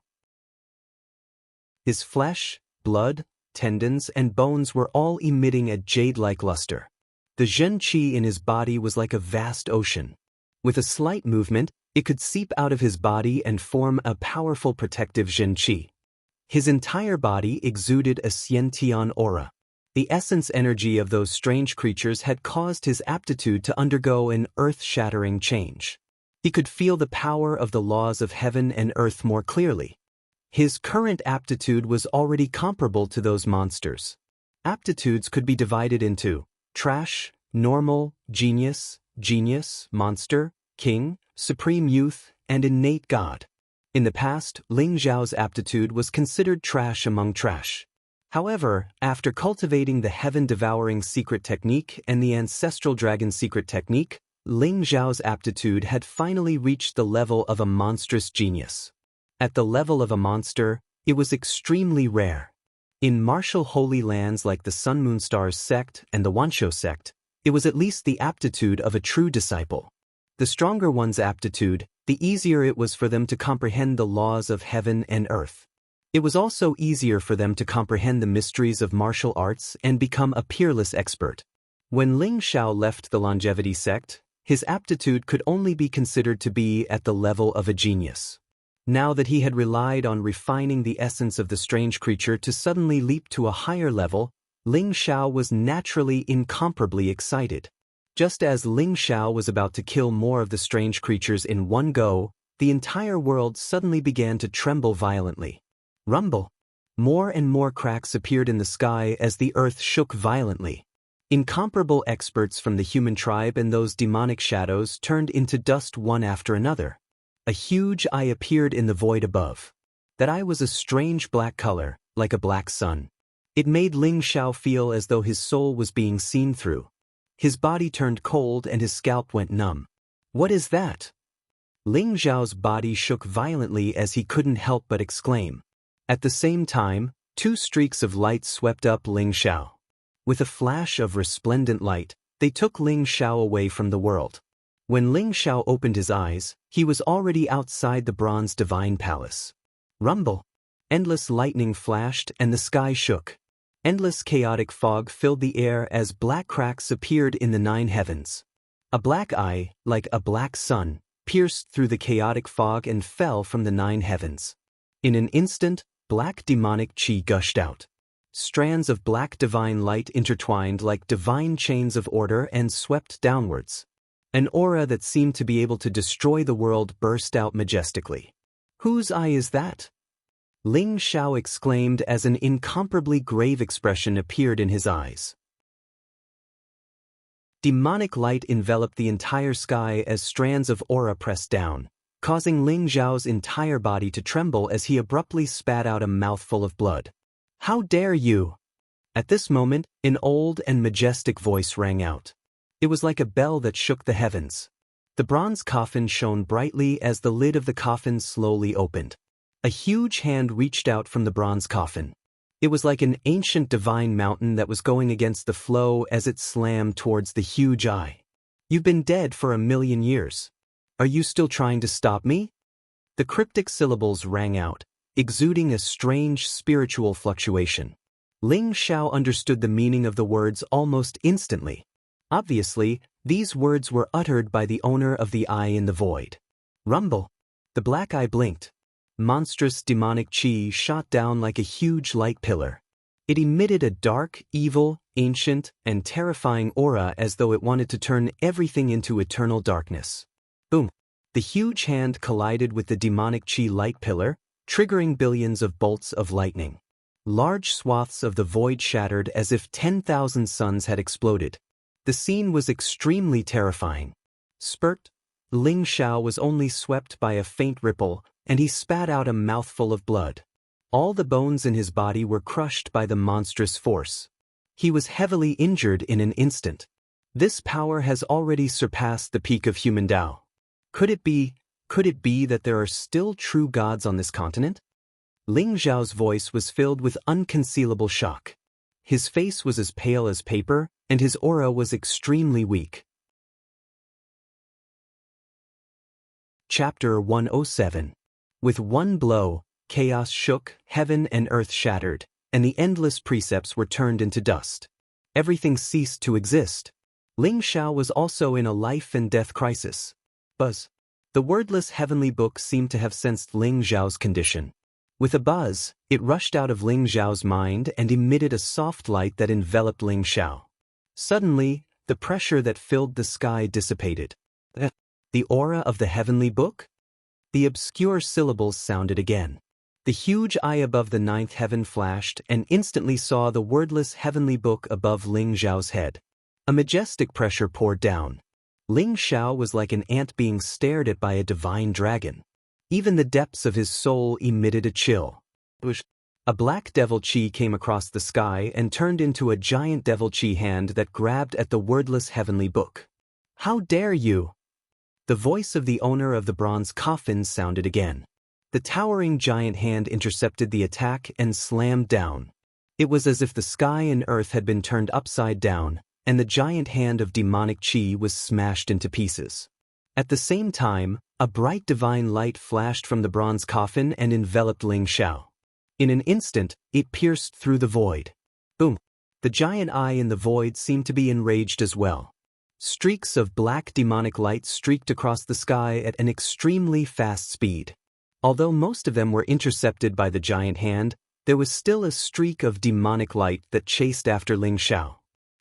His flesh, blood, tendons, and bones were all emitting a jade-like luster. The Zhen Qi in his body was like a vast ocean. With a slight movement, it could seep out of his body and form a powerful protective Zhen Qi. His entire body exuded a Xiantian aura. The essence energy of those strange creatures had caused his aptitude to undergo an earth-shattering change. He could feel the power of the laws of heaven and earth more clearly. His current aptitude was already comparable to those monsters. Aptitudes could be divided into trash, normal, genius, genius, monster, king, supreme youth, and innate god. In the past, Ling Xiao's aptitude was considered trash among trash. However, after cultivating the heaven-devouring secret technique and the ancestral dragon secret technique, Ling Xiao's aptitude had finally reached the level of a monstrous genius. At the level of a monster, it was extremely rare. In martial holy lands like the Sun Moon Stars sect and the Wanshou sect, it was at least the aptitude of a true disciple. The stronger one's aptitude, the easier it was for them to comprehend the laws of heaven and earth. It was also easier for them to comprehend the mysteries of martial arts and become a peerless expert. When Ling Xiao left the longevity sect, his aptitude could only be considered to be at the level of a genius. Now that he had relied on refining the essence of the strange creature to suddenly leap to a higher level, Ling Xiao was naturally incomparably excited. Just as Ling Xiao was about to kill more of the strange creatures in one go, the entire world suddenly began to tremble violently. Rumble. More and more cracks appeared in the sky as the earth shook violently. Incomparable experts from the human tribe and those demonic shadows turned into dust one after another. A huge eye appeared in the void above. That eye was a strange black color, like a black sun. It made Ling Xiao feel as though his soul was being seen through. His body turned cold and his scalp went numb. What is that? Ling Xiao's body shook violently as he couldn't help but exclaim. At the same time, two streaks of light swept up Ling Xiao. With a flash of resplendent light, they took Ling Xiao away from the world. When Ling Xiao opened his eyes, he was already outside the bronze divine palace. Rumble. Endless lightning flashed and the sky shook. Endless chaotic fog filled the air as black cracks appeared in the 9 heavens. A black eye, like a black sun, pierced through the chaotic fog and fell from the 9 heavens. In an instant, black demonic chi gushed out. Strands of black divine light intertwined like divine chains of order and swept downwards. An aura that seemed to be able to destroy the world burst out majestically. Whose eye is that? Ling Xiao exclaimed as an incomparably grave expression appeared in his eyes. Demonic light enveloped the entire sky as strands of aura pressed down, causing Ling Xiao's entire body to tremble as he abruptly spat out a mouthful of blood. How dare you? At this moment, an old and majestic voice rang out. It was like a bell that shook the heavens. The bronze coffin shone brightly as the lid of the coffin slowly opened. A huge hand reached out from the bronze coffin. It was like an ancient divine mountain that was going against the flow as it slammed towards the huge eye. You've been dead for 1,000,000 years. Are you still trying to stop me? The cryptic syllables rang out, exuding a strange spiritual fluctuation. Ling Xiao understood the meaning of the words almost instantly. Obviously, these words were uttered by the owner of the eye in the void. Rumble. The black eye blinked. Monstrous demonic chi shot down like a huge light pillar. It emitted a dark, evil, ancient, and terrifying aura as though it wanted to turn everything into eternal darkness. Boom! The huge hand collided with the demonic chi light pillar, triggering billions of bolts of lightning. Large swaths of the void shattered as if 10,000 suns had exploded. The scene was extremely terrifying. Spurt! Ling Xiao was only swept by a faint ripple, and he spat out a mouthful of blood. All the bones in his body were crushed by the monstrous force. He was heavily injured in an instant. This power has already surpassed the peak of human Tao. Could it be that there are still true gods on this continent? Ling Xiao's voice was filled with unconcealable shock. His face was as pale as paper, and his aura was extremely weak. Chapter 107. With one blow, chaos shook, heaven and earth shattered, and the endless precepts were turned into dust. Everything ceased to exist. Ling Xiao was also in a life and death crisis. Buzz. The wordless heavenly book seemed to have sensed Ling Xiao's condition. With a buzz, it rushed out of Ling Xiao's mind and emitted a soft light that enveloped Ling Xiao. Suddenly, the pressure that filled the sky dissipated. The aura of the heavenly book? The obscure syllables sounded again. The huge eye above the 9th heaven flashed and instantly saw the wordless heavenly book above Ling Xiao's head. A majestic pressure poured down. Ling Xiao was like an ant being stared at by a divine dragon. Even the depths of his soul emitted a chill. A black devil chi came across the sky and turned into a giant devil chi hand that grabbed at the wordless heavenly book. How dare you? The voice of the owner of the bronze coffin sounded again. The towering giant hand intercepted the attack and slammed down. It was as if the sky and earth had been turned upside down, and the giant hand of demonic chi was smashed into pieces. At the same time, a bright divine light flashed from the bronze coffin and enveloped Ling Xiao. In an instant, it pierced through the void. Boom! The giant eye in the void seemed to be enraged as well. Streaks of black demonic light streaked across the sky at an extremely fast speed. Although most of them were intercepted by the giant hand, there was still a streak of demonic light that chased after Ling Xiao.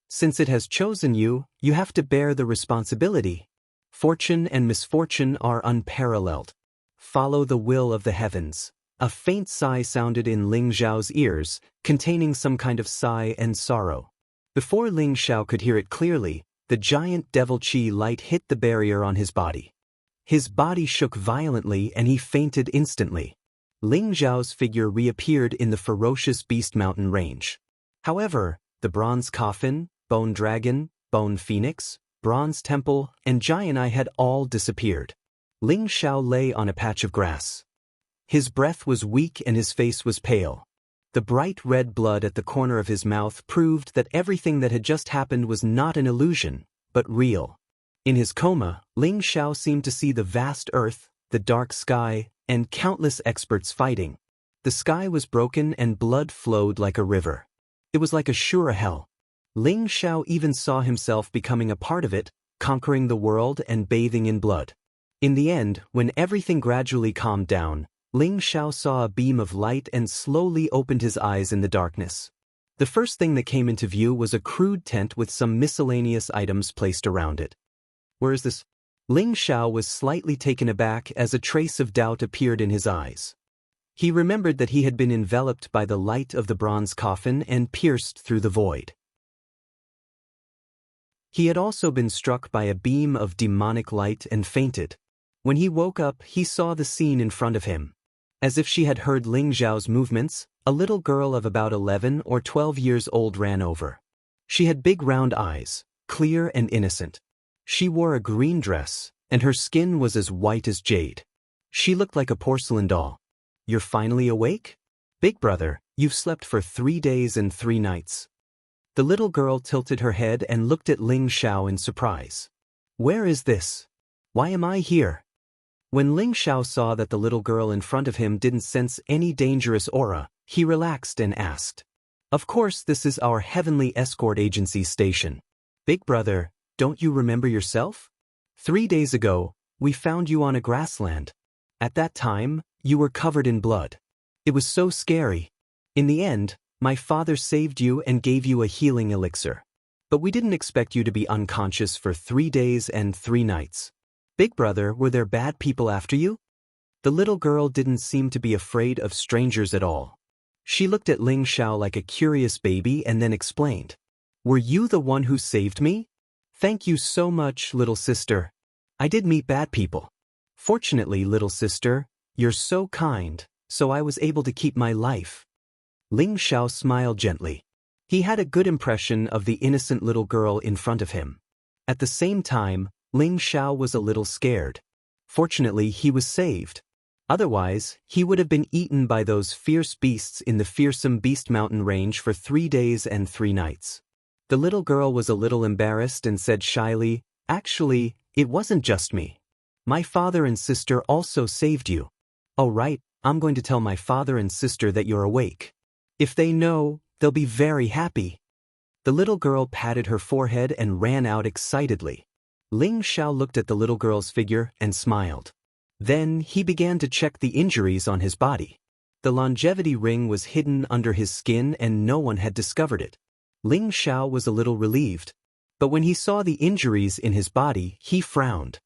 Since it has chosen you, you have to bear the responsibility. Fortune and misfortune are unparalleled. Follow the will of the heavens. A faint sigh sounded in Ling Xiao's ears, containing some kind of sigh and sorrow. Before Ling Xiao could hear it clearly, the giant devil chi light hit the barrier on his body. His body shook violently and he fainted instantly. Ling Xiao's figure reappeared in the ferocious Beast Mountain range. However, the bronze coffin, bone dragon, bone phoenix, bronze temple, and giant eye had all disappeared. Ling Xiao lay on a patch of grass. His breath was weak and his face was pale. The bright red blood at the corner of his mouth proved that everything that had just happened was not an illusion, but real. In his coma, Ling Xiao seemed to see the vast earth, the dark sky, and countless experts fighting. The sky was broken and blood flowed like a river. It was like a sure hell. Ling Xiao even saw himself becoming a part of it, conquering the world and bathing in blood. In the end, when everything gradually calmed down, Ling Xiao saw a beam of light and slowly opened his eyes in the darkness. The first thing that came into view was a crude tent with some miscellaneous items placed around it. Where is this? Ling Xiao was slightly taken aback as a trace of doubt appeared in his eyes. He remembered that he had been enveloped by the light of the bronze coffin and pierced through the void. He had also been struck by a beam of demonic light and fainted. When he woke up, he saw the scene in front of him. As if she had heard Ling Xiao's movements, a little girl of about 11 or 12 years old ran over. She had big round eyes, clear and innocent. She wore a green dress, and her skin was as white as jade. She looked like a porcelain doll. "You're finally awake? Big brother, you've slept for 3 days and 3 nights. The little girl tilted her head and looked at Ling Xiao in surprise. "Where is this? Why am I here?" When Ling Xiao saw that the little girl in front of him didn't sense any dangerous aura, he relaxed and asked, "Of course this is our heavenly escort agency station. Big brother, don't you remember yourself? 3 days ago, we found you on a grassland. At that time, you were covered in blood. It was so scary. In the end, my father saved you and gave you a healing elixir. But we didn't expect you to be unconscious for 3 days and 3 nights. Big brother, were there bad people after you?" The little girl didn't seem to be afraid of strangers at all. She looked at Ling Xiao like a curious baby and then explained, "Were you the one who saved me? Thank you so much, little sister. I did meet bad people. Fortunately, little sister, you're so kind, so I was able to keep my life." Ling Xiao smiled gently. He had a good impression of the innocent little girl in front of him. At the same time, Ling Xiao was a little scared. Fortunately, he was saved. Otherwise, he would have been eaten by those fierce beasts in the fearsome Beast Mountain range for 3 days and 3 nights. The little girl was a little embarrassed and said shyly, "Actually, it wasn't just me. My father and sister also saved you." "Oh right, I'm going to tell my father and sister that you're awake. If they know, they'll be very happy." The little girl patted her forehead and ran out excitedly. Ling Xiao looked at the little girl's figure and smiled. Then he began to check the injuries on his body. The longevity ring was hidden under his skin and no one had discovered it. Ling Xiao was a little relieved. But when he saw the injuries in his body, he frowned.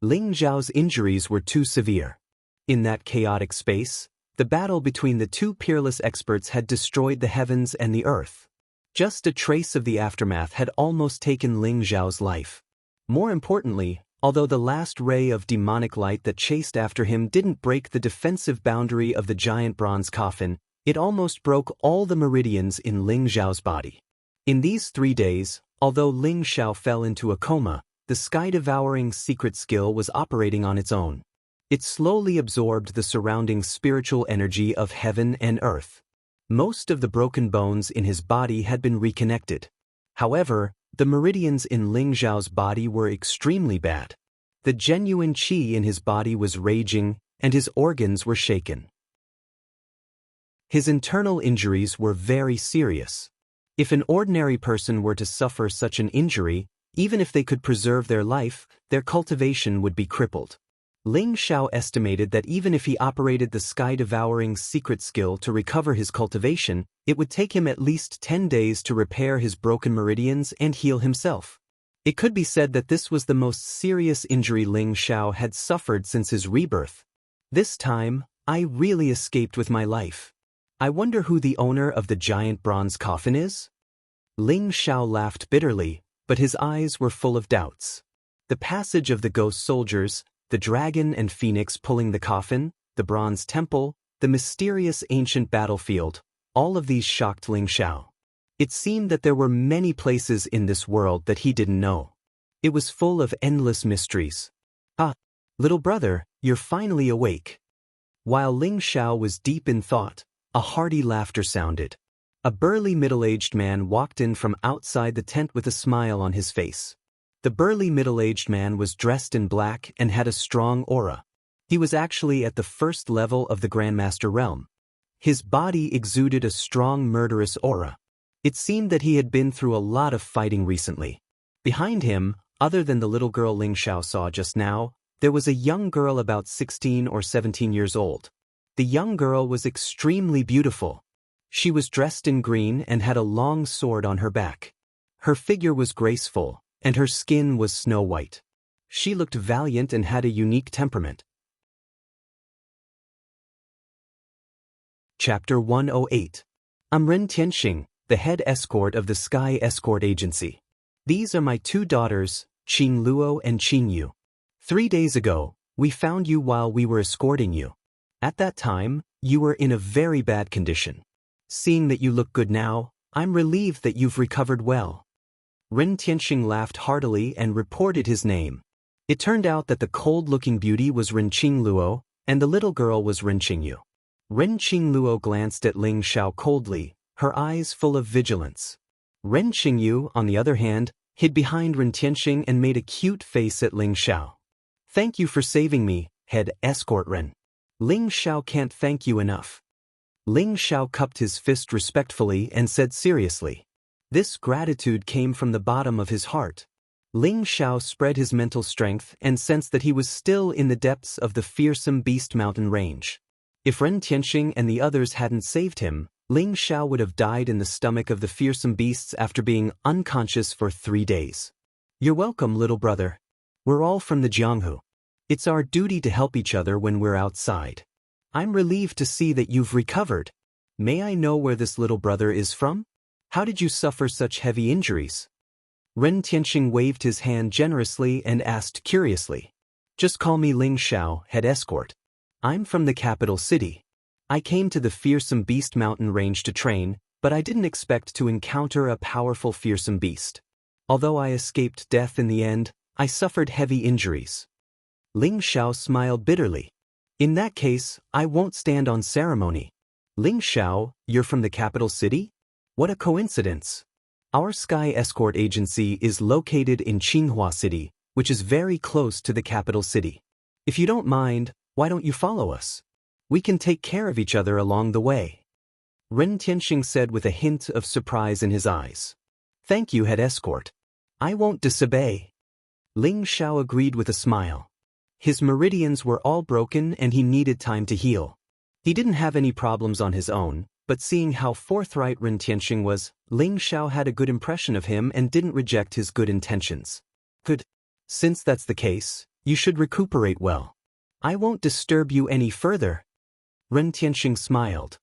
Ling Xiao's injuries were too severe. In that chaotic space, the battle between the two peerless experts had destroyed the heavens and the earth. Just a trace of the aftermath had almost taken Ling Xiao's life. More importantly, although the last ray of demonic light that chased after him didn't break the defensive boundary of the giant bronze coffin, it almost broke all the meridians in Ling Xiao's body. In these 3 days, although Ling Xiao fell into a coma, the sky-devouring secret skill was operating on its own. It slowly absorbed the surrounding spiritual energy of heaven and earth. Most of the broken bones in his body had been reconnected. However, the meridians in Ling Xiao's body were extremely bad. The genuine qi in his body was raging, and his organs were shaken. His internal injuries were very serious. If an ordinary person were to suffer such an injury, even if they could preserve their life, their cultivation would be crippled. Ling Xiao estimated that even if he operated the sky-devouring secret skill to recover his cultivation, it would take him at least 10 days to repair his broken meridians and heal himself. It could be said that this was the most serious injury Ling Xiao had suffered since his rebirth. This time, I really escaped with my life. I wonder who the owner of the giant bronze coffin is? Ling Xiao laughed bitterly, but his eyes were full of doubts. The passage of the ghost soldiers, the dragon and phoenix pulling the coffin, the bronze temple, the mysterious ancient battlefield, all of these shocked Ling Xiao. It seemed that there were many places in this world that he didn't know. It was full of endless mysteries. Ah, little brother, you're finally awake. While Ling Xiao was deep in thought, a hearty laughter sounded. A burly middle-aged man walked in from outside the tent with a smile on his face. The burly middle-aged man was dressed in black and had a strong aura. He was actually at the first level of the Grandmaster realm. His body exuded a strong murderous aura. It seemed that he had been through a lot of fighting recently. Behind him, other than the little girl Ling Xiao saw just now, there was a young girl about 16 or 17 years old. The young girl was extremely beautiful. She was dressed in green and had a long sword on her back. Her figure was graceful, and her skin was snow white. She looked valiant and had a unique temperament. Chapter 108. I'm Ren Tianxing, the head escort of the Sky Escort Agency. These are my two daughters, Qing Luo and Qing Yu. 3 days ago, we found you while we were escorting you. At that time, you were in a very bad condition. Seeing that you look good now, I'm relieved that you've recovered well. Ren Tianxing laughed heartily and reported his name. It turned out that the cold-looking beauty was Ren Qing Luo, and the little girl was Ren Qing Yu. Ren Qing Luo glanced at Ling Xiao coldly, her eyes full of vigilance. Ren Qing Yu, on the other hand, hid behind Ren Tianxing and made a cute face at Ling Xiao. Thank you for saving me, head escort Ren. Ling Xiao can't thank you enough. Ling Xiao cupped his fist respectfully and said seriously. This gratitude came from the bottom of his heart. Ling Xiao spread his mental strength and sensed that he was still in the depths of the fearsome Beast Mountain range. If Ren Tianxing and the others hadn't saved him, Ling Xiao would have died in the stomach of the fearsome beasts after being unconscious for 3 days. You're welcome, little brother. We're all from the Jianghu. It's our duty to help each other when we're outside. I'm relieved to see that you've recovered. May I know where this little brother is from? How did you suffer such heavy injuries? Ren Tianxing waved his hand generously and asked curiously. Just call me Ling Xiao, head escort. I'm from the capital city. I came to the fearsome Beast Mountain range to train, but I didn't expect to encounter a powerful fearsome beast. Although I escaped death in the end, I suffered heavy injuries. Ling Xiao smiled bitterly. In that case, I won't stand on ceremony. Ling Xiao, you're from the capital city? What a coincidence. Our Sky Escort Agency is located in Qinghua City, which is very close to the capital city. If you don't mind, why don't you follow us? We can take care of each other along the way. Ren Tianxing said with a hint of surprise in his eyes. Thank you, head escort. I won't disobey. Ling Xiao agreed with a smile. His meridians were all broken and he needed time to heal. He didn't have any problems on his own, but seeing how forthright Ren Tianxing was, Ling Xiao had a good impression of him and didn't reject his good intentions. Good. Since that's the case, you should recuperate well. I won't disturb you any further. Ren Tianxing smiled.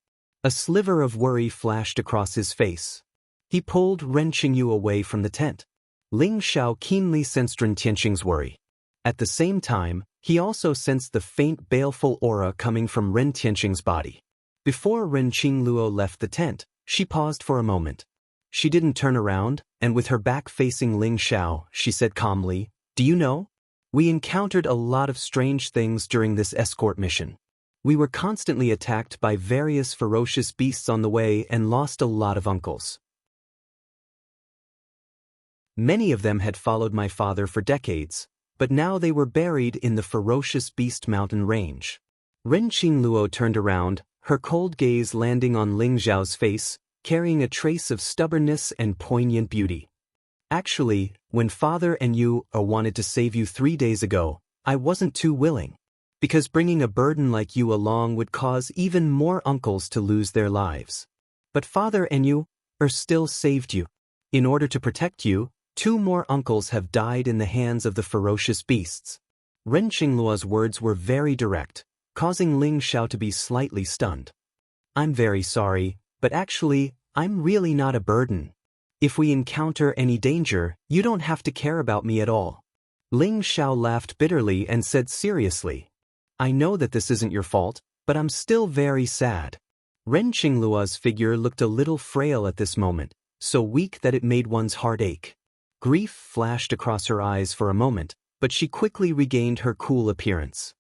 A sliver of worry flashed across his face. He pulled Ren Qingyu away from the tent. Ling Xiao keenly sensed Ren Tianxing's worry. At the same time, he also sensed the faint baleful aura coming from Ren Tianxing's body. Before Ren Qingluo left the tent, she paused for a moment. She didn't turn around, and with her back facing Ling Xiao, she said calmly, Do you know? We encountered a lot of strange things during this escort mission. We were constantly attacked by various ferocious beasts on the way and lost a lot of uncles. Many of them had followed my father for decades, but now they were buried in the ferocious Beast Mountain range. Ren Qingluo turned around, her cold gaze landing on Ling Xiao's face, carrying a trace of stubbornness and poignant beauty. Actually, when father and you wanted to save you 3 days ago, I wasn't too willing. because bringing a burden like you along would cause even more uncles to lose their lives. But Father and you still saved you. In order to protect you, 2 more uncles have died in the hands of the ferocious beasts. Ren Qingluo's words were very direct, causing Ling Xiao to be slightly stunned. I'm very sorry, but actually, I'm really not a burden. If we encounter any danger, you don't have to care about me at all. Ling Xiao laughed bitterly and said seriously, I know that this isn't your fault, but I'm still very sad. Ren Qingluo's figure looked a little frail at this moment, so weak that it made one's heart ache. Grief flashed across her eyes for a moment, but she quickly regained her cool appearance.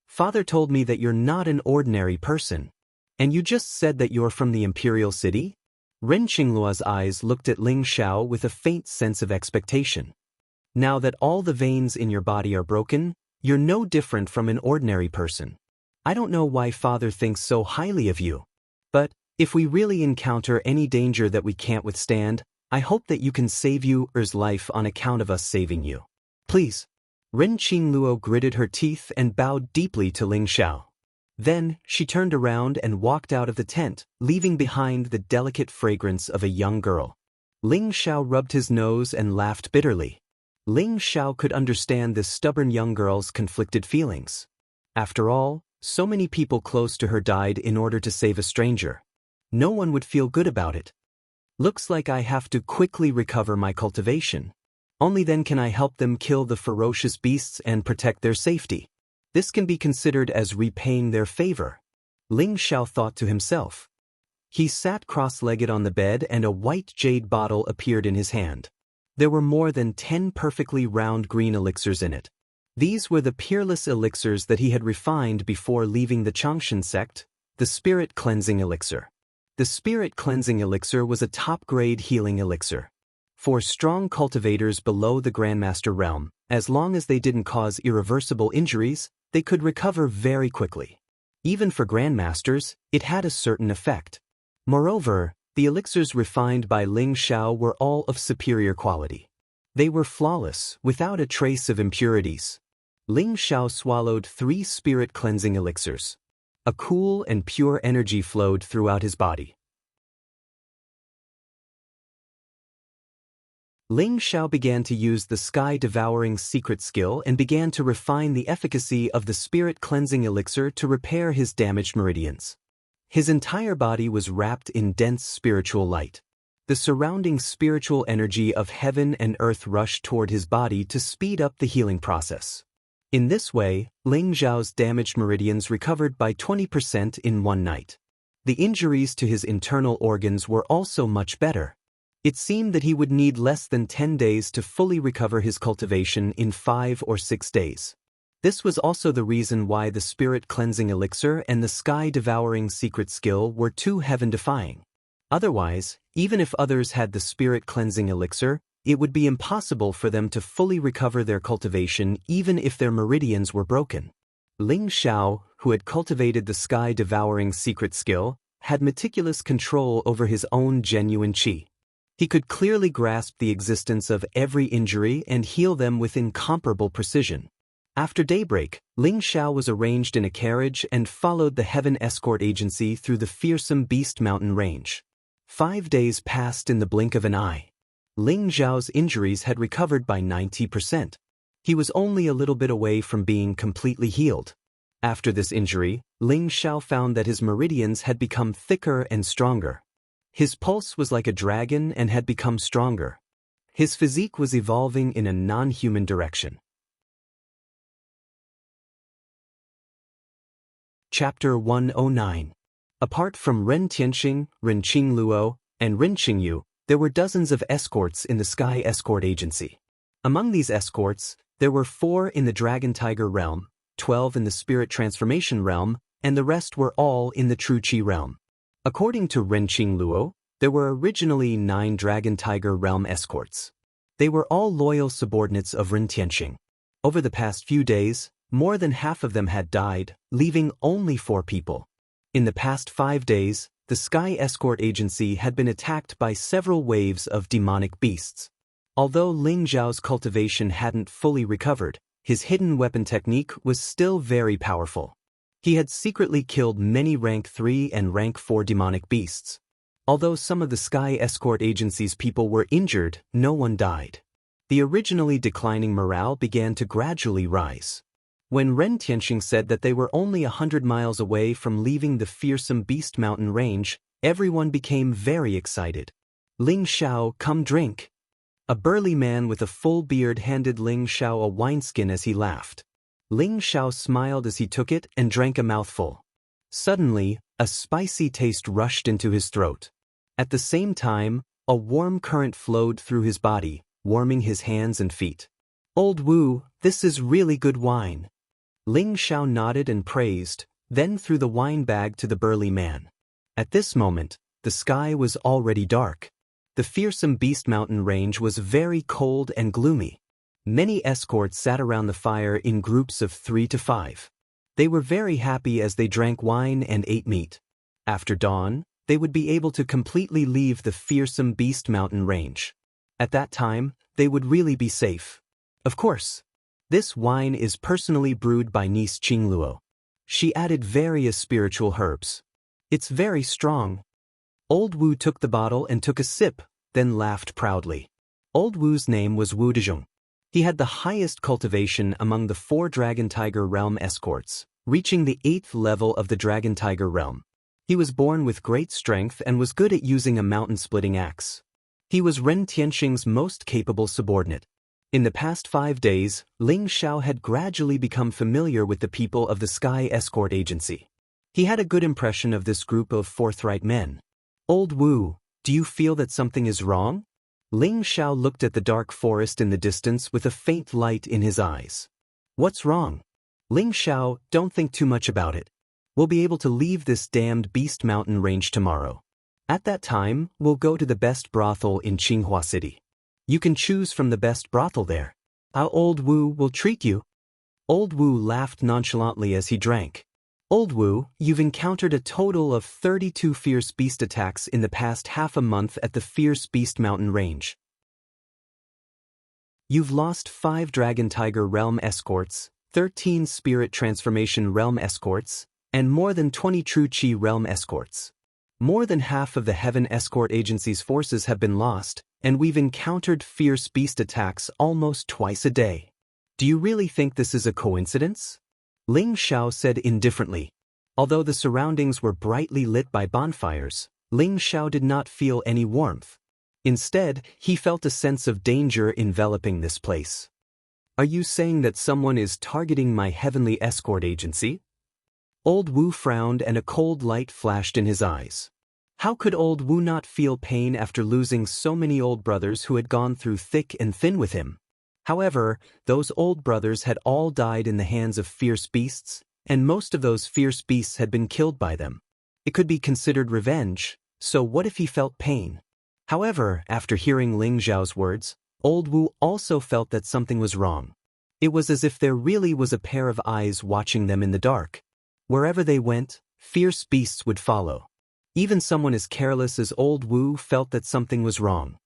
Father told me that you're not an ordinary person. And you just said that you're from the Imperial City? Ren Qingluo's eyes looked at Ling Xiao with a faint sense of expectation. Now that all the veins in your body are broken, you're no different from an ordinary person. I don't know why Father thinks so highly of you. But, if we really encounter any danger that we can't withstand, I hope that you can save your's life on account of us saving you. Please. Ren Qingluo gritted her teeth and bowed deeply to Ling Xiao. Then, she turned around and walked out of the tent, leaving behind the delicate fragrance of a young girl. Ling Xiao rubbed his nose and laughed bitterly. Ling Xiao could understand this stubborn young girl's conflicted feelings. After all, so many people close to her died in order to save a stranger. No one would feel good about it. Looks like I have to quickly recover my cultivation. Only then can I help them kill the ferocious beasts and protect their safety. This can be considered as repaying their favor. Ling Xiao thought to himself. He sat cross-legged on the bed and a white jade bottle appeared in his hand. There were more than 10 perfectly round green elixirs in it. These were the peerless elixirs that he had refined before leaving the Changshan sect, the Spirit Cleansing Elixir. The Spirit Cleansing Elixir was a top-grade healing elixir. For strong cultivators below the Grandmaster realm, as long as they didn't cause irreversible injuries, they could recover very quickly. Even for Grandmasters, it had a certain effect. Moreover, the elixirs refined by Ling Xiao were all of superior quality. They were flawless, without a trace of impurities. Ling Xiao swallowed 3 spirit cleansing elixirs. A cool and pure energy flowed throughout his body. Ling Xiao began to use the sky-devouring secret skill and began to refine the efficacy of the spirit cleansing elixir to repair his damaged meridians. His entire body was wrapped in dense spiritual light. The surrounding spiritual energy of heaven and earth rushed toward his body to speed up the healing process. In this way, Ling Xiao's damaged meridians recovered by 20% in one night. The injuries to his internal organs were also much better. It seemed that he would need less than 10 days to fully recover his cultivation in 5 or 6 days. This was also the reason why the Spirit Cleansing Elixir and the Sky-Devouring Secret Skill were too heaven-defying. Otherwise, even if others had the Spirit Cleansing Elixir, it would be impossible for them to fully recover their cultivation even if their meridians were broken. Ling Xiao, who had cultivated the Sky-Devouring Secret Skill, had meticulous control over his own genuine qi. He could clearly grasp the existence of every injury and heal them with incomparable precision. After daybreak, Ling Xiao was arranged in a carriage and followed the Heaven Escort Agency through the fearsome Beast Mountain range. 5 days passed in the blink of an eye. Ling Xiao's injuries had recovered by 90%. He was only a little bit away from being completely healed. After this injury, Ling Xiao found that his meridians had become thicker and stronger. His pulse was like a dragon and had become stronger. His physique was evolving in a non-human direction. Chapter 109. Apart from Ren Tianxing, Ren Qingluo, and Ren Qingyu, there were dozens of escorts in the Sky Escort Agency. Among these escorts, there were 4 in the Dragon Tiger realm, 12 in the Spirit Transformation realm, and the rest were all in the True Qi realm. According to Ren Qingluo, there were originally 9 Dragon Tiger realm escorts. They were all loyal subordinates of Ren Tianxing. Over the past few days, more than half of them had died, leaving only 4 people. In the past 5 days, the Sky Escort Agency had been attacked by several waves of demonic beasts. Although Ling Xiao's cultivation hadn't fully recovered, his hidden weapon technique was still very powerful. He had secretly killed many rank 3 and rank 4 demonic beasts. Although some of the Sky Escort Agency's people were injured, no one died. The originally declining morale began to gradually rise. When Ren Tianxing said that they were only 100 miles away from leaving the fearsome Beast Mountain range, everyone became very excited. Ling Xiao, come drink. A burly man with a full beard handed Ling Xiao a wineskin as he laughed. Ling Xiao smiled as he took it and drank a mouthful. Suddenly, a spicy taste rushed into his throat. At the same time, a warm current flowed through his body, warming his hands and feet. Old Wu, this is really good wine. Ling Xiao nodded and praised, then threw the wine bag to the burly man. At this moment, the sky was already dark. The fearsome Beast Mountain range was very cold and gloomy. Many escorts sat around the fire in groups of 3 to 5. They were very happy as they drank wine and ate meat. After dawn, they would be able to completely leave the fearsome Beast Mountain range. At that time, they would really be safe. Of course. This wine is personally brewed by niece Qingluo. She added various spiritual herbs. It's very strong. Old Wu took the bottle and took a sip, then laughed proudly. Old Wu's name was Wu Dezhong. He had the highest cultivation among the 4 Dragon Tiger Realm escorts, reaching the 8th level of the Dragon Tiger Realm. He was born with great strength and was good at using a mountain-splitting axe. He was Ren Tianxing's most capable subordinate. In the past 5 days, Ling Xiao had gradually become familiar with the people of the Sky Escort Agency. He had a good impression of this group of forthright men. Old Wu, do you feel that something is wrong? Ling Xiao looked at the dark forest in the distance with a faint light in his eyes. What's wrong? Ling Xiao, don't think too much about it. We'll be able to leave this damned Beast Mountain range tomorrow. At that time, we'll go to the best brothel in Qinghua City. You can choose from the best brothel there. How Old Wu will treat you? Old Wu laughed nonchalantly as he drank. Old Wu, you've encountered a total of 32 fierce beast attacks in the past half a month at the Fierce Beast Mountain range. You've lost 5 Dragon Tiger Realm escorts, 13 Spirit Transformation Realm escorts, and more than 20 True Qi Realm escorts. More than half of the Heaven Escort Agency's forces have been lost, and we've encountered fierce beast attacks almost twice a day. Do you really think this is a coincidence? Ling Xiao said indifferently. Although the surroundings were brightly lit by bonfires, Ling Xiao did not feel any warmth. Instead, he felt a sense of danger enveloping this place. Are you saying that someone is targeting my Heavenly Escort Agency? Old Wu frowned and a cold light flashed in his eyes. How could Old Wu not feel pain after losing so many old brothers who had gone through thick and thin with him? However, those old brothers had all died in the hands of fierce beasts, and most of those fierce beasts had been killed by them. It could be considered revenge, so what if he felt pain? However, after hearing Ling Xiao's words, Old Wu also felt that something was wrong. It was as if there really was a pair of eyes watching them in the dark. Wherever they went, fierce beasts would follow. Even someone as careless as Old Wu felt that something was wrong.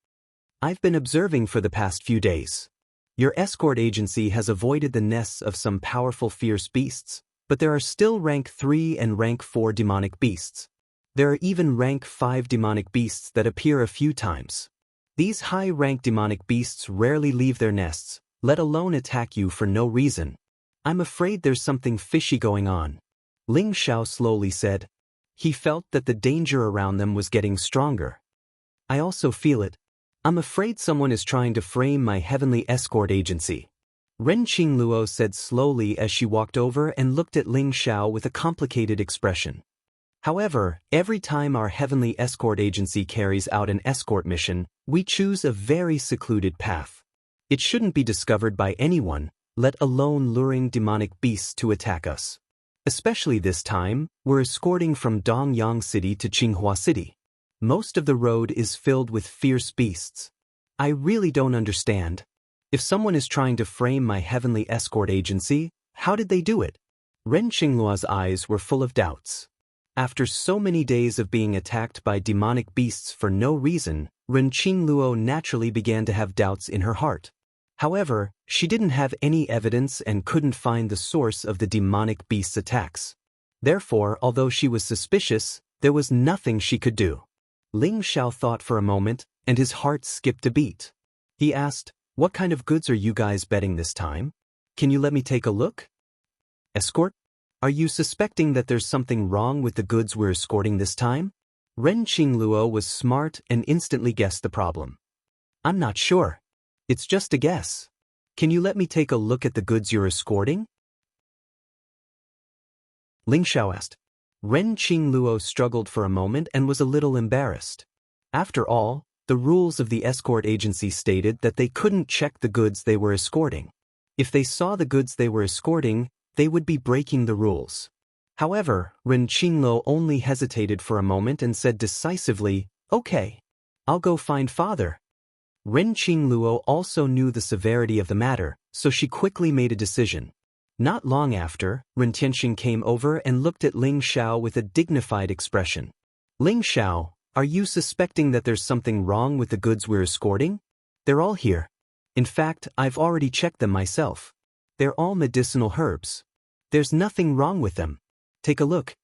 I've been observing for the past few days. Your escort agency has avoided the nests of some powerful fierce beasts, but there are still rank 3 and rank 4 demonic beasts. There are even rank 5 demonic beasts that appear a few times. These high-rank demonic beasts rarely leave their nests, let alone attack you for no reason. I'm afraid there's something fishy going on. Ling Xiao slowly said. He felt that the danger around them was getting stronger. I also feel it. I'm afraid someone is trying to frame my Heavenly Escort Agency. Ren Qingluo said slowly as she walked over and looked at Ling Xiao with a complicated expression. However, every time our Heavenly Escort Agency carries out an escort mission, we choose a very secluded path. It shouldn't be discovered by anyone, let alone luring demonic beasts to attack us. Especially this time, we're escorting from Dongyang City to Qinghua City. Most of the road is filled with fierce beasts. I really don't understand. If someone is trying to frame my Heavenly Escort Agency, how did they do it? Ren Qingluo's eyes were full of doubts. After so many days of being attacked by demonic beasts for no reason, Ren Qingluo naturally began to have doubts in her heart. However, she didn't have any evidence and couldn't find the source of the demonic beast's attacks. Therefore, although she was suspicious, there was nothing she could do. Ling Xiao thought for a moment, and his heart skipped a beat. He asked, "What kind of goods are you guys betting this time? Can you let me take a look?" "Escort? Are you suspecting that there's something wrong with the goods we're escorting this time?" Ren Qingluo was smart and instantly guessed the problem. "I'm not sure. It's just a guess. Can you let me take a look at the goods you're escorting?" Ling Xiao asked. Ren Qingluo struggled for a moment and was a little embarrassed. After all, the rules of the escort agency stated that they couldn't check the goods they were escorting. If they saw the goods they were escorting, they would be breaking the rules. However, Ren Qingluo only hesitated for a moment and said decisively, "Okay, I'll go find father." Ren Qingluo also knew the severity of the matter, so she quickly made a decision. Not long after, Ren Tianxing came over and looked at Ling Xiao with a dignified expression. "Ling Xiao, are you suspecting that there's something wrong with the goods we're escorting? They're all here. In fact, I've already checked them myself. They're all medicinal herbs. There's nothing wrong with them. Take a look."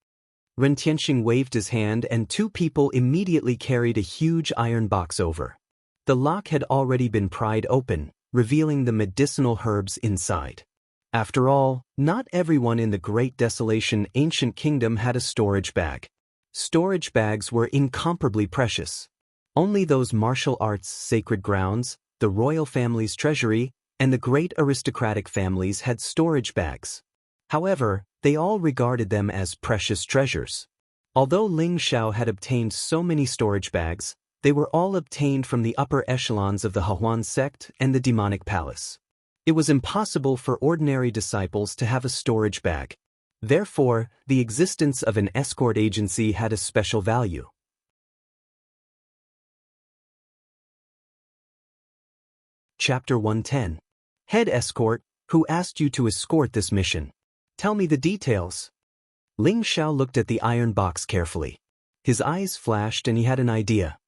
Ren Tianxing waved his hand and two people immediately carried a huge iron box over. The lock had already been pried open, revealing the medicinal herbs inside. After all, not everyone in the Great Desolation Ancient Kingdom had a storage bag. Storage bags were incomparably precious. Only those martial arts sacred grounds, the royal family's treasury, and the great aristocratic families had storage bags. However, they all regarded them as precious treasures. Although Ling Xiao had obtained so many storage bags, they were all obtained from the upper echelons of the Hehuan sect and the demonic palace. It was impossible for ordinary disciples to have a storage bag. Therefore, the existence of an escort agency had a special value. Chapter 110. Head Escort, who asked you to escort this mission? Tell me the details. Ling Xiao looked at the iron box carefully. His eyes flashed and he had an idea.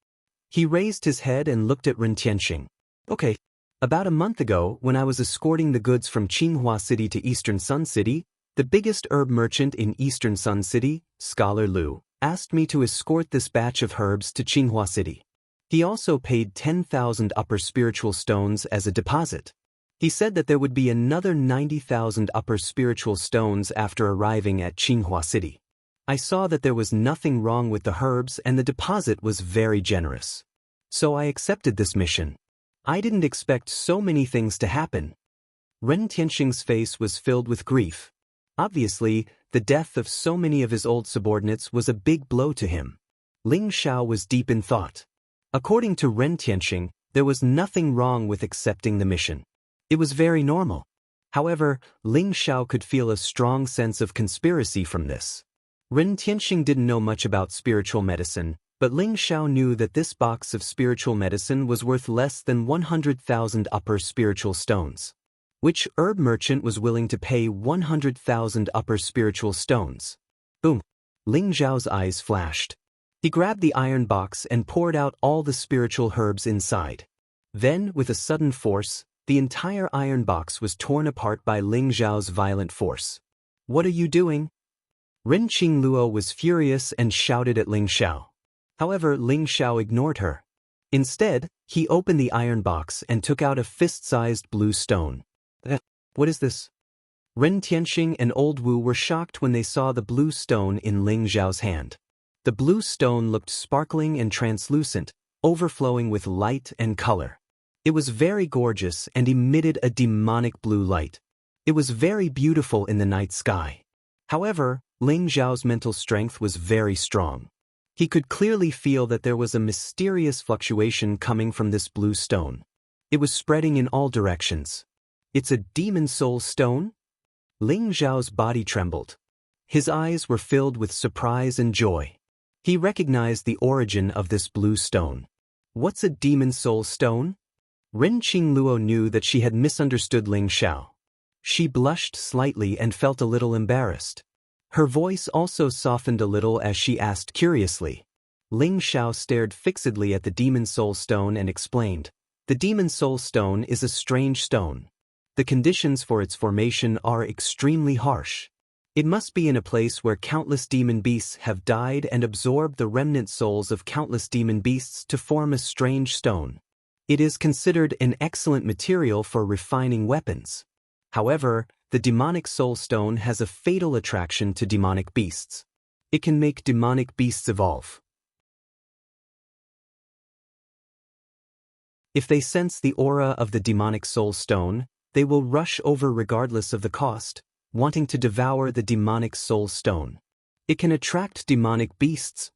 He raised his head and looked at Ren Tianxing. "Okay. About a month ago, when I was escorting the goods from Qinghua City to Eastern Sun City, the biggest herb merchant in Eastern Sun City, Scholar Lu, asked me to escort this batch of herbs to Qinghua City. He also paid 10,000 upper spiritual stones as a deposit. He said that there would be another 90,000 upper spiritual stones after arriving at Qinghua City. I saw that there was nothing wrong with the herbs and the deposit was very generous. So I accepted this mission. I didn't expect so many things to happen." Ren Tianxing's face was filled with grief. Obviously, the death of so many of his old subordinates was a big blow to him. Ling Xiao was deep in thought. According to Ren Tianxing, there was nothing wrong with accepting the mission. It was very normal. However, Ling Xiao could feel a strong sense of conspiracy from this. Ren Tianxing didn't know much about spiritual medicine, but Ling Xiao knew that this box of spiritual medicine was worth less than 100,000 upper spiritual stones. Which herb merchant was willing to pay 100,000 upper spiritual stones? Boom! Ling Xiao's eyes flashed. He grabbed the iron box and poured out all the spiritual herbs inside. Then, with a sudden force, the entire iron box was torn apart by Ling Xiao's violent force. "What are you doing?" Ren Qingluo was furious and shouted at Ling Xiao. However, Ling Xiao ignored her. Instead, he opened the iron box and took out a fist-sized blue stone. What is this?" Ren Tianxing and Old Wu were shocked when they saw the blue stone in Ling Xiao's hand. The blue stone looked sparkling and translucent, overflowing with light and color. It was very gorgeous and emitted a demonic blue light. It was very beautiful in the night sky. However, Ling Xiao's mental strength was very strong. He could clearly feel that there was a mysterious fluctuation coming from this blue stone. It was spreading in all directions. "It's a demon soul stone?" Ling Xiao's body trembled. His eyes were filled with surprise and joy. He recognized the origin of this blue stone. What's a demon soul stone? Ren Qingluo knew that she had misunderstood Ling Xiao. She blushed slightly and felt a little embarrassed. Her voice also softened a little as she asked curiously. Ling Xiao stared fixedly at the demon soul stone and explained, The Demon Soul Stone is a strange stone. The conditions for its formation are extremely harsh. It must be in a place where countless demon beasts have died and absorbed the remnant souls of countless demon beasts to form a strange stone. It is considered an excellent material for refining weapons. However, the demonic soul stone has a fatal attraction to demonic beasts. It can make demonic beasts evolve. If they sense the aura of the demonic soul stone, they will rush over regardless of the cost, wanting to devour the demonic soul stone. It can attract demonic beasts.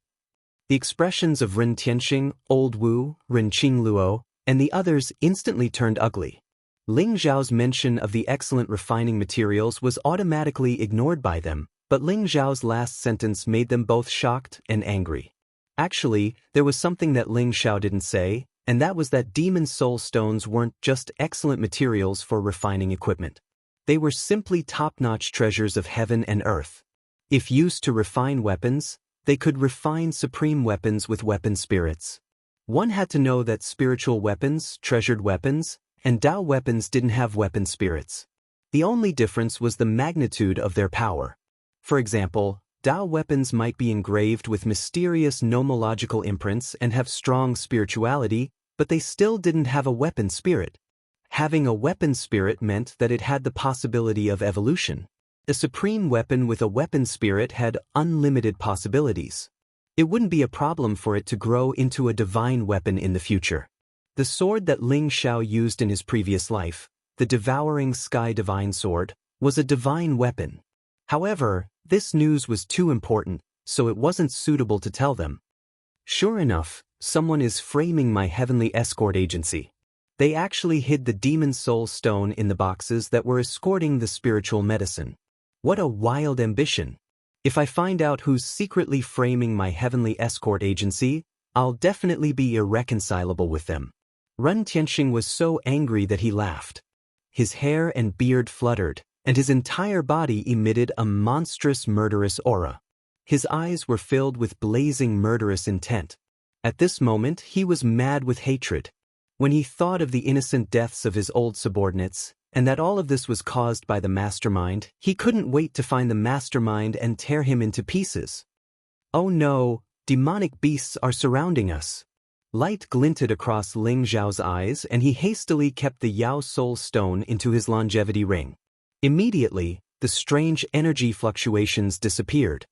The expressions of Ren Tianxing, Old Wu, Ren Qingluo, and the others instantly turned ugly. Ling Zhao's mention of the excellent refining materials was automatically ignored by them, but Ling Zhao's last sentence made them both shocked and angry. Actually, there was something that Ling Zhao didn't say, and that was that demon soul stones weren't just excellent materials for refining equipment. They were simply top-notch treasures of heaven and earth. If used to refine weapons, they could refine supreme weapons with weapon spirits. One had to know that spiritual weapons, treasured weapons, and Dao weapons didn't have weapon spirits. The only difference was the magnitude of their power. For example, Dao weapons might be engraved with mysterious nomological imprints and have strong spirituality, but they still didn't have a weapon spirit. Having a weapon spirit meant that it had the possibility of evolution. A supreme weapon with a weapon spirit had unlimited possibilities. It wouldn't be a problem for it to grow into a divine weapon in the future. The sword that Ling Zhao used in his previous life, the Devouring Sky Divine Sword, was a divine weapon. However, this news was too important, so it wasn't suitable to tell them. Sure enough, someone is framing my heavenly escort agency. They actually hid the demon soul stone in the boxes that were escorting the spiritual medicine. What a wild ambition! If I find out who's secretly framing my heavenly escort agency, I'll definitely be irreconcilable with them. Ren Tianxing was so angry that he laughed. His hair and beard fluttered, and his entire body emitted a monstrous murderous aura. His eyes were filled with blazing murderous intent. At this moment he was mad with hatred. When he thought of the innocent deaths of his old subordinates, and that all of this was caused by the mastermind, he couldn't wait to find the mastermind and tear him into pieces. Oh no, demonic beasts are surrounding us. Light glinted across Ling Zhao's eyes and he hastily kept the Yao Soul Stone into his longevity ring. Immediately, the strange energy fluctuations disappeared.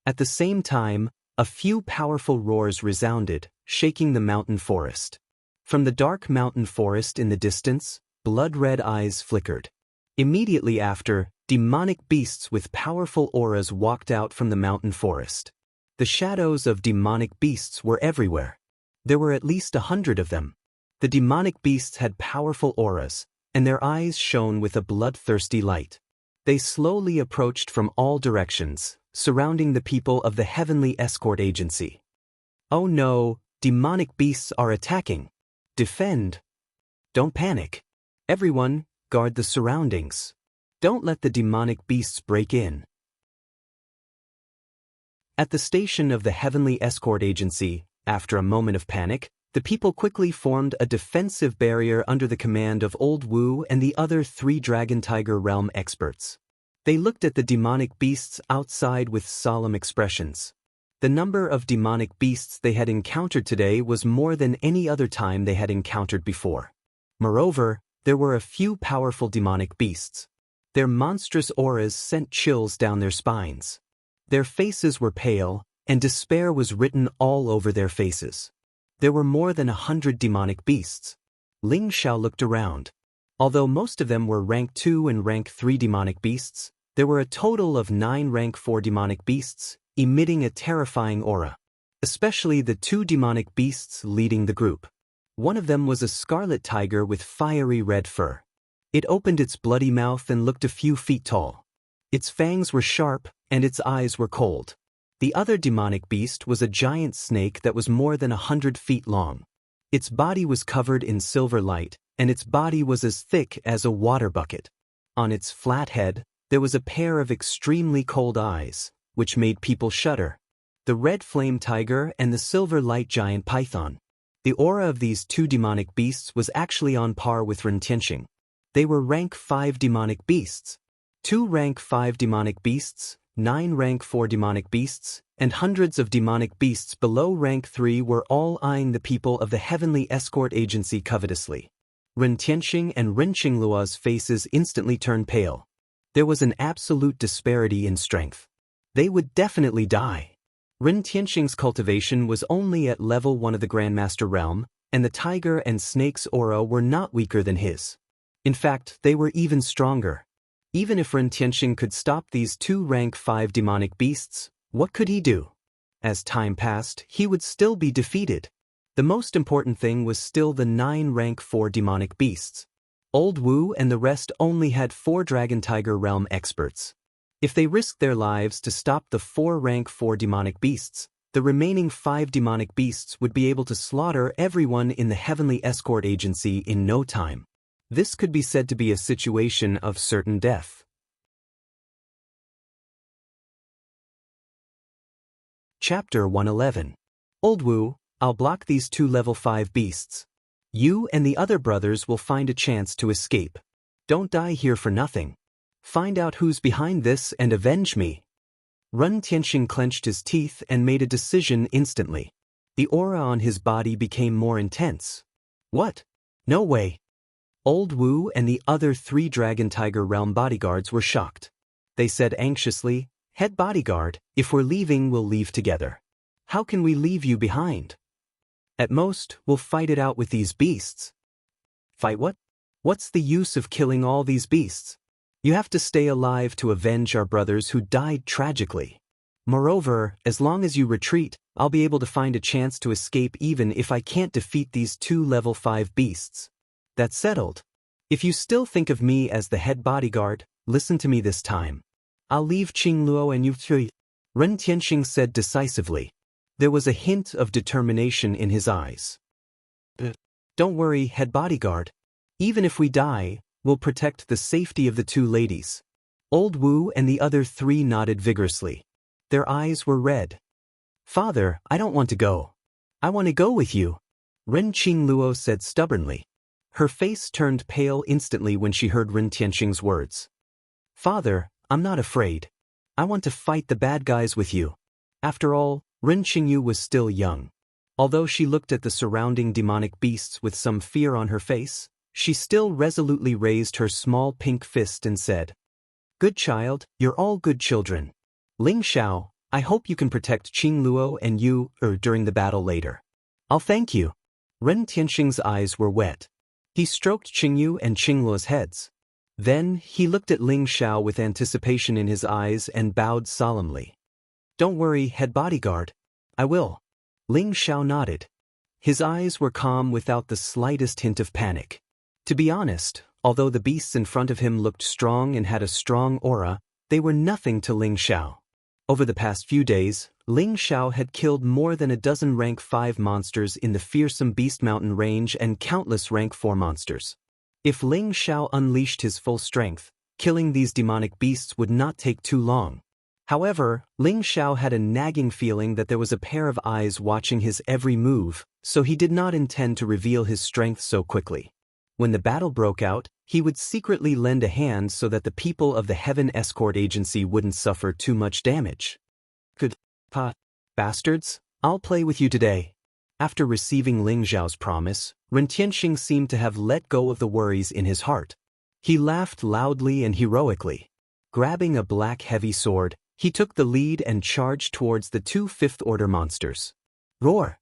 At the same time, a few powerful roars resounded, shaking the mountain forest. From the dark mountain forest in the distance, blood-red eyes flickered. Immediately after, demonic beasts with powerful auras walked out from the mountain forest. The shadows of demonic beasts were everywhere. There were at least 100 of them. The demonic beasts had powerful auras, and their eyes shone with a bloodthirsty light. They slowly approached from all directions, surrounding the people of the heavenly escort agency. Oh no, demonic beasts are attacking. Defend. Don't panic. Everyone, guard the surroundings. Don't let the demonic beasts break in. At the station of the heavenly escort agency, after a moment of panic, the people quickly formed a defensive barrier under the command of Old Wu and the other 3 Dragon Tiger Realm experts. They looked at the demonic beasts outside with solemn expressions. The number of demonic beasts they had encountered today was more than any other time they had encountered before. Moreover, there were a few powerful demonic beasts. Their monstrous auras sent chills down their spines. Their faces were pale, and despair was written all over their faces. There were more than 100 demonic beasts. Ling Zhao looked around. Although most of them were rank 2 and rank 3 demonic beasts, there were a total of 9 rank 4 demonic beasts, emitting a terrifying aura. Especially the 2 demonic beasts leading the group. One of them was a scarlet tiger with fiery red fur. It opened its bloody mouth and looked a few feet tall. Its fangs were sharp, and its eyes were cold. The other demonic beast was a giant snake that was more than 100 feet long. Its body was covered in silver light, and its body was as thick as a water bucket. On its flat head, there was a pair of extremely cold eyes, which made people shudder. The red flame tiger and the silver light giant python. The aura of these two demonic beasts was actually on par with Ren Tianxing. They were rank 5 demonic beasts. 2 rank 5 demonic beasts, 9 rank 4 demonic beasts, and hundreds of demonic beasts below rank 3 were all eyeing the people of the heavenly escort agency covetously. Ren Tianxing and Ren Qingluo's faces instantly turned pale. There was an absolute disparity in strength. They would definitely die. Ren Tianxing's cultivation was only at level 1 of the Grandmaster realm, and the tiger and snake's aura were not weaker than his. In fact, they were even stronger. Even if Ren Tianxing could stop these 2 rank 5 demonic beasts, what could he do? As time passed, he would still be defeated. The most important thing was still the 9 rank 4 demonic beasts. Old Wu and the rest only had 4 Dragon Tiger Realm experts. If they risked their lives to stop the 4 rank 4 demonic beasts, the remaining 5 demonic beasts would be able to slaughter everyone in the Heavenly Escort Agency in no time. This could be said to be a situation of certain death. Chapter 111. Old Wu, I'll block these 2 level 5 beasts. You and the other brothers will find a chance to escape. Don't die here for nothing. Find out who's behind this and avenge me. Ren Tianxing clenched his teeth and made a decision instantly. The aura on his body became more intense. What? No way. Old Wu and the other 3 Dragon Tiger Realm bodyguards were shocked. They said anxiously, Head bodyguard, if we're leaving, we'll leave together. How can we leave you behind? At most, we'll fight it out with these beasts. Fight what? What's the use of killing all these beasts? You have to stay alive to avenge our brothers who died tragically. Moreover, as long as you retreat, I'll be able to find a chance to escape even if I can't defeat these 2 level 5 beasts. That's settled. If you still think of me as the head bodyguard, listen to me this time. I'll leave Qingluo and you three. Ren Tianxing said decisively. There was a hint of determination in his eyes. Don't worry, head bodyguard. Even if we die, we'll protect the safety of the 2 ladies. Old Wu and the other 3 nodded vigorously. Their eyes were red. Father, I don't want to go. I want to go with you. Ren Qingluo said stubbornly. Her face turned pale instantly when she heard Ren Tianxing's words. Father, I'm not afraid. I want to fight the bad guys with you. After all, Ren Qingyu was still young. Although she looked at the surrounding demonic beasts with some fear on her face, she still resolutely raised her small pink fist and said, Good child, you're all good children. Ling Xiao, I hope you can protect Qingluo and you, during the battle later. I'll thank you. Ren Tianxing's eyes were wet. He stroked Qingyu and Qingluo's heads. Then, he looked at Ling Xiao with anticipation in his eyes and bowed solemnly. Don't worry, head bodyguard. I will. Ling Xiao nodded. His eyes were calm without the slightest hint of panic. To be honest, although the beasts in front of him looked strong and had a strong aura, they were nothing to Ling Xiao. Over the past few days, Ling Xiao had killed more than a dozen rank 5 monsters in the fearsome Beast Mountain range and countless rank 4 monsters. If Ling Xiao unleashed his full strength, killing these demonic beasts would not take too long. However, Ling Xiao had a nagging feeling that there was a pair of eyes watching his every move, so he did not intend to reveal his strength so quickly. When the battle broke out, he would secretly lend a hand so that the people of the Heaven Escort Agency wouldn't suffer too much damage. Good bastards, I'll play with you today. After receiving Ling Xiao's promise, Ren Tianxing seemed to have let go of the worries in his heart. He laughed loudly and heroically. Grabbing a black heavy sword, he took the lead and charged towards the 2 fifth-order monsters. Roar!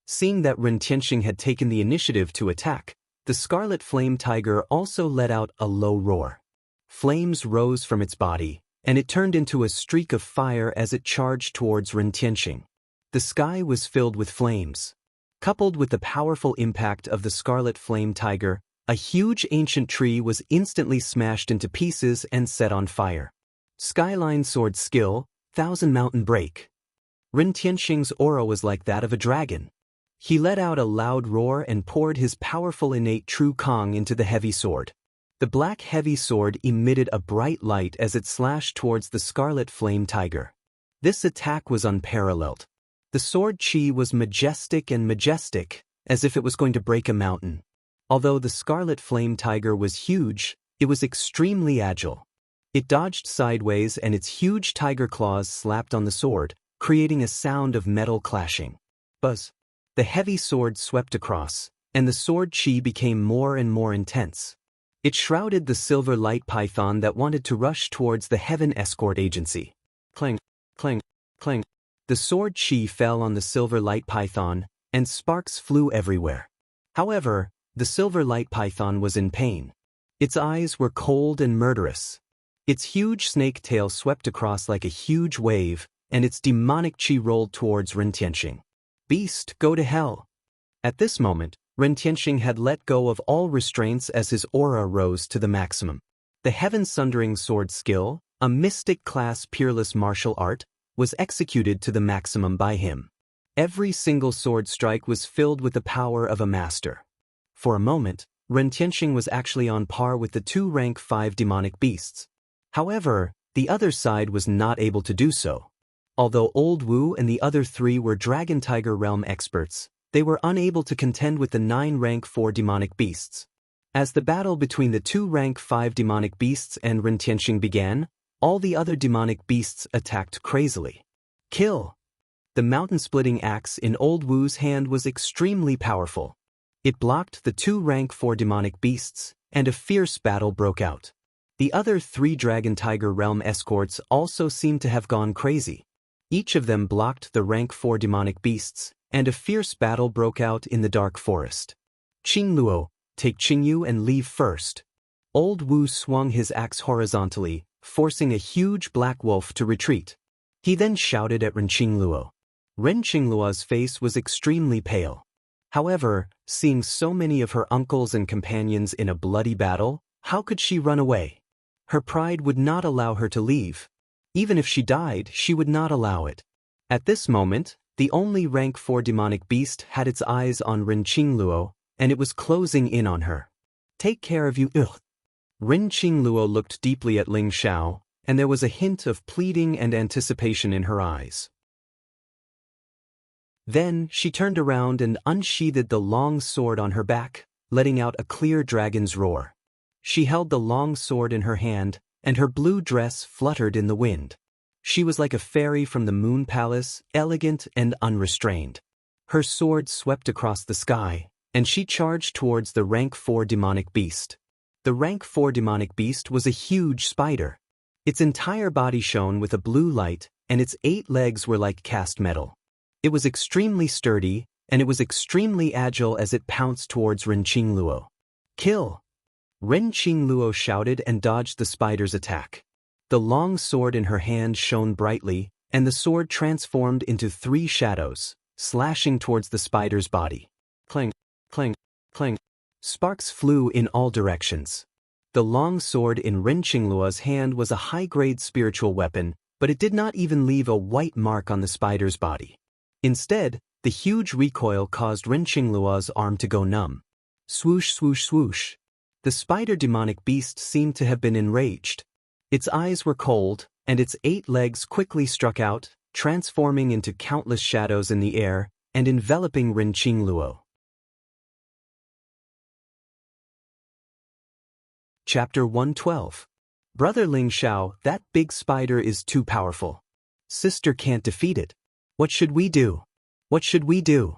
Seeing that Ren Tianxing had taken the initiative to attack, the Scarlet Flame Tiger also let out a low roar. Flames rose from its body, and it turned into a streak of fire as it charged towards Ren Tianxing. The sky was filled with flames. Coupled with the powerful impact of the Scarlet Flame Tiger, a huge ancient tree was instantly smashed into pieces and set on fire. Skyline Sword Skill, 1000 Mountain Break. Ren Tianxing's aura was like that of a dragon. He let out a loud roar and poured his powerful innate True Kong into the heavy sword. The black heavy sword emitted a bright light as it slashed towards the Scarlet Flame Tiger. This attack was unparalleled. The sword chi was majestic and majestic, as if it was going to break a mountain. Although the scarlet flame tiger was huge, it was extremely agile. It dodged sideways and its huge tiger claws slapped on the sword, creating a sound of metal clashing. Buzz. The heavy sword swept across, and the sword chi became more and more intense. It shrouded the silver light python that wanted to rush towards the Heaven Escort Agency. Clang, clang, clang. The sword chi fell on the silver light python, and sparks flew everywhere. However, the silver light python was in pain. Its eyes were cold and murderous. Its huge snake tail swept across like a huge wave, and its demonic chi rolled towards Ren Tianxing. Beast, go to hell! At this moment, Ren Tianxing had let go of all restraints as his aura rose to the maximum. The heaven-sundering sword skill, a mystic-class peerless martial art, was executed to the maximum by him. Every single sword strike was filled with the power of a master. For a moment, Ren Tianxing was actually on par with the 2 rank 5 demonic beasts. However, the other side was not able to do so. Although Old Wu and the other 3 were Dragon Tiger Realm experts, they were unable to contend with the 9 rank 4 demonic beasts. As the battle between the 2 rank 5 demonic beasts and Ren Tianxing began, all the other demonic beasts attacked crazily. Kill! The mountain-splitting axe in Old Wu's hand was extremely powerful. It blocked the 2 rank 4 demonic beasts, and a fierce battle broke out. The other 3 Dragon Tiger Realm escorts also seemed to have gone crazy. Each of them blocked the rank 4 demonic beasts, and a fierce battle broke out in the dark forest. Qingluo, take Qingyu and leave first. Old Wu swung his axe horizontally, forcing a huge black wolf to retreat. He then shouted at Ren Qingluo. Ren Qingluo's face was extremely pale. However, seeing so many of her uncles and companions in a bloody battle, how could she run away? Her pride would not allow her to leave. Even if she died, she would not allow it. At this moment, the only rank 4 demonic beast had its eyes on Ren Qingluo, and it was closing in on her. Take care of you, ugh. Ren Qingluo looked deeply at Ling Xiao, and there was a hint of pleading and anticipation in her eyes. Then, she turned around and unsheathed the long sword on her back, letting out a clear dragon's roar. She held the long sword in her hand, and her blue dress fluttered in the wind. She was like a fairy from the Moon Palace, elegant and unrestrained. Her sword swept across the sky, and she charged towards the rank 4 demonic beast. The rank 4 demonic beast was a huge spider. Its entire body shone with a blue light, and its 8 legs were like cast metal. It was extremely sturdy, and it was extremely agile as it pounced towards Ren Qingluo. Kill! Ren Qingluo shouted and dodged the spider's attack. The long sword in her hand shone brightly, and the sword transformed into 3 shadows, slashing towards the spider's body. Clang, clang, clang. Sparks flew in all directions. The long sword in Ren Qingluo's hand was a high-grade spiritual weapon, but it did not even leave a white mark on the spider's body. Instead, the huge recoil caused Ren Qingluo's arm to go numb. Swoosh, swoosh, swoosh. The spider demonic beast seemed to have been enraged. Its eyes were cold, and its 8 legs quickly struck out, transforming into countless shadows in the air and enveloping Ren Qingluo. Chapter 112. Brother Ling Xiao, that big spider is too powerful. Sister can't defeat it. What should we do? What should we do?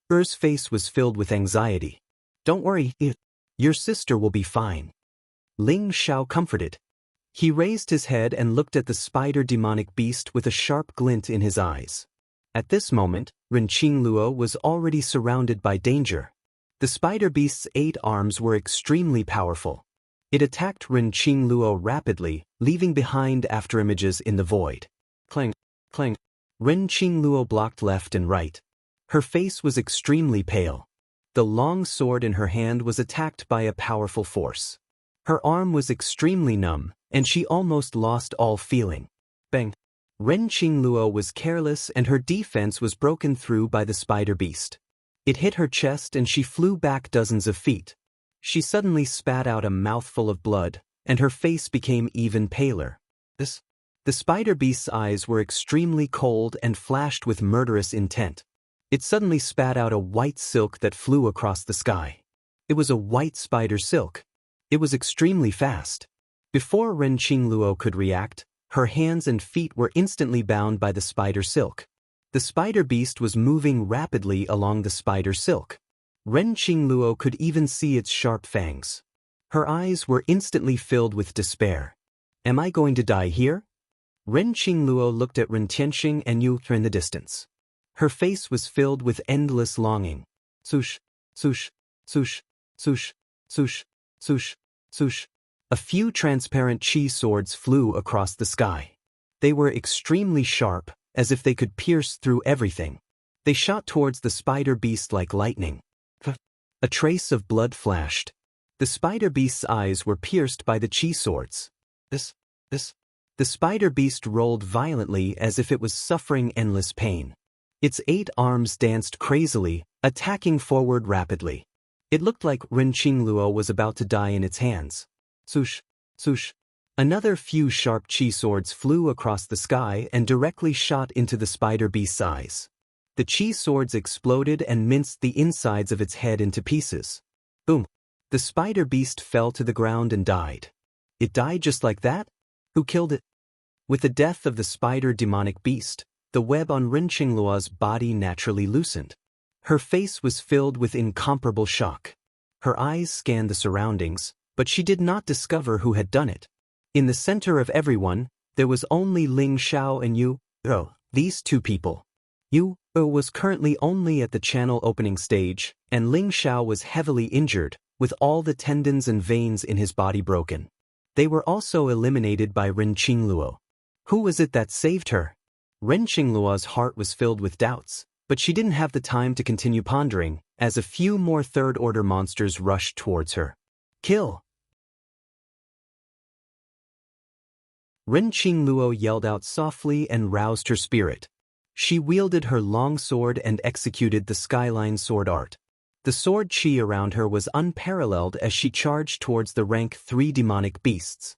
Er's face was filled with anxiety. Don't worry, your sister will be fine. Ling Xiao comforted. He raised his head and looked at the spider demonic beast with a sharp glint in his eyes. At this moment, Ren Qingluo was already surrounded by danger. The spider beast's 8 arms were extremely powerful. It attacked Ren Qingluo rapidly, leaving behind afterimages in the void. Clang, clang. Ren Qingluo blocked left and right. Her face was extremely pale. The long sword in her hand was attacked by a powerful force. Her arm was extremely numb, and she almost lost all feeling. Bang! Ren Qingluo was careless and her defense was broken through by the spider beast. It hit her chest and she flew back dozens of feet. She suddenly spat out a mouthful of blood, and her face became even paler. The spider beast's eyes were extremely cold and flashed with murderous intent. It suddenly spat out a white silk that flew across the sky. It was a white spider silk. It was extremely fast. Before Ren Qingluo could react, her hands and feet were instantly bound by the spider silk. The spider beast was moving rapidly along the spider silk. Ren Qingluo could even see its sharp fangs. Her eyes were instantly filled with despair. Am I going to die here? Ren Qingluo looked at Ren Tianxing and Yu in the distance. Her face was filled with endless longing. Swoosh, swoosh, swoosh, swoosh, swoosh, swoosh, swoosh. A few transparent chi swords flew across the sky. They were extremely sharp, as if they could pierce through everything. They shot towards the spider beast like lightning. A trace of blood flashed. The spider beast's eyes were pierced by the chi swords. The spider beast rolled violently as if it was suffering endless pain. Its 8 arms danced crazily, attacking forward rapidly. It looked like Ren Qingluo was about to die in its hands. Swoosh, swoosh. Another few sharp chi swords flew across the sky and directly shot into the spider beast's eyes. The chi swords exploded and minced the insides of its head into pieces. Boom. The spider beast fell to the ground and died. It died just like that? Who killed it? With the death of the spider demonic beast, the web on Ren Qingluo's body naturally loosened. Her face was filled with incomparable shock. Her eyes scanned the surroundings, but she did not discover who had done it. In the center of everyone, there was only Ling Xiao and Yu. These 2 people. Yu was currently only at the channel opening stage, and Ling Xiao was heavily injured, with all the tendons and veins in his body broken. They were also eliminated by Ren Qingluo. Who was it that saved her? Ren Qingluo's heart was filled with doubts, but she didn't have the time to continue pondering, as a few more third-order monsters rushed towards her. Kill! Ren Qingluo yelled out softly and roused her spirit. She wielded her long sword and executed the skyline sword art. The sword chi around her was unparalleled as she charged towards the rank 3 demonic beasts.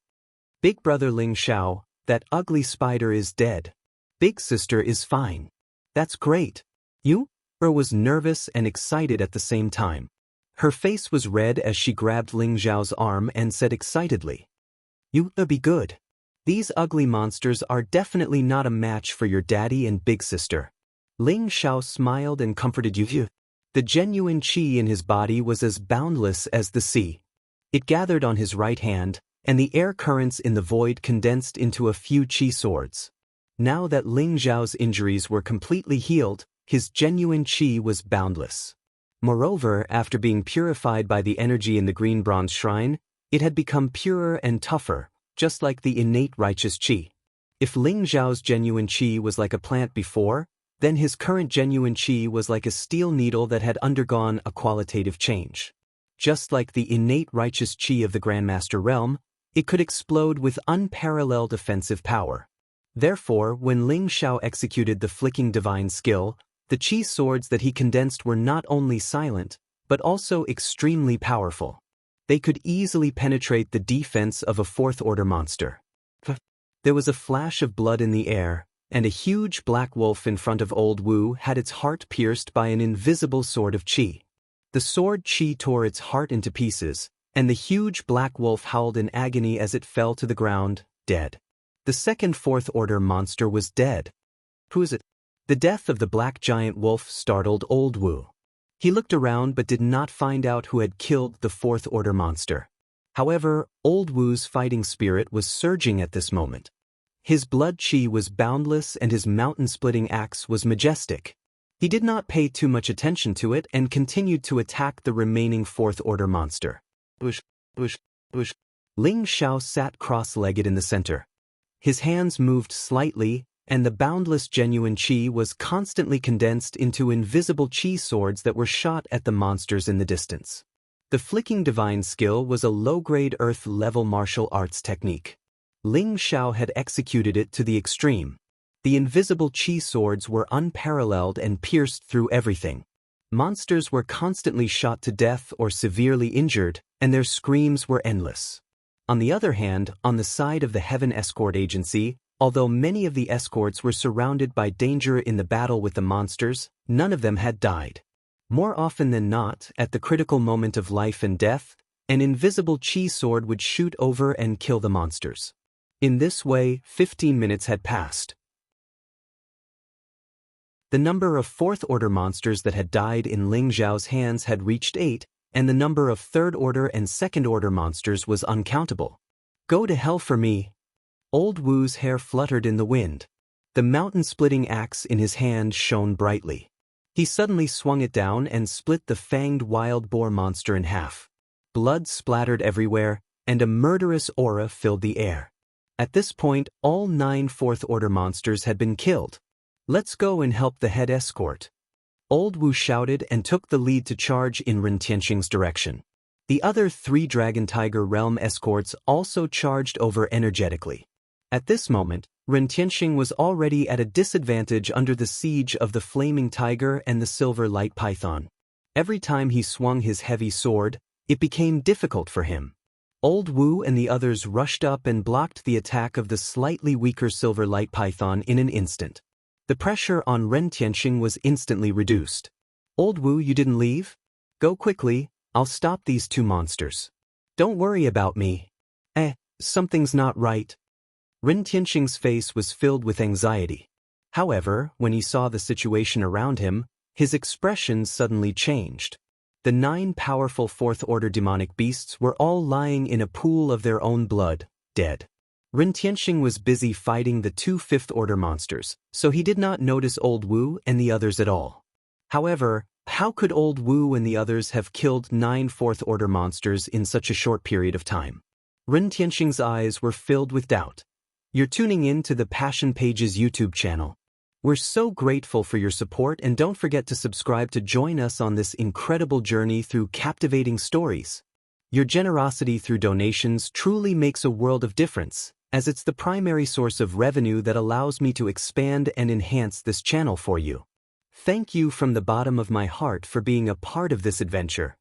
Big brother Ling Xiao, that ugly spider is dead. Big sister is fine. That's great. Yu was nervous and excited at the same time. Her face was red as she grabbed Ling Xiao's arm and said excitedly, "You be good. These ugly monsters are definitely not a match for your daddy and big sister." Ling Xiao smiled and comforted Yu. The genuine qi in his body was as boundless as the sea. It gathered on his right hand, and the air currents in the void condensed into a few chi swords. Now that Ling Xiao's injuries were completely healed, his genuine qi was boundless. Moreover, after being purified by the energy in the green bronze shrine, it had become purer and tougher, just like the innate righteous qi. If Ling Xiao's genuine qi was like a plant before, then his current genuine qi was like a steel needle that had undergone a qualitative change. Just like the innate righteous qi of the Grandmaster realm, it could explode with unparalleled offensive power. Therefore, when Ling Xiao executed the flicking divine skill, the chi swords that he condensed were not only silent, but also extremely powerful. They could easily penetrate the defense of a fourth-order monster. There was a flash of blood in the air, and a huge black wolf in front of Old Wu had its heart pierced by an invisible sword of qi. The sword qi tore its heart into pieces, and the huge black wolf howled in agony as it fell to the ground, dead. The second fourth-order monster was dead. Who is it? The death of the black giant wolf startled Old Wu. He looked around but did not find out who had killed the fourth-order monster. However, Old Wu's fighting spirit was surging at this moment. His blood qi was boundless and his mountain-splitting axe was majestic. He did not pay too much attention to it and continued to attack the remaining fourth-order monster. Bush, bush, bush. Ling Xiao sat cross-legged in the center. His hands moved slightly, and the boundless genuine qi was constantly condensed into invisible qi swords that were shot at the monsters in the distance. The flicking divine skill was a low-grade earth-level martial arts technique. Ling Xiao had executed it to the extreme. The invisible qi swords were unparalleled and pierced through everything. Monsters were constantly shot to death or severely injured, and their screams were endless. On the other hand, on the side of the Heaven Escort Agency, Although many of the escorts were surrounded by danger in the battle with the monsters, none of them had died. More often than not, at the critical moment of life and death, an invisible chi sword would shoot over and kill the monsters. In this way, 15 minutes had passed. The number of fourth-order monsters that had died in Ling Zhao's hands had reached 8, and the number of third-order and second-order monsters was uncountable. Go to hell for me. Old Wu's hair fluttered in the wind. The mountain-splitting axe in his hand shone brightly. He suddenly swung it down and split the fanged wild boar monster in half. Blood splattered everywhere, and a murderous aura filled the air. At this point, all 9 fourth-order monsters had been killed. Let's go and help the head escort. Old Wu shouted and took the lead to charge in Ren Tianxing's direction. The other 3 Dragon Tiger Realm escorts also charged over energetically. At this moment, Ren Tianxing was already at a disadvantage under the siege of the Flaming Tiger and the Silver Light Python. Every time he swung his heavy sword, it became difficult for him. Old Wu and the others rushed up and blocked the attack of the slightly weaker Silver Light Python in an instant. The pressure on Ren Tianxing was instantly reduced. Old Wu, you didn't leave? Go quickly, I'll stop these 2 monsters. Don't worry about me. Something's not right. Ren Tianxing's face was filled with anxiety. However, when he saw the situation around him, his expression suddenly changed. The 9 powerful fourth-order demonic beasts were all lying in a pool of their own blood, dead. Ren Tianxing was busy fighting the 2 fifth-order monsters, so he did not notice Old Wu and the others at all. However, how could Old Wu and the others have killed 9 fourth-order monsters in such a short period of time? Ren Tianxing's eyes were filled with doubt. You're tuning in to the Passion Pages YouTube channel. We're so grateful for your support, and don't forget to subscribe to join us on this incredible journey through captivating stories. Your generosity through donations truly makes a world of difference, as it's the primary source of revenue that allows me to expand and enhance this channel for you. Thank you from the bottom of my heart for being a part of this adventure.